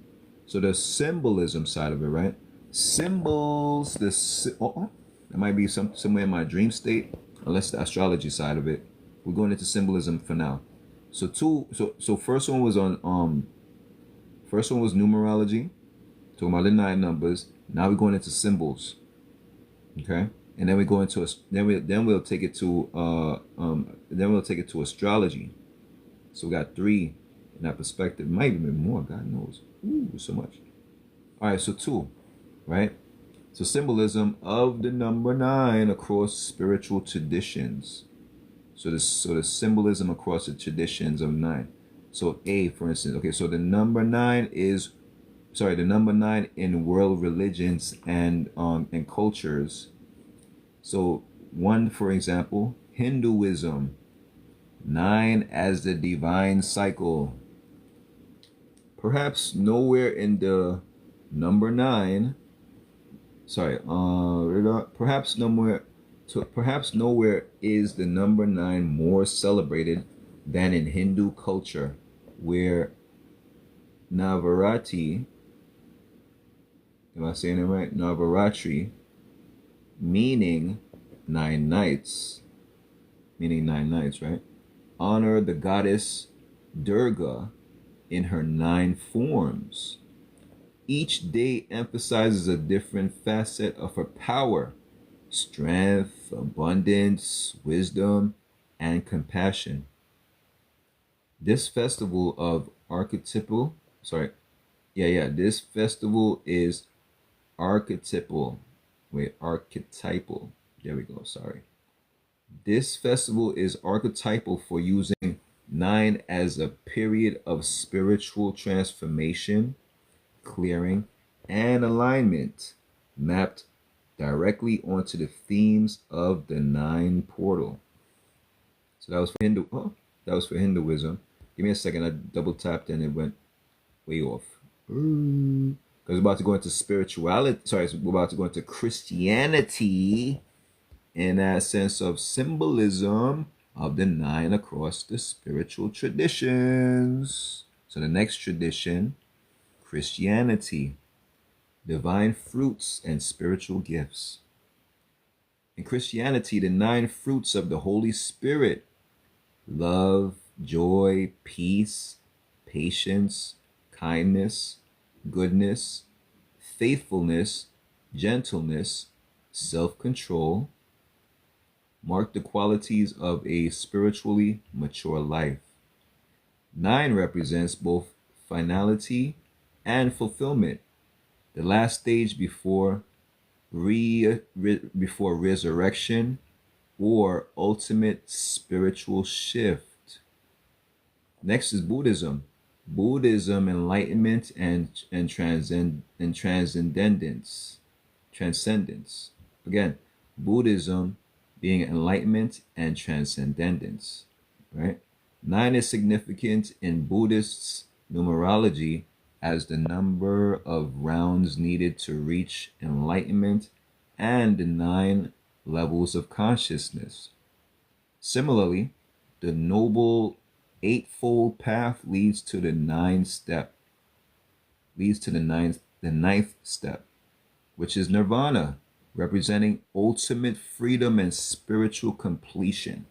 So the symbolism side of it, right? Symbols. That might be somewhere in my dream state, unless the astrology side of it. We're going into symbolism for now. So first one was numerology. Talking about the nine numbers. Now we're going into symbols. Okay, and then we go into we'll take it to astrology. So we got three in that perspective. Might even be more. God knows. Ooh, so much. All right, so two, right? So symbolism of the number nine across spiritual traditions. So the symbolism across the traditions of nine. So A, for instance, okay, so the number nine in world religions and cultures. So one, for example, Hinduism, nine as the divine cycle. Perhaps nowhere in the number nine. Perhaps nowhere is the number nine more celebrated than in Hindu culture, where Navaratri, am I saying it right? Navaratri, meaning nine nights, right? Honor the goddess Durga in her nine forms. Each day emphasizes a different facet of her power, strength, abundance, wisdom, and compassion. This festival of archetypal, this festival is archetypal. Archetypal. There we go, sorry. This festival is archetypal for using nine as a period of spiritual transformation, clearing, and alignment, mapped directly onto the themes of the nine portal. So that was for Hinduism. Give me a second. I double tapped and it went way off. Because we're about to go into spirituality. Sorry, we're about to go into Christianity in that sense of symbolism of the nine across the spiritual traditions. So the next tradition, Christianity, divine fruits and spiritual gifts. In Christianity, the nine fruits of the Holy Spirit, love, joy, peace, patience, kindness, goodness, faithfulness, gentleness, self-control, mark the qualities of a spiritually mature life. Nine represents both finality and fulfillment, the last stage before resurrection or ultimate spiritual shift. Next is Buddhism. Buddhism, enlightenment and transcendence. Again, Buddhism being enlightenment and transcendence, right? Nine is significant in Buddhists' numerology as the number of rounds needed to reach enlightenment and the nine levels of consciousness. Similarly, the Noble Eightfold Path leads to the ninth step, which is nirvana, representing ultimate freedom and spiritual completion.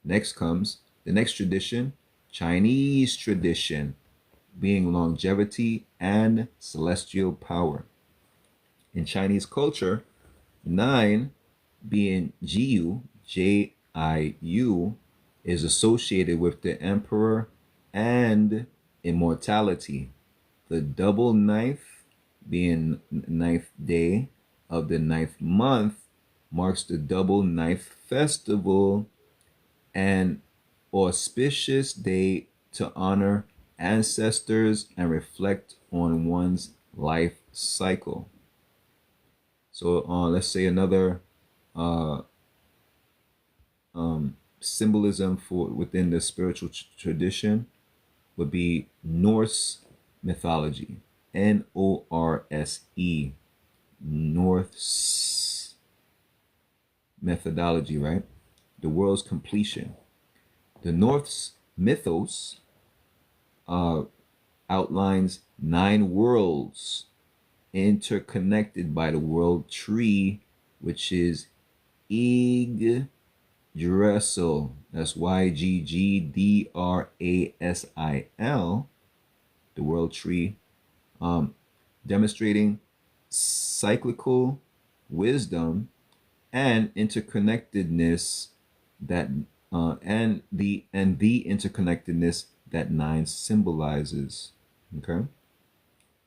Next comes the next tradition, Chinese tradition, being longevity and celestial power. In Chinese culture, nine, being Jiu, Jiu, is associated with the emperor and immortality. The double ninth, being ninth day of the ninth month, marks the double ninth festival, an auspicious day to honor ancestors and reflect on one's life cycle. So let's say another symbolism for within the spiritual tradition would be Norse mythology. Norse, Norse methodology, right? The world's completion. The Norse mythos outlines nine worlds interconnected by the world tree, which is Yggdrasil. That's Yggdrasil, the world tree. demonstrating cyclical wisdom and interconnectedness that and the interconnectedness that 9 symbolizes. Okay,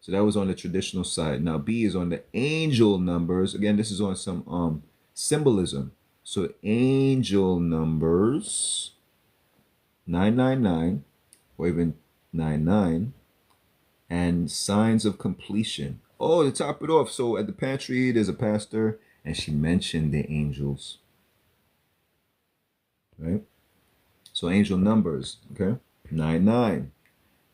so that was on the traditional side. Now B is on the angel numbers. Again, this is on some symbolism. So angel numbers 999 or even 99 and signs of completion. Oh, to top it off, so at the pantry there's a pastor and she mentioned the angels, right? So angel numbers, okay? 99.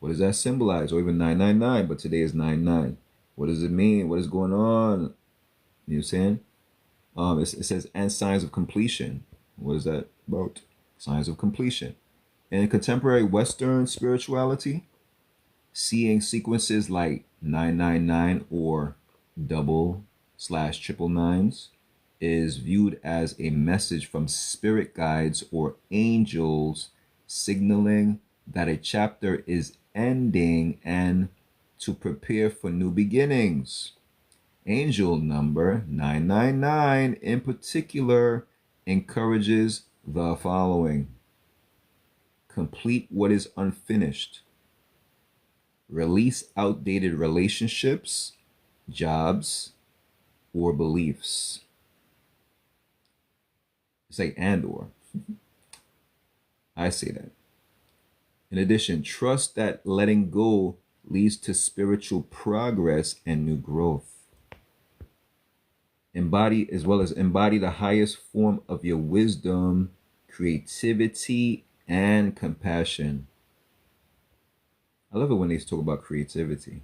What does that symbolize? Or even 999, but today is 99. What does it mean? What is going on? You know what I'm saying? It says, and signs of completion. What is that about? Signs of completion. In contemporary Western spirituality, seeing sequences like 999 or double/triple nines is viewed as a message from spirit guides or angels signaling that a chapter is ending and to prepare for new beginnings. Angel number 999 in particular encourages the following: complete what is unfinished, release outdated relationships, jobs, or beliefs. Say and or. I say that. In addition, trust that letting go leads to spiritual progress and new growth. Embody the highest form of your wisdom, creativity, and compassion. I love it when they talk about creativity,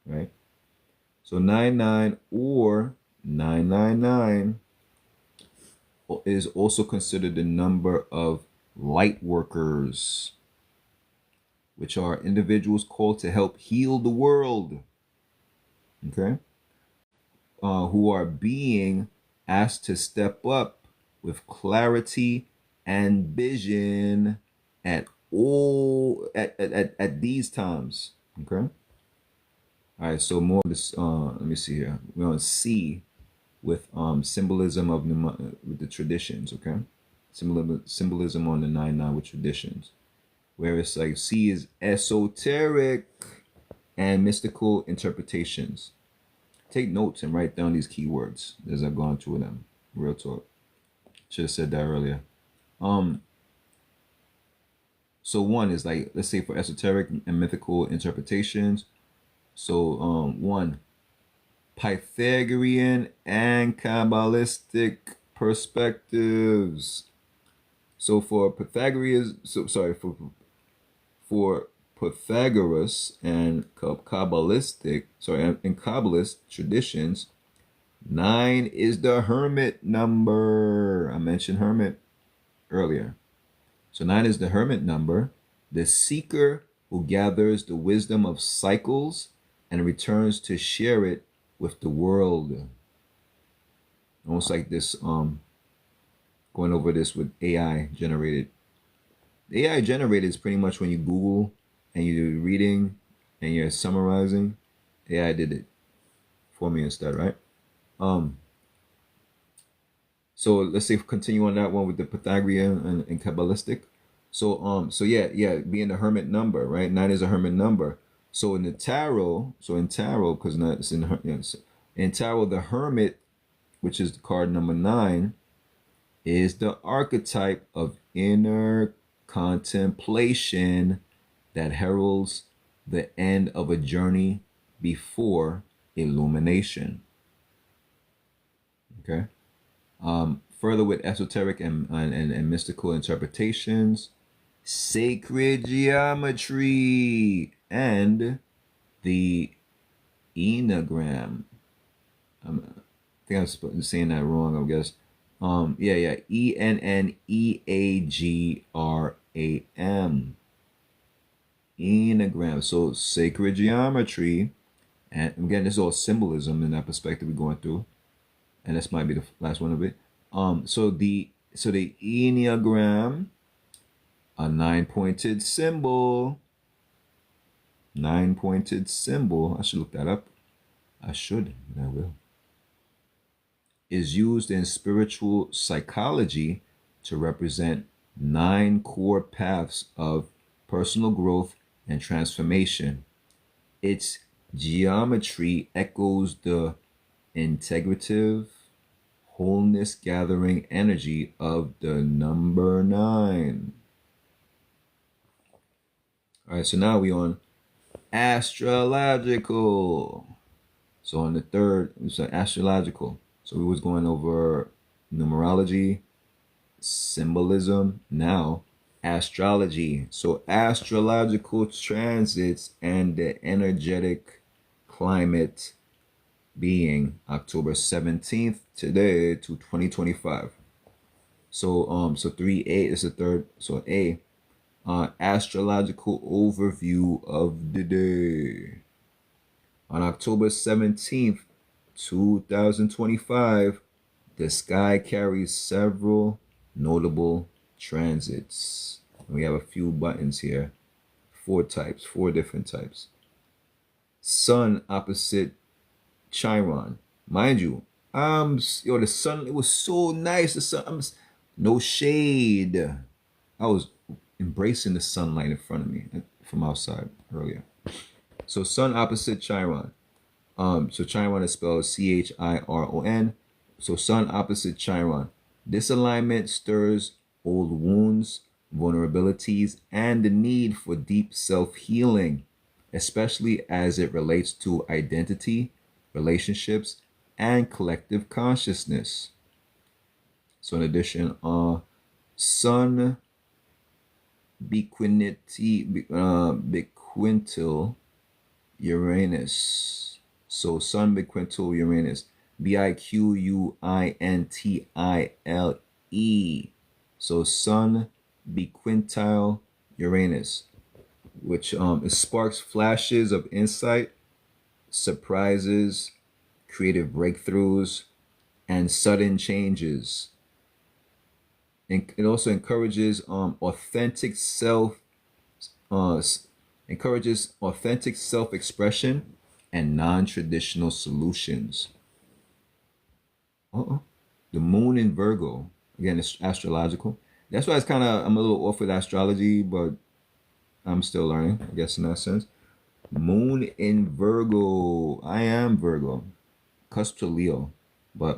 right? So 99 or 999 is also considered the number of light workers, which are individuals called to help heal the world, okay? Who are being asked to step up with clarity and vision at these times, okay? All right, so more of this, let me see here. We're on C with symbolism of with the traditions, okay? Symbolism on the 9-9 with traditions. Where it's like C is esoteric and mystical interpretations. Take notes and write down these keywords as I've gone through them. Real talk. Should have said that earlier. So 1 is like, let's say for esoteric and mythical interpretations. So 1, Pythagorean and Kabbalistic perspectives. So for Pythagoras, for Pythagoras and Kabbalistic, in Kabbalist traditions, 9 is the hermit number. I mentioned hermit earlier. So 9 is the hermit number, the seeker who gathers the wisdom of cycles and returns to share it with the world. Almost like this, going over this with AI generated. AI generated is pretty much when you Google and you're reading and you're summarizing. AI did it for me instead, right? So let's say continue on that one with the Pythagorean and Kabbalistic. So yeah, being the hermit number, right? 9 is a hermit number. So in the tarot, because it's in tarot, the hermit, which is the card number 9, is the archetype of inner contemplation that heralds the end of a journey before illumination. Okay. Further with esoteric and mystical interpretations, sacred geometry, and the Enneagram. I think I'm saying that wrong, I guess. ENNEAGRAM. Enneagram. So sacred geometry, and again, this is all symbolism in that perspective we're going through, and this might be the last one of it. So the Enneagram, a 9-pointed symbol, Nine-pointed symbol, I should look that up. I should, and I will. Is used in spiritual psychology to represent 9 core paths of personal growth and transformation. Its geometry echoes the integrative, wholeness gathering energy of the number 9. All right, so now we on astrological. So on the third, it's astrological. So we was going over numerology, symbolism, now astrology. So astrological transits and the energetic climate being October 17th today to 2025. So 3A is the third. So A, astrological overview of the day. On October 17th, 2025, the sky carries several notable transits. We have a few buttons here. 4 types, 4 different types. Sun opposite Chiron. Mind you, the sun, it was so nice. The sun, no shade. I was embracing the sunlight in front of me from outside earlier. So sun opposite Chiron. So Chiron is spelled Chiron. So sun opposite Chiron. This alignment stirs old wounds, vulnerabilities, and the need for deep self-healing, especially as it relates to identity, relationships, and collective consciousness. So in addition, sun biquintil Uranus. So sun biquintil Uranus. Biquintile. So sun biquintile Uranus, which it sparks flashes of insight, surprises, creative breakthroughs, and sudden changes. And it also encourages authentic self-expression and non-traditional solutions. The moon in Virgo, again, it's astrological. That's why I'm a little off with astrology, but I'm still learning, I guess, in that sense. Moon in Virgo. I am Virgo, cusp to Leo, but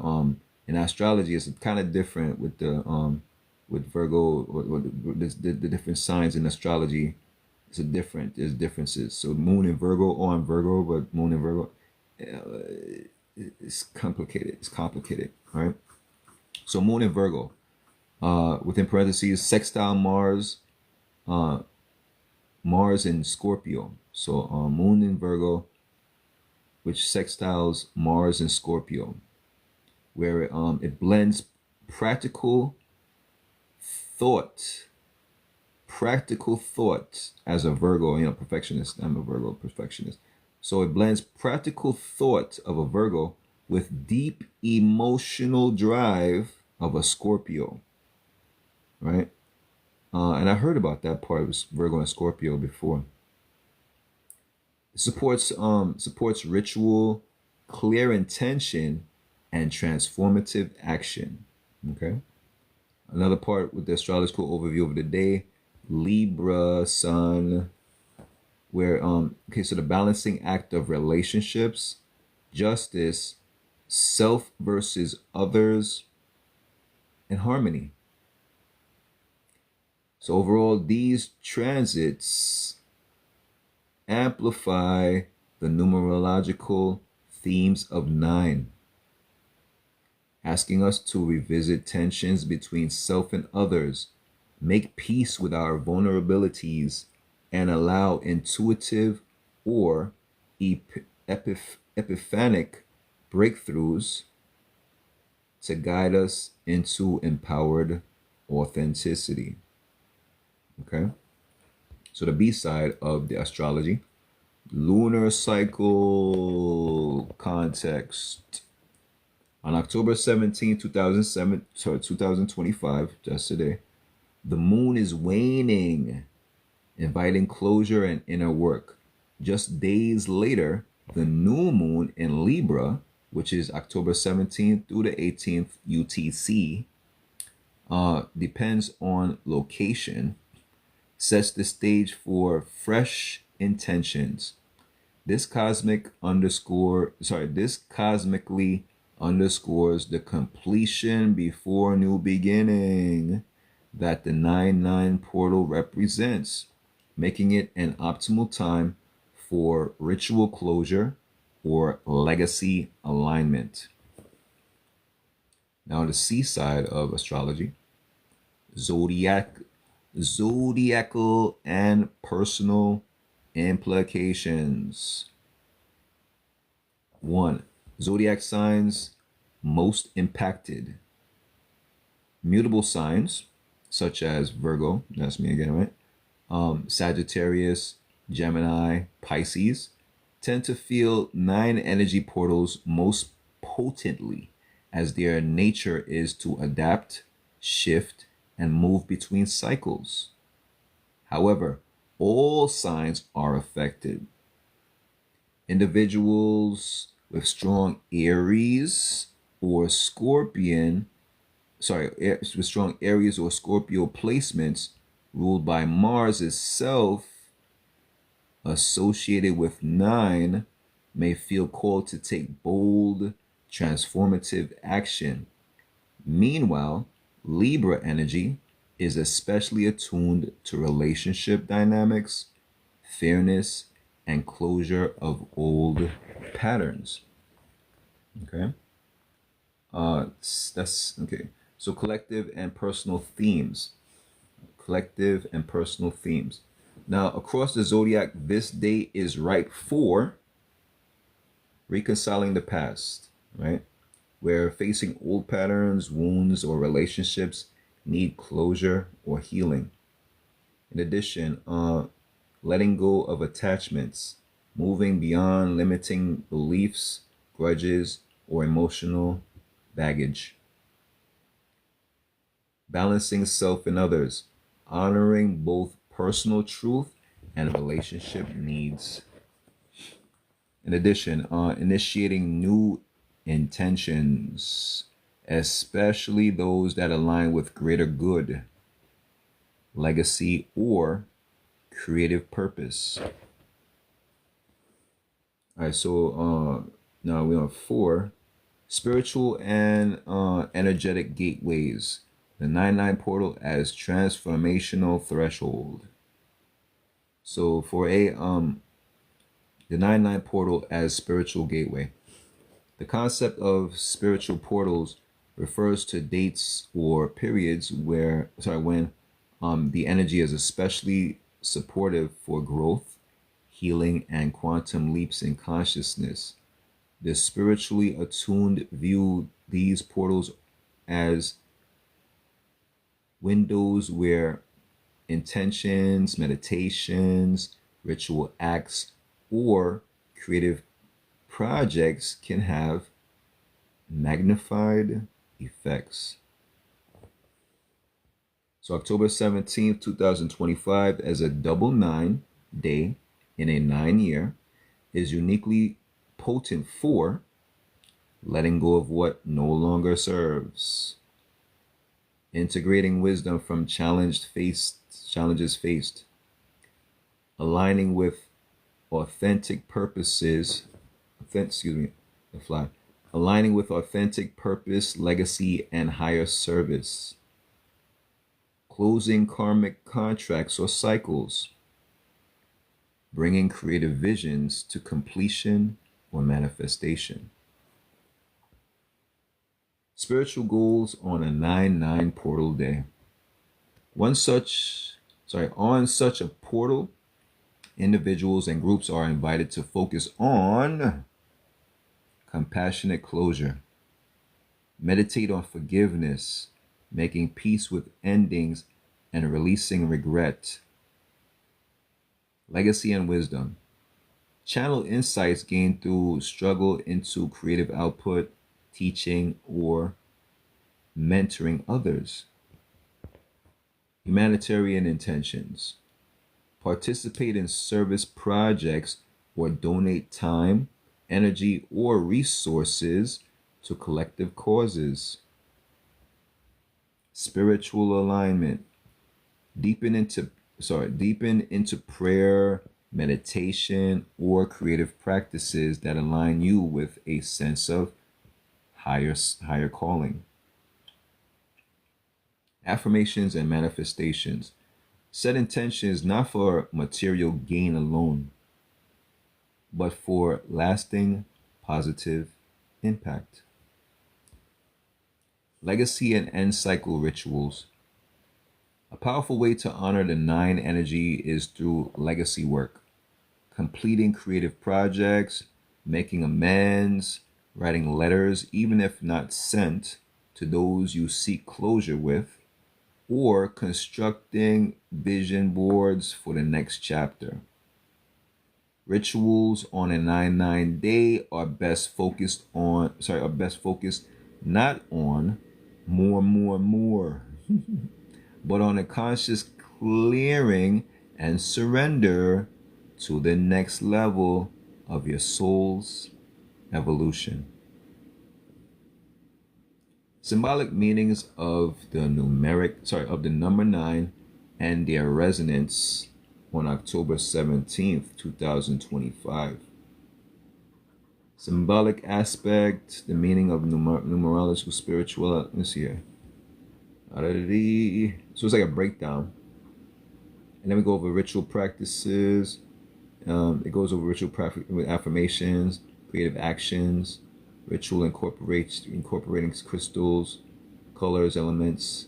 in astrology it's kind of different with the with Virgo, or the different signs in astrology. There's differences. So moon in Virgo, I'm Virgo, but moon in Virgo, it's complicated. All right. So moon in Virgo, within parentheses, sextile Mars, Mars in Scorpio. So moon in Virgo, which sextiles Mars in Scorpio, where it blends practical thought as a Virgo, perfectionist. I'm a Virgo perfectionist. So it blends practical thought of a Virgo with deep emotional drive of a Scorpio, right? And I heard about that part of Virgo and Scorpio before. It supports ritual, clear intention, and transformative action. Okay. Another part with the astrological overview of the day, Libra Sun, where so the balancing act of relationships, justice, self versus others, and harmony. So overall, these transits amplify the numerological themes of 9, asking us to revisit tensions between self and others, make peace with our vulnerabilities, and allow intuitive or epiphanic breakthroughs to guide us into empowered authenticity. Okay? So the B side of the astrology, lunar cycle context. On October 17, 2025, just today, the moon is waning, inviting closure and inner work. Just days later, the new moon in Libra, which is October 17th through the 18th UTC, depends on location, sets the stage for fresh intentions. This cosmically underscores the completion before new beginning that the 9-9 portal represents, making it an optimal time for ritual closure or legacy alignment. Now, the C side of astrology, zodiacal and personal implications. 1. Zodiac signs most impacted. Mutable signs such as Virgo, that's me again, right? Sagittarius, Gemini, Pisces tend to feel 9 energy portals most potently, as their nature is to adapt, shift, and move between cycles. However, all signs are affected. Individuals with strong Aries or Scorpion, with strong Aries or Scorpio placements ruled by Mars itself, associated with 9, may feel called to take bold, transformative action. Meanwhile, Libra energy is especially attuned to relationship dynamics, fairness, and closure of old patterns. Okay. That's okay. So collective and personal themes. Collective and personal themes. Now, across the zodiac, this day is ripe for reconciling the past, right? Where facing old patterns, wounds, or relationships need closure or healing. In addition, letting go of attachments, moving beyond limiting beliefs, grudges, or emotional baggage. Balancing self and others, honoring both personal truth and relationship needs. In addition, initiating new intentions, especially those that align with greater good, legacy, or creative purpose. All right, so now we have 4 spiritual and energetic gateways. The 9-9 portal as transformational threshold. So for the 9-9 portal as spiritual gateway. The concept of spiritual portals refers to dates or periods when the energy is especially supportive for growth, healing, and quantum leaps in consciousness. The spiritually attuned view these portals as windows where intentions, meditations, ritual acts, or creative projects can have magnified effects. So October 17th, 2025, as a double 9 day in a 9 year, is uniquely potent for letting go of what no longer serves, integrating wisdom from challenges faced, aligning with authentic purposes, aligning with authentic purpose, legacy, and higher service, closing karmic contracts or cycles, bringing creative visions to completion or manifestation. Spiritual goals on a 9-9 portal day. On such a portal, individuals and groups are invited to focus on compassionate closure, meditate on forgiveness, making peace with endings, and releasing regret. Legacy and wisdom. Channel insights gained through struggle into creative output, teaching, or mentoring others. Humanitarian intentions. Participate in service projects or donate time, energy, or resources to collective causes. Spiritual alignment. Deepen into prayer, meditation, or creative practices that align you with a sense of higher calling. Affirmations and manifestations. Set intentions not for material gain alone, but for lasting positive impact. Legacy and end cycle rituals. A powerful way to honor the nine energy is through legacy work, completing creative projects, making amends, writing letters, even if not sent, to those you seek closure with, or constructing vision boards for the next chapter. Rituals on a 9/9 day are best focused not on more, but on a conscious clearing and surrender to the next level of your soul's evolution. Symbolic meanings of the number 9 and their resonance on October 17th, 2025. Symbolic aspect, the meaning of numerological spiritual. Let's see here. So it's like a breakdown. And then we go over ritual practices. It goes over ritual affirmations, creative actions, ritual incorporating crystals, colors, elements.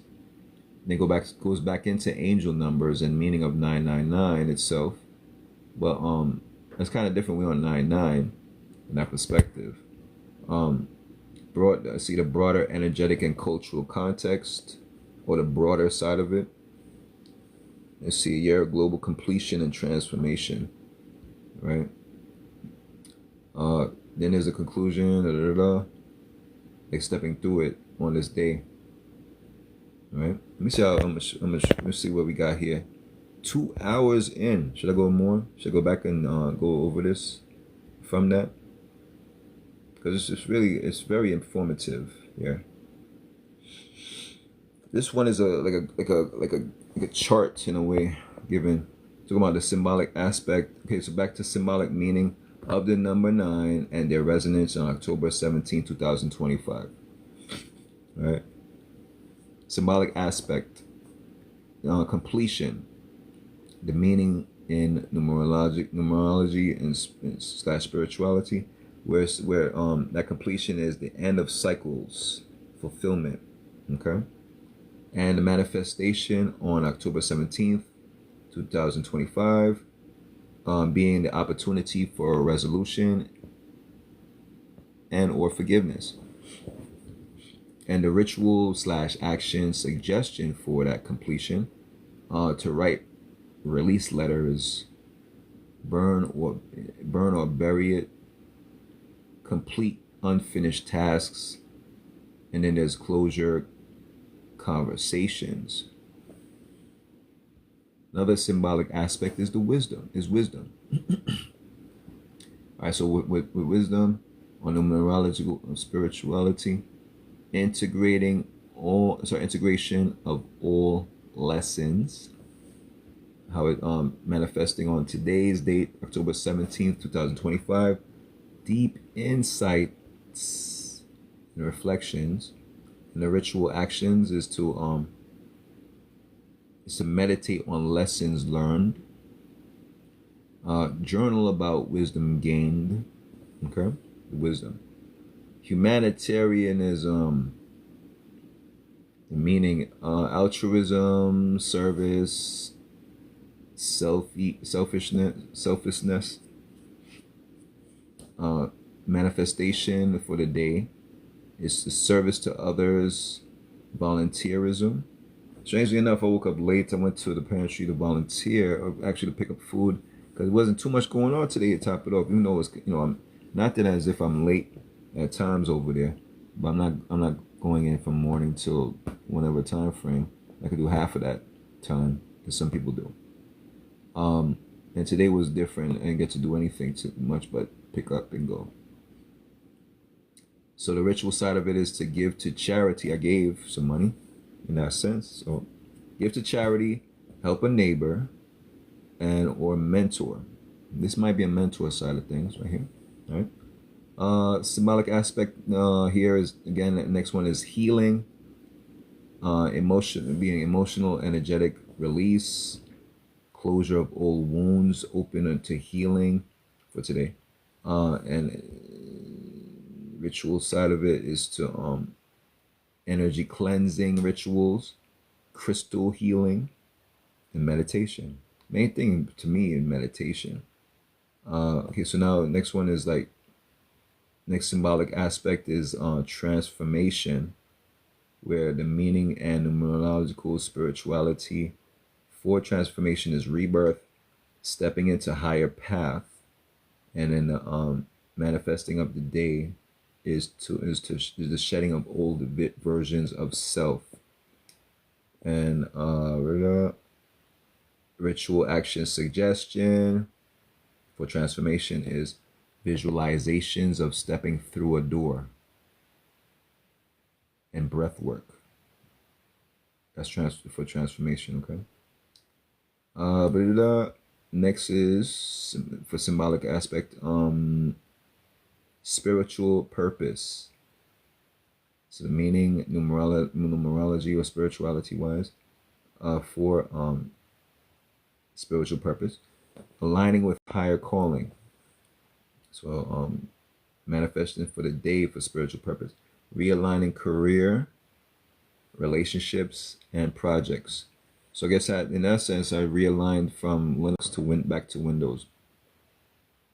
And then goes back into angel numbers and meaning of 999 itself. But that's kind of different. We're on 99 in that perspective. See the broader energetic and cultural context, or the broader side of it. Let's see, a year of global completion and transformation, right? Then there's a conclusion, like stepping through it on this day, right? Let me see let's see what we got here. 2 hours in. Should I go more? Should I go back and go over this from that? Because it's very informative here. This one is like a chart in a way, given talking about the symbolic aspect. Okay, so back to symbolic meaning of the number 9 and their resonance on October 17, 2025. Right? Symbolic aspect, completion, the meaning in numerology and slash spirituality, where that completion is the end of cycles, fulfillment. Okay. And the manifestation on October 17th, 2025, being the opportunity for a resolution and or forgiveness. And the ritual slash action suggestion for that completion, to write release letters, burn or bury it, complete unfinished tasks, and then there's closure conversations. Another symbolic aspect is wisdom. All right, so with wisdom, on the numerological spirituality, integration of all lessons, how it manifesting on today's date, October 17th, 2025, deep insights and reflections. And the ritual actions is to meditate on lessons learned, journal about wisdom gained. Okay, wisdom. Humanitarianism, the meaning altruism, service, selfishness. Manifestation for the day is the service to others, volunteerism. Strangely enough, I woke up late. I went to the pantry to volunteer, or actually to pick up food, because there wasn't too much going on today to top it off. Even though I'm not that as if I'm late at times over there, but I'm not going in from morning till whatever time frame. I could do half of that time, as some people do. And today was different. I didn't get to do anything too much but pick up and go. So the ritual side of it is to give to charity. I gave some money in that sense. So give to charity, help a neighbor, and or mentor. This might be a mentor side of things right here. All right. Symbolic aspect here is again. The next one is healing. Being emotional, energetic release, closure of old wounds, open to healing for today. And ritual side of it is to energy cleansing rituals, crystal healing, and meditation. Main thing to me in meditation. Okay, so now next one is like next symbolic aspect is transformation, where the meaning and numerological spirituality for transformation is rebirth, stepping into higher path, and then the manifesting of the day is the shedding of old versions of self. And ritual action suggestion for transformation is visualizations of stepping through a door and breath work. That's for transformation, okay? Next is for symbolic aspect, spiritual purpose. So the meaning, numerology or spirituality wise, for spiritual purpose, aligning with higher calling. So manifesting for the day for spiritual purpose, realigning career, relationships, and projects. So I guess that in that sense, I realigned from Linux to back to Windows,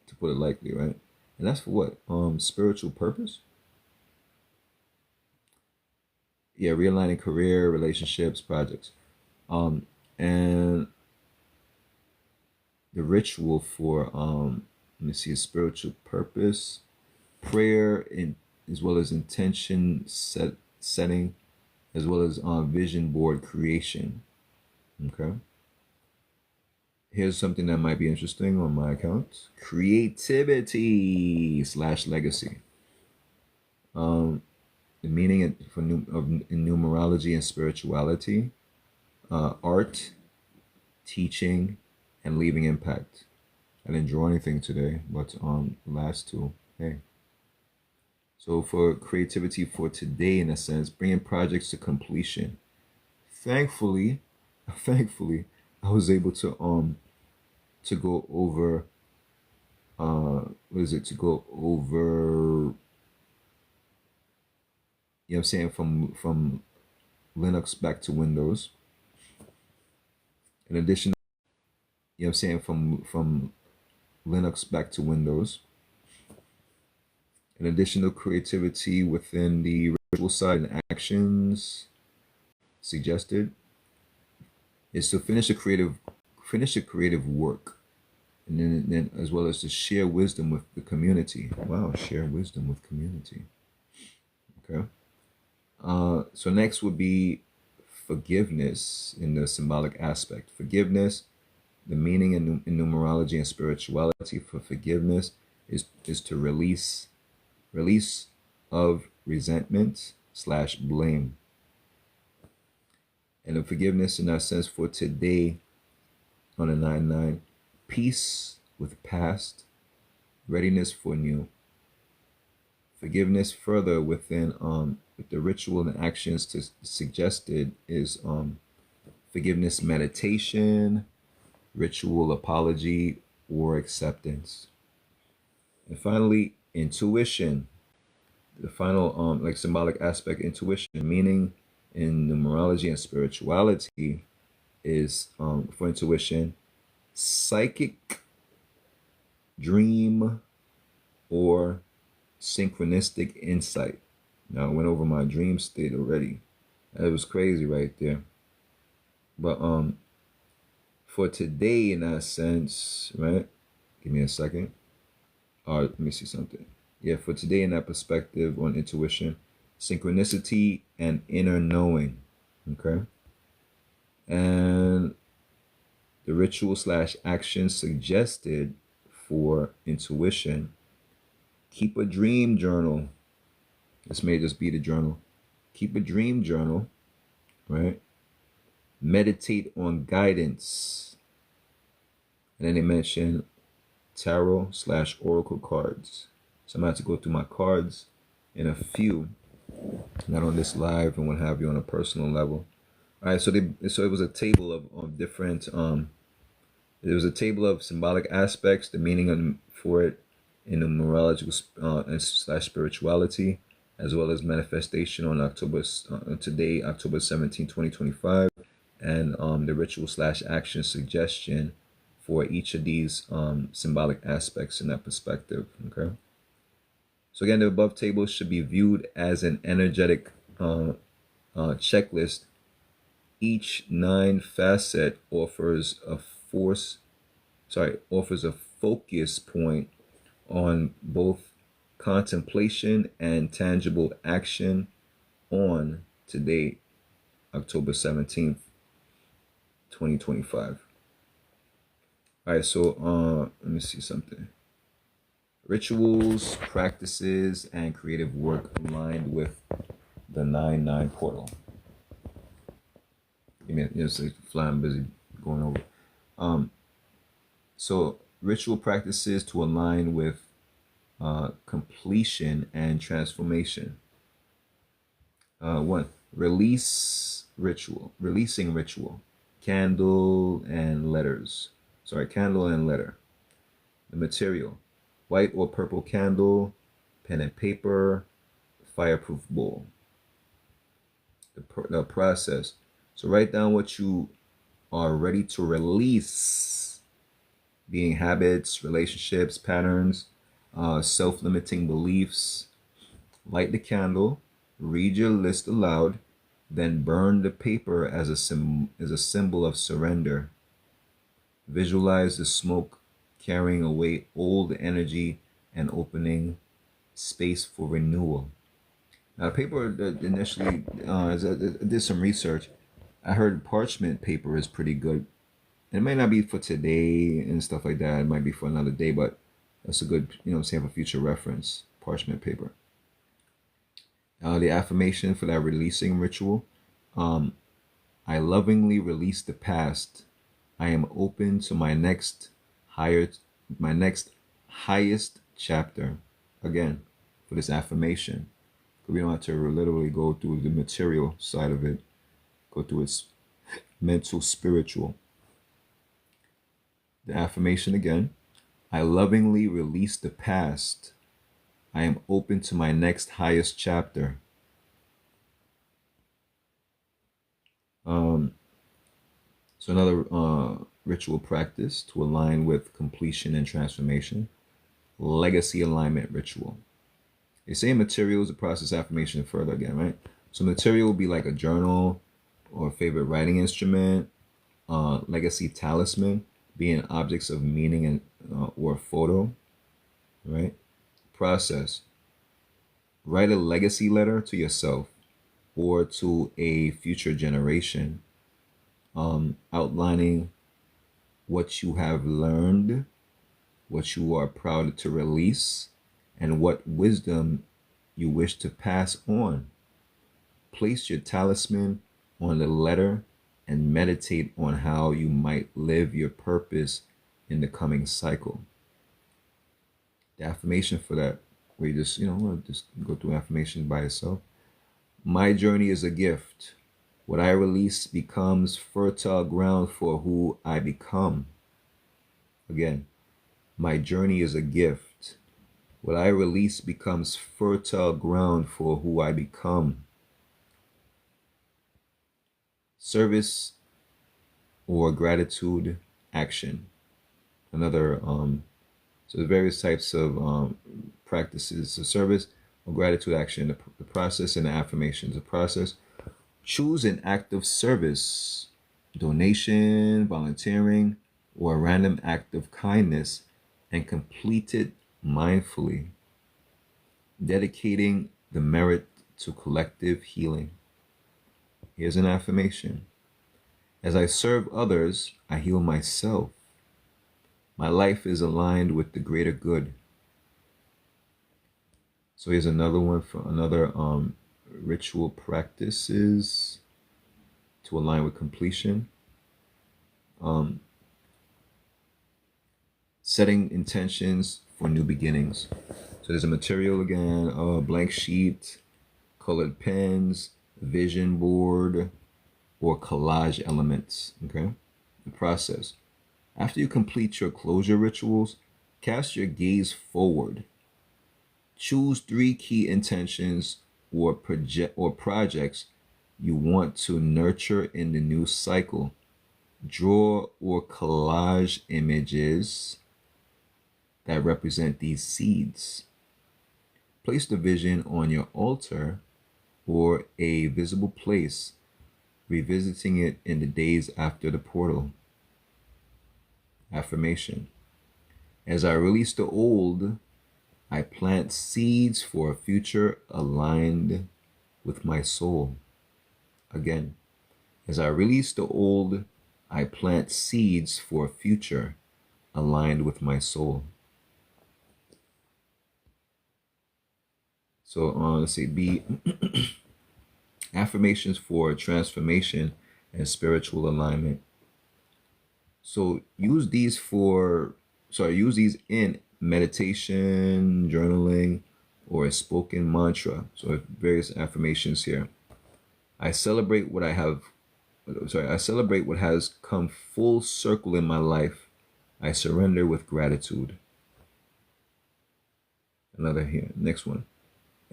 to put it lightly, right? And that's for what? Spiritual purpose? Yeah, realigning career, relationships, projects. And the ritual for let me see, a spiritual purpose, prayer, in as well as intention setting, as well as vision board creation. Okay. Here's something that might be interesting on my account: creativity / legacy. The meaning of in numerology and spirituality, art, teaching, and leaving impact. I didn't draw anything today, but on the last two, hey. So for creativity for today, in a sense, bringing projects to completion. Thankfully, thankfully, I was able to go over what is it, to go over, you know what I'm saying, from Linux back to Windows. In addition, you know what I'm saying, from Linux back to Windows. An additional creativity within the ritual side and actions suggested is to finish a creative work, and then as well as to share wisdom with the community. Wow, share wisdom with community. Okay. So next would be forgiveness in the symbolic aspect. Forgiveness, the meaning in numerology and spirituality for forgiveness is to release of resentment / blame. And the forgiveness in that sense for today on a 9-9, peace with past, readiness for new. Forgiveness further within with the ritual and actions to suggested is forgiveness meditation, ritual apology, or acceptance. And finally, intuition. The final like symbolic aspect, intuition, meaning in numerology and spirituality is for intuition, psychic, dream, or synchronistic insight. Now I went over my dream state already. That was crazy right there. But for today in that sense, right? Give me a second. Let me see something. Yeah, for today in that perspective on intuition, synchronicity and inner knowing. Okay. And The ritual slash action suggested for intuition: keep a dream journal. This may just be the journal. Keep a dream journal, right? Meditate on guidance. And then they mention tarot slash oracle cards. So I'm going to have to go through my cards in a few, not on this live and what have you, on a personal level. All right, so it was a table of different there was a table of symbolic aspects, the meaning for it in numerological and slash spirituality, as well as manifestation on today, October 17, 2025, and the ritual slash action suggestion for each of these symbolic aspects in that perspective. Okay. So again, the above table should be viewed as an energetic checklist. Each 9 facet offers a focus point on both contemplation and tangible action on today, October 17th, 2025. All right, so let me see something. Rituals, practices, and creative work aligned with the 9-9 portal. It's like flying busy going over. So ritual practices to align with completion and transformation. 1. Releasing ritual. Candle and letter. The material: white or purple candle, pen and paper, fireproof bowl. The process: so write down what you are ready to release, being habits, relationships, patterns, self-limiting beliefs. Light the candle, read your list aloud, then burn the paper as a symbol of surrender. Visualize the smoke carrying away old energy and opening space for renewal. Now, paper initially, as I did some research, I heard parchment paper is pretty good. It might not be for today and stuff like that. It might be for another day, but that's a good, say for future reference, parchment paper. The affirmation for that releasing ritual: I lovingly release the past. I am open to my next highest chapter. Again, for this affirmation, we don't have to literally go through the material side of it, go through its mental, spiritual. The affirmation again: I lovingly release the past. I am open to my next highest chapter. So another ritual practice to align with completion and transformation: legacy alignment ritual. They say materials to process affirmation further again, right? So material will be like a journal or a favorite writing instrument. Legacy talisman being objects of meaning and or a photo, right? Process: write a legacy letter to yourself or to a future generation, outlining what you have learned, what you are proud to release, and what wisdom you wish to pass on. Place your talisman on the letter and meditate on how you might live your purpose in the coming cycle. The affirmation for that, where you just go through affirmation by yourself: my journey is a gift. What I release becomes fertile ground for who I become. Again, my journey is a gift. What I release becomes fertile ground for who I become. Service or gratitude action. Another, so various types of practices: so service or gratitude action, the process, and the affirmations. The process: choose an act of service, donation, volunteering, or a random act of kindness, and complete it mindfully, dedicating the merit to collective healing. Here's an affirmation: As I serve others, I heal myself. My life is aligned with the greater good. So here's another one for another ritual practices to align with completion. Um, Setting intentions for new beginnings. So there's a material again, a blank sheet, colored pens, vision board, or collage elements. Okay, the process. After you complete your closure rituals, cast your gaze forward. Choose three key intentions or projects you want to nurture in the new cycle. Draw or collage images that represent these seeds. Place the vision on your altar or a visible place, revisiting it in the days after the portal. Affirmation. As I release the old, I plant seeds for a future aligned with my soul. Again, as I release the old, I plant seeds for a future aligned with my soul. So let's see, B, affirmations for transformation and spiritual alignment. So use these in meditation, journaling, or a spoken mantra. So various affirmations here. I celebrate what has come full circle in my life. I surrender with gratitude. Another here, next one.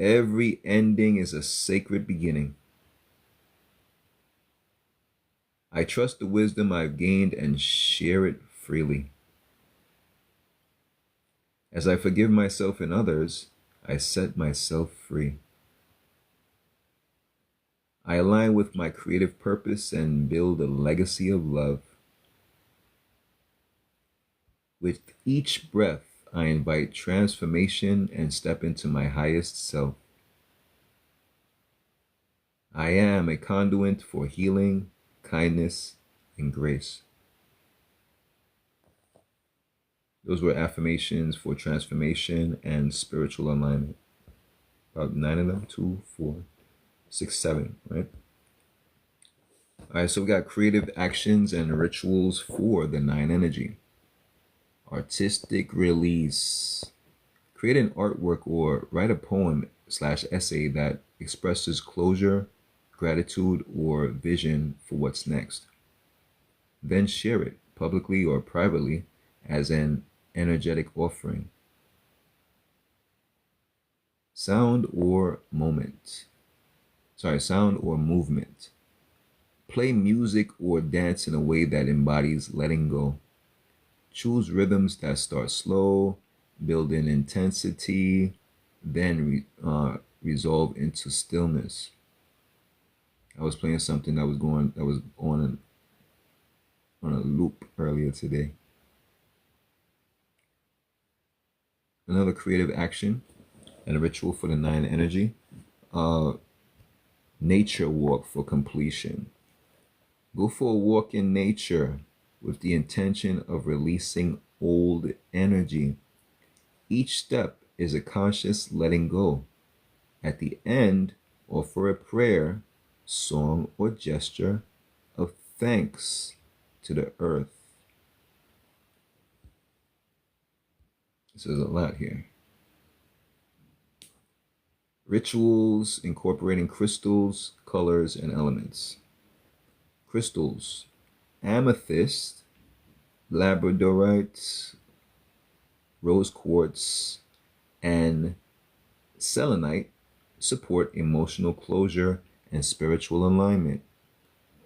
Every ending is a sacred beginning. I trust the wisdom I've gained and share it freely. As I forgive myself and others, I set myself free. I align with my creative purpose and build a legacy of love. With each breath, I invite transformation and step into my highest self. I am a conduit for healing, kindness, and grace. Those were affirmations for transformation and spiritual alignment. About 9 of them, 2, 4, 6, 7, right? All right, so we got creative actions and rituals for the 9 energy. Artistic release. Create an artwork or write a poem / essay that expresses closure, gratitude, or vision for what's next. Then share it publicly or privately as an energetic offering. Sound or movement. Play music or dance in a way that embodies letting go. Choose rhythms that start slow, build in intensity, then resolve into stillness. I was playing something that was on a loop earlier today. Another creative action and a ritual for the 9 energy. Nature walk for completion. Go for a walk in nature with the intention of releasing old energy. Each step is a conscious letting go. At the end, offer a prayer, song, or gesture of thanks to the earth. This is a lot here. Rituals incorporating crystals, colors, and elements. Crystals: amethyst, labradorite, rose quartz, and selenite support emotional closure and spiritual alignment.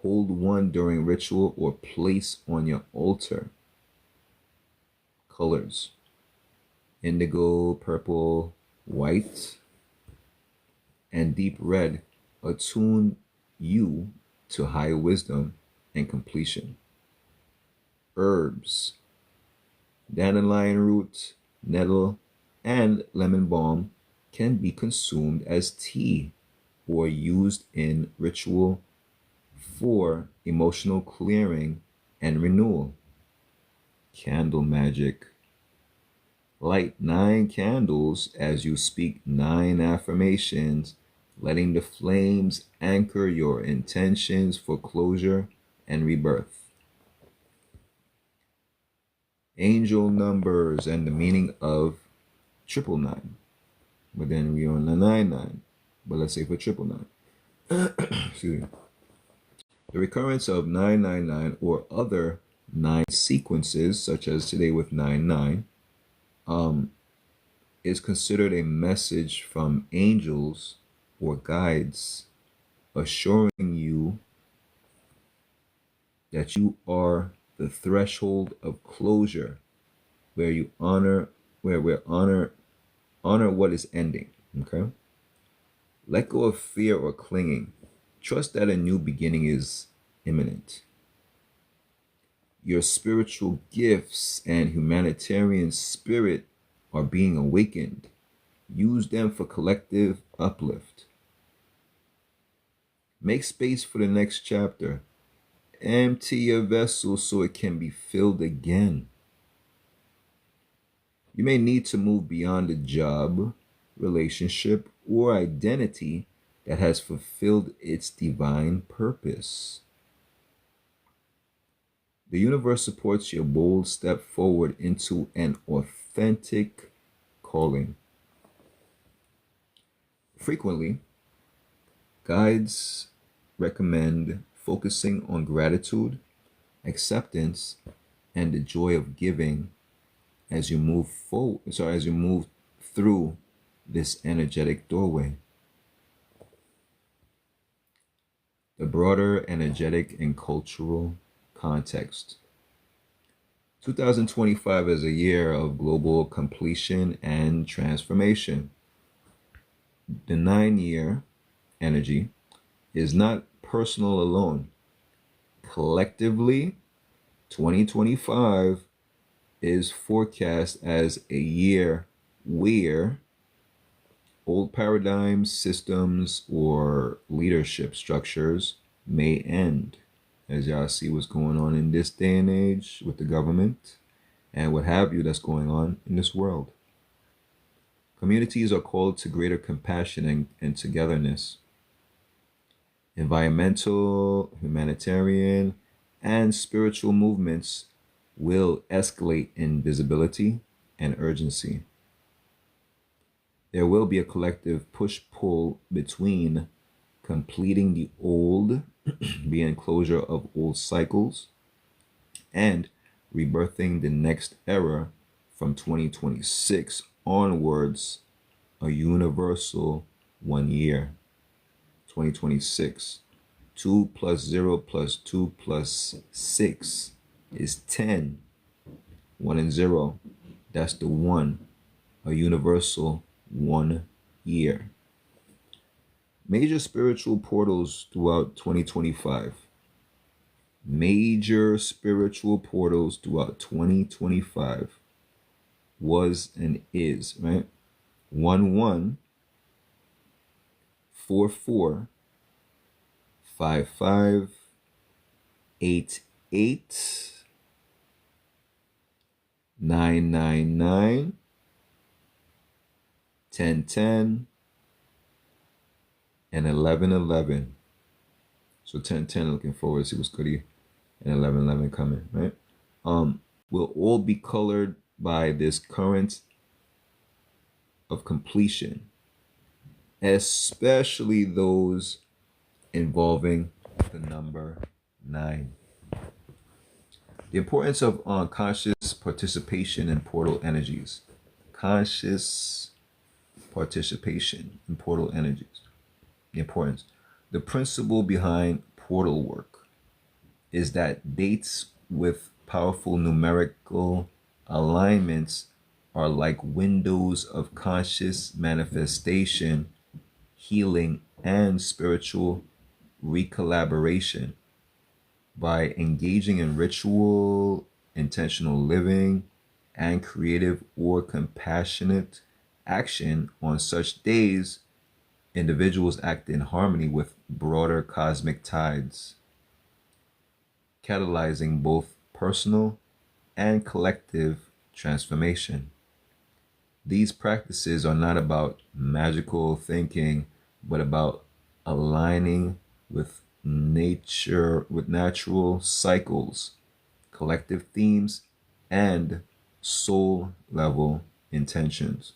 Hold one during ritual or place on your altar. Colors: indigo, purple, white, and deep red attune you to higher wisdom and completion. Herbs: dandelion root, nettle, and lemon balm can be consumed as tea or used in ritual 4, emotional clearing and renewal. Candle magic. Light 9 candles as you speak 9 affirmations, letting the flames anchor your intentions for closure and rebirth. Angel numbers and the meaning of 999. But then we are on the 99. But let's say for 999. Excuse me. The recurrence of 999 or other 9 sequences, such as today with 99, is considered a message from angels or guides assuring you that you are the threshold of closure, where you honor what is ending. Okay? Let go of fear or clinging. Trust that a new beginning is imminent. Your spiritual gifts and humanitarian spirit are being awakened. Use them for collective uplift. Make space for the next chapter. Empty your vessel so it can be filled again. You may need to move beyond a job, relationship, or identity that has fulfilled its divine purpose. The universe supports your bold step forward into an authentic calling. Frequently, guides recommend focusing on gratitude, acceptance, and the joy of giving as you move through this energetic doorway. The broader energetic and cultural context. 2025 is a year of global completion and transformation. The 9-year energy is not personal alone. Collectively, 2025 is forecast as a year where old paradigms, systems, or leadership structures may end. As y'all see what's going on in this day and age with the government and what have you that's going on in this world. Communities are called to greater compassion and togetherness. Environmental, humanitarian, and spiritual movements will escalate in visibility and urgency. There will be a collective push-pull between completing the old, being closure of old cycles, and rebirthing the next era from 2026 onwards, a universal 1 year. 2026. 2 plus 0 plus 2 plus 6 is 10. 1 and 0. That's the 1. A universal 1 year. Major spiritual portals throughout 2025. Major spiritual portals throughout 2025 was and is, right? 1-1, 4-4, 5-5, 8-8, 9-9-9, 10-10, and 11-11. So 10-10 looking forward to see what's goodie, and 11-11 coming, right? Will all be colored by this current of completion, especially those involving the number 9. The importance of conscious participation in portal energies. Conscious participation in portal energies. The importance. The principle behind portal work is that dates with powerful numerical alignments are like windows of conscious manifestation, healing, and spiritual recollaboration. By engaging in ritual, intentional living, and creative or compassionate action on such days, individuals act in harmony with broader cosmic tides. catalyzing both personal and collective transformation. These practices are not about magical thinking, but about aligning with nature, with natural cycles, collective themes, and soul level intentions.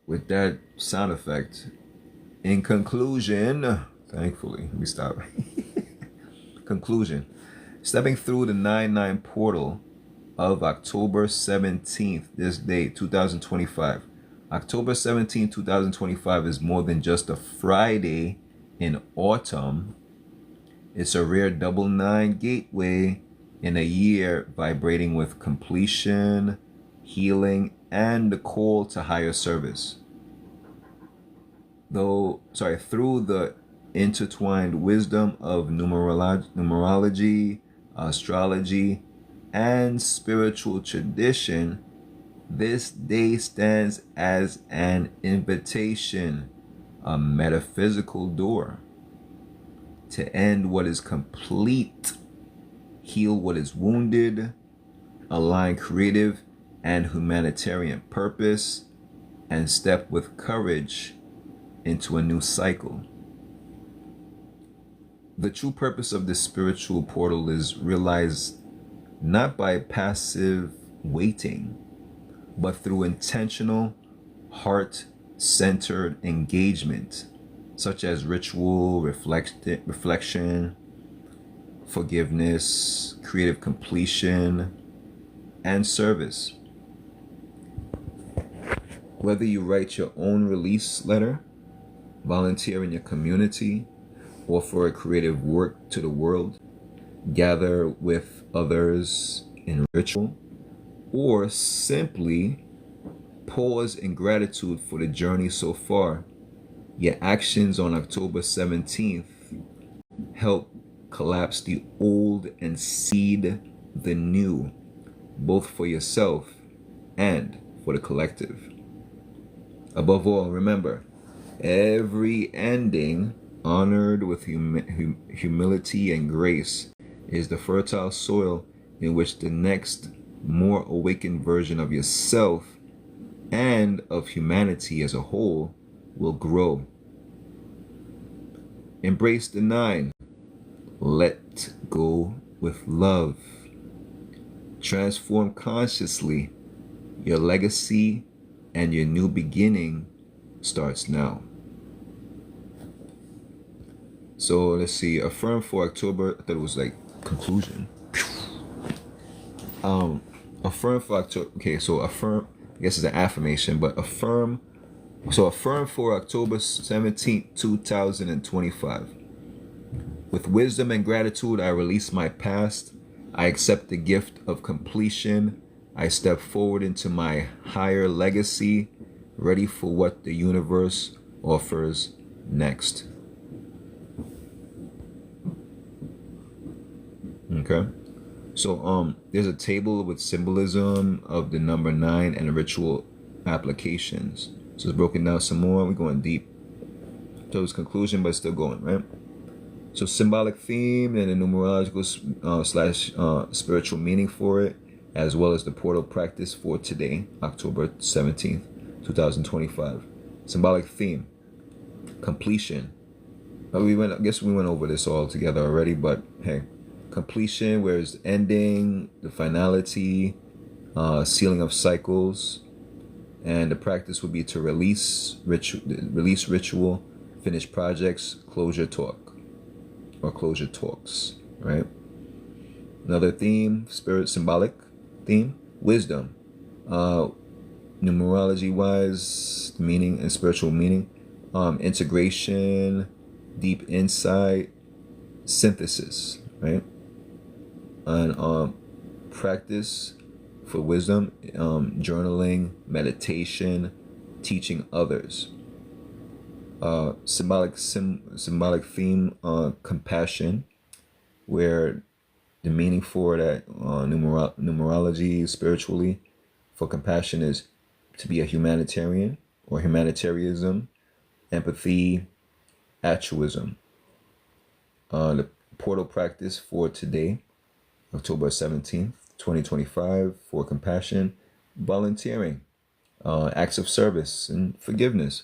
With that sound effect, in conclusion, thankfully, let me stop. Conclusion. Stepping through the 9-9 portal of October 17th, this date, 2025. October 17th, 2025 is more than just a Friday in autumn. It's a rare double nine gateway in a year vibrating with completion, healing, and the call to higher service. Through the intertwined wisdom of numerology, astrology, and spiritual tradition, this day stands as an invitation, a metaphysical door to end what is complete, heal what is wounded, align creative and humanitarian purpose, and step with courage into a new cycle. The true purpose of this spiritual portal is realized not by passive waiting, but through intentional, heart-centered engagement, such as ritual, reflection, forgiveness, creative completion, and service. Whether you write your own release letter, volunteer in your community, offer a creative work to the world, gather with others in ritual, or simply pause in gratitude for the journey so far, your actions on October 17th help collapse the old and seed the new, both for yourself and for the collective. Above all, remember, every ending honored with humility and grace is the fertile soil in which the next more awakened version of yourself and of humanity as a whole will grow. Embrace the 9. Let go with love. Transform consciously. Your legacy and your new beginning starts now. So let's see. Affirm for October. I thought it was like conclusion. Affirm for October. Okay, so affirm. I guess it's an affirmation, but affirm. So affirm for October 17th, 2025. With wisdom and gratitude, I release my past. I accept the gift of completion. I step forward into my higher legacy, ready for what the universe offers next. Okay. So there's a table with symbolism of the number 9 and ritual applications. So it's broken down some more. We're going deep towards conclusion, but still going, right? So symbolic theme and the numerological slash spiritual meaning for it, as well as the portal practice for today, October 17th, 2025. Symbolic theme, completion. I guess we went over this all together already, but hey, completion, where it's ending, the finality, sealing of cycles, and the practice would be to release ritual, finish projects, closure talk, or closure talks, right? Another theme, symbolic theme, wisdom. Numerology wise, meaning and spiritual meaning, integration, deep insight, synthesis, right? And practice for wisdom, journaling, meditation, teaching others. Symbolic theme, compassion, where the meaning for that numerology spiritually for compassion is to be a humanitarian or humanitarianism, empathy, altruism. The portal practice for today, October 17th, 2025, for compassion, volunteering, acts of service, and forgiveness.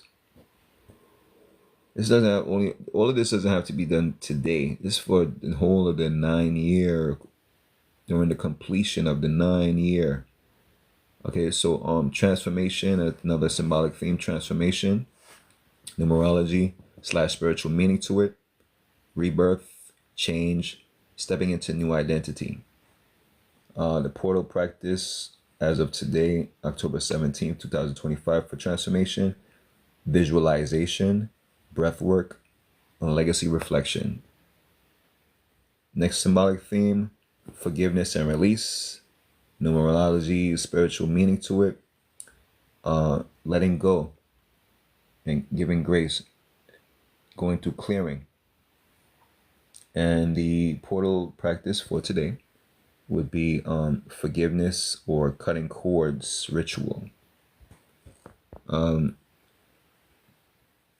This doesn't have all of this doesn't have to be done today. This is for the whole of the 9 year, during the completion of the 9 year. Okay, so transformation, another symbolic theme, transformation, numerology / spiritual meaning to it, rebirth, change, stepping into new identity. The portal practice as of today, October 17th, 2025, for transformation, visualization, breath work, and legacy reflection. Next symbolic theme, forgiveness and release, numerology, spiritual meaning to it, letting go and giving grace, going through clearing. And the portal practice for today would be forgiveness or cutting cords ritual.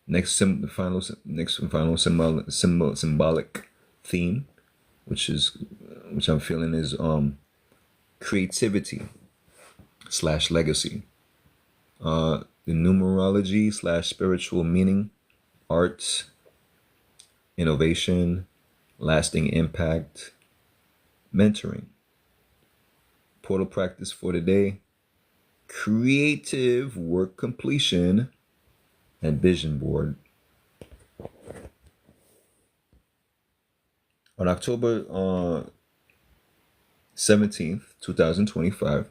Next final symbolic theme, which I'm feeling is creativity / legacy. The numerology / spiritual meaning, art, innovation, lasting impact, mentoring. Portal practice for today, creative work completion and vision board. On October 17th, 2025,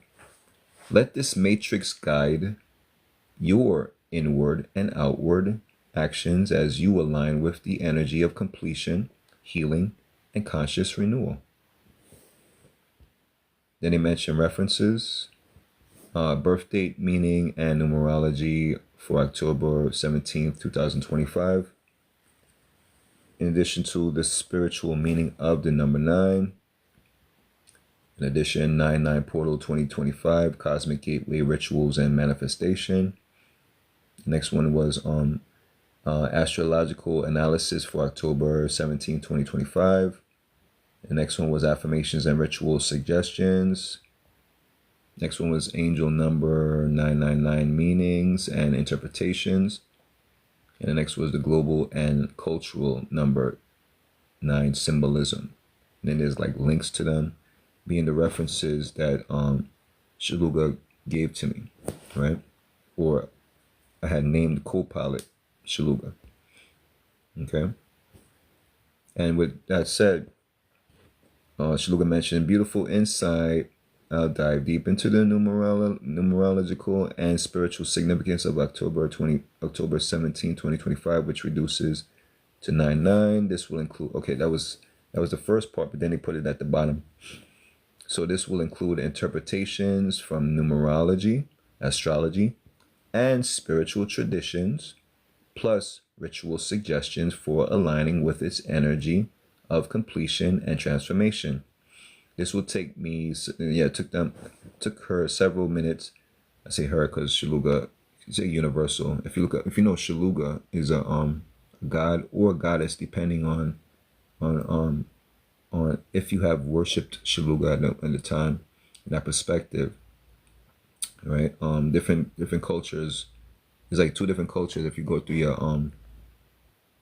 let this matrix guide your inward and outward actions as you align with the energy of completion, healing, and conscious renewal. Then he mentioned references, birth date, meaning, and numerology for October 17th, 2025. In addition to the spiritual meaning of the number 9. In addition, 99 Portal 2025, Cosmic Gateway Rituals and Manifestation. The next one was astrological analysis for October 17, 2025. The next one was affirmations and ritual suggestions. Next one was angel number 999, meanings and interpretations. And the next was the global and cultural number 9, symbolism. And then there's like links to them, being the references that Shaluga gave to me, right? Or I had named the co-pilot Shaluga. Okay. And with that said, Shaluga mentioned beautiful insight. I'll dive deep into the numerological and spiritual significance of October 17, 2025, which reduces to 99. This will include, okay, that was the first part, but then they put it at the bottom. So this will include interpretations from numerology, astrology, and spiritual traditions, plus ritual suggestions for aligning with its energy of completion and transformation. This will take me, took her several minutes. I say her because Shaluga is a universal. If you know, Shaluga is a god or goddess, depending on if you have worshipped Shaluga at the time, in that perspective, right? Different cultures. There's like 2 different cultures. If you go through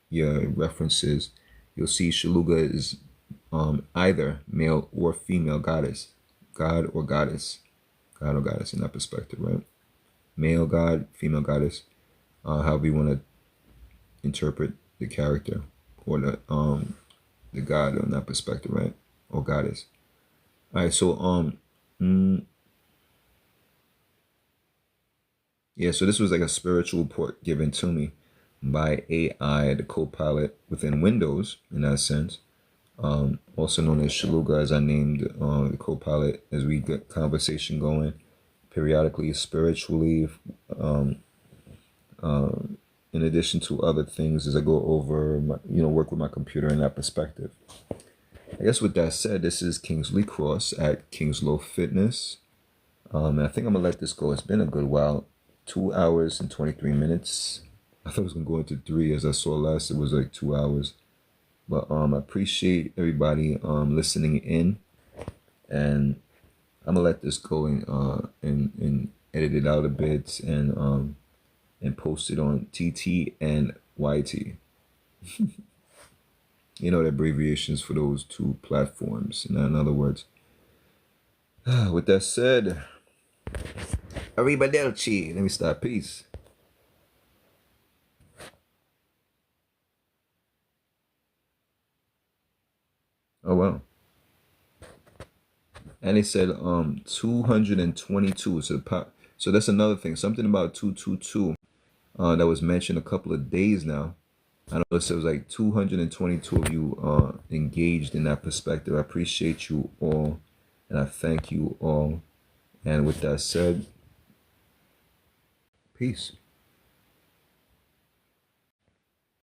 your references, you'll see Shaluga is either male or female goddess, god or goddess in that perspective, right? Male god, female goddess, however you want to interpret the character or the god in that perspective, right? Or goddess. All right, so so this was like a spiritual report given to me by AI, the co-pilot within Windows, in that sense. Also known as Shaluga, as I named the co-pilot, as we get conversation going periodically, spiritually, in addition to other things as I go over, work with my computer in that perspective. I guess with that said, this is Kingsley Cross at Kingslow Fitness. And I think I'm going to let this go. It's been a good while. 2 hours and 23 minutes. I thought it was going to go into 3. As I saw last, it was like 2 hours. But I appreciate everybody listening in, and I'm gonna let this go and edit it out a bit and post it on TT and YT. You know the abbreviations for those two platforms. In other words, with that said, arrivederci. Let me start. Peace. Oh wow. And they said 222. So that's another thing. Something about 222 that was mentioned a couple of days now. I noticed there was like 222 of you engaged in that perspective. I appreciate you all, and I thank you all. And with that said, peace.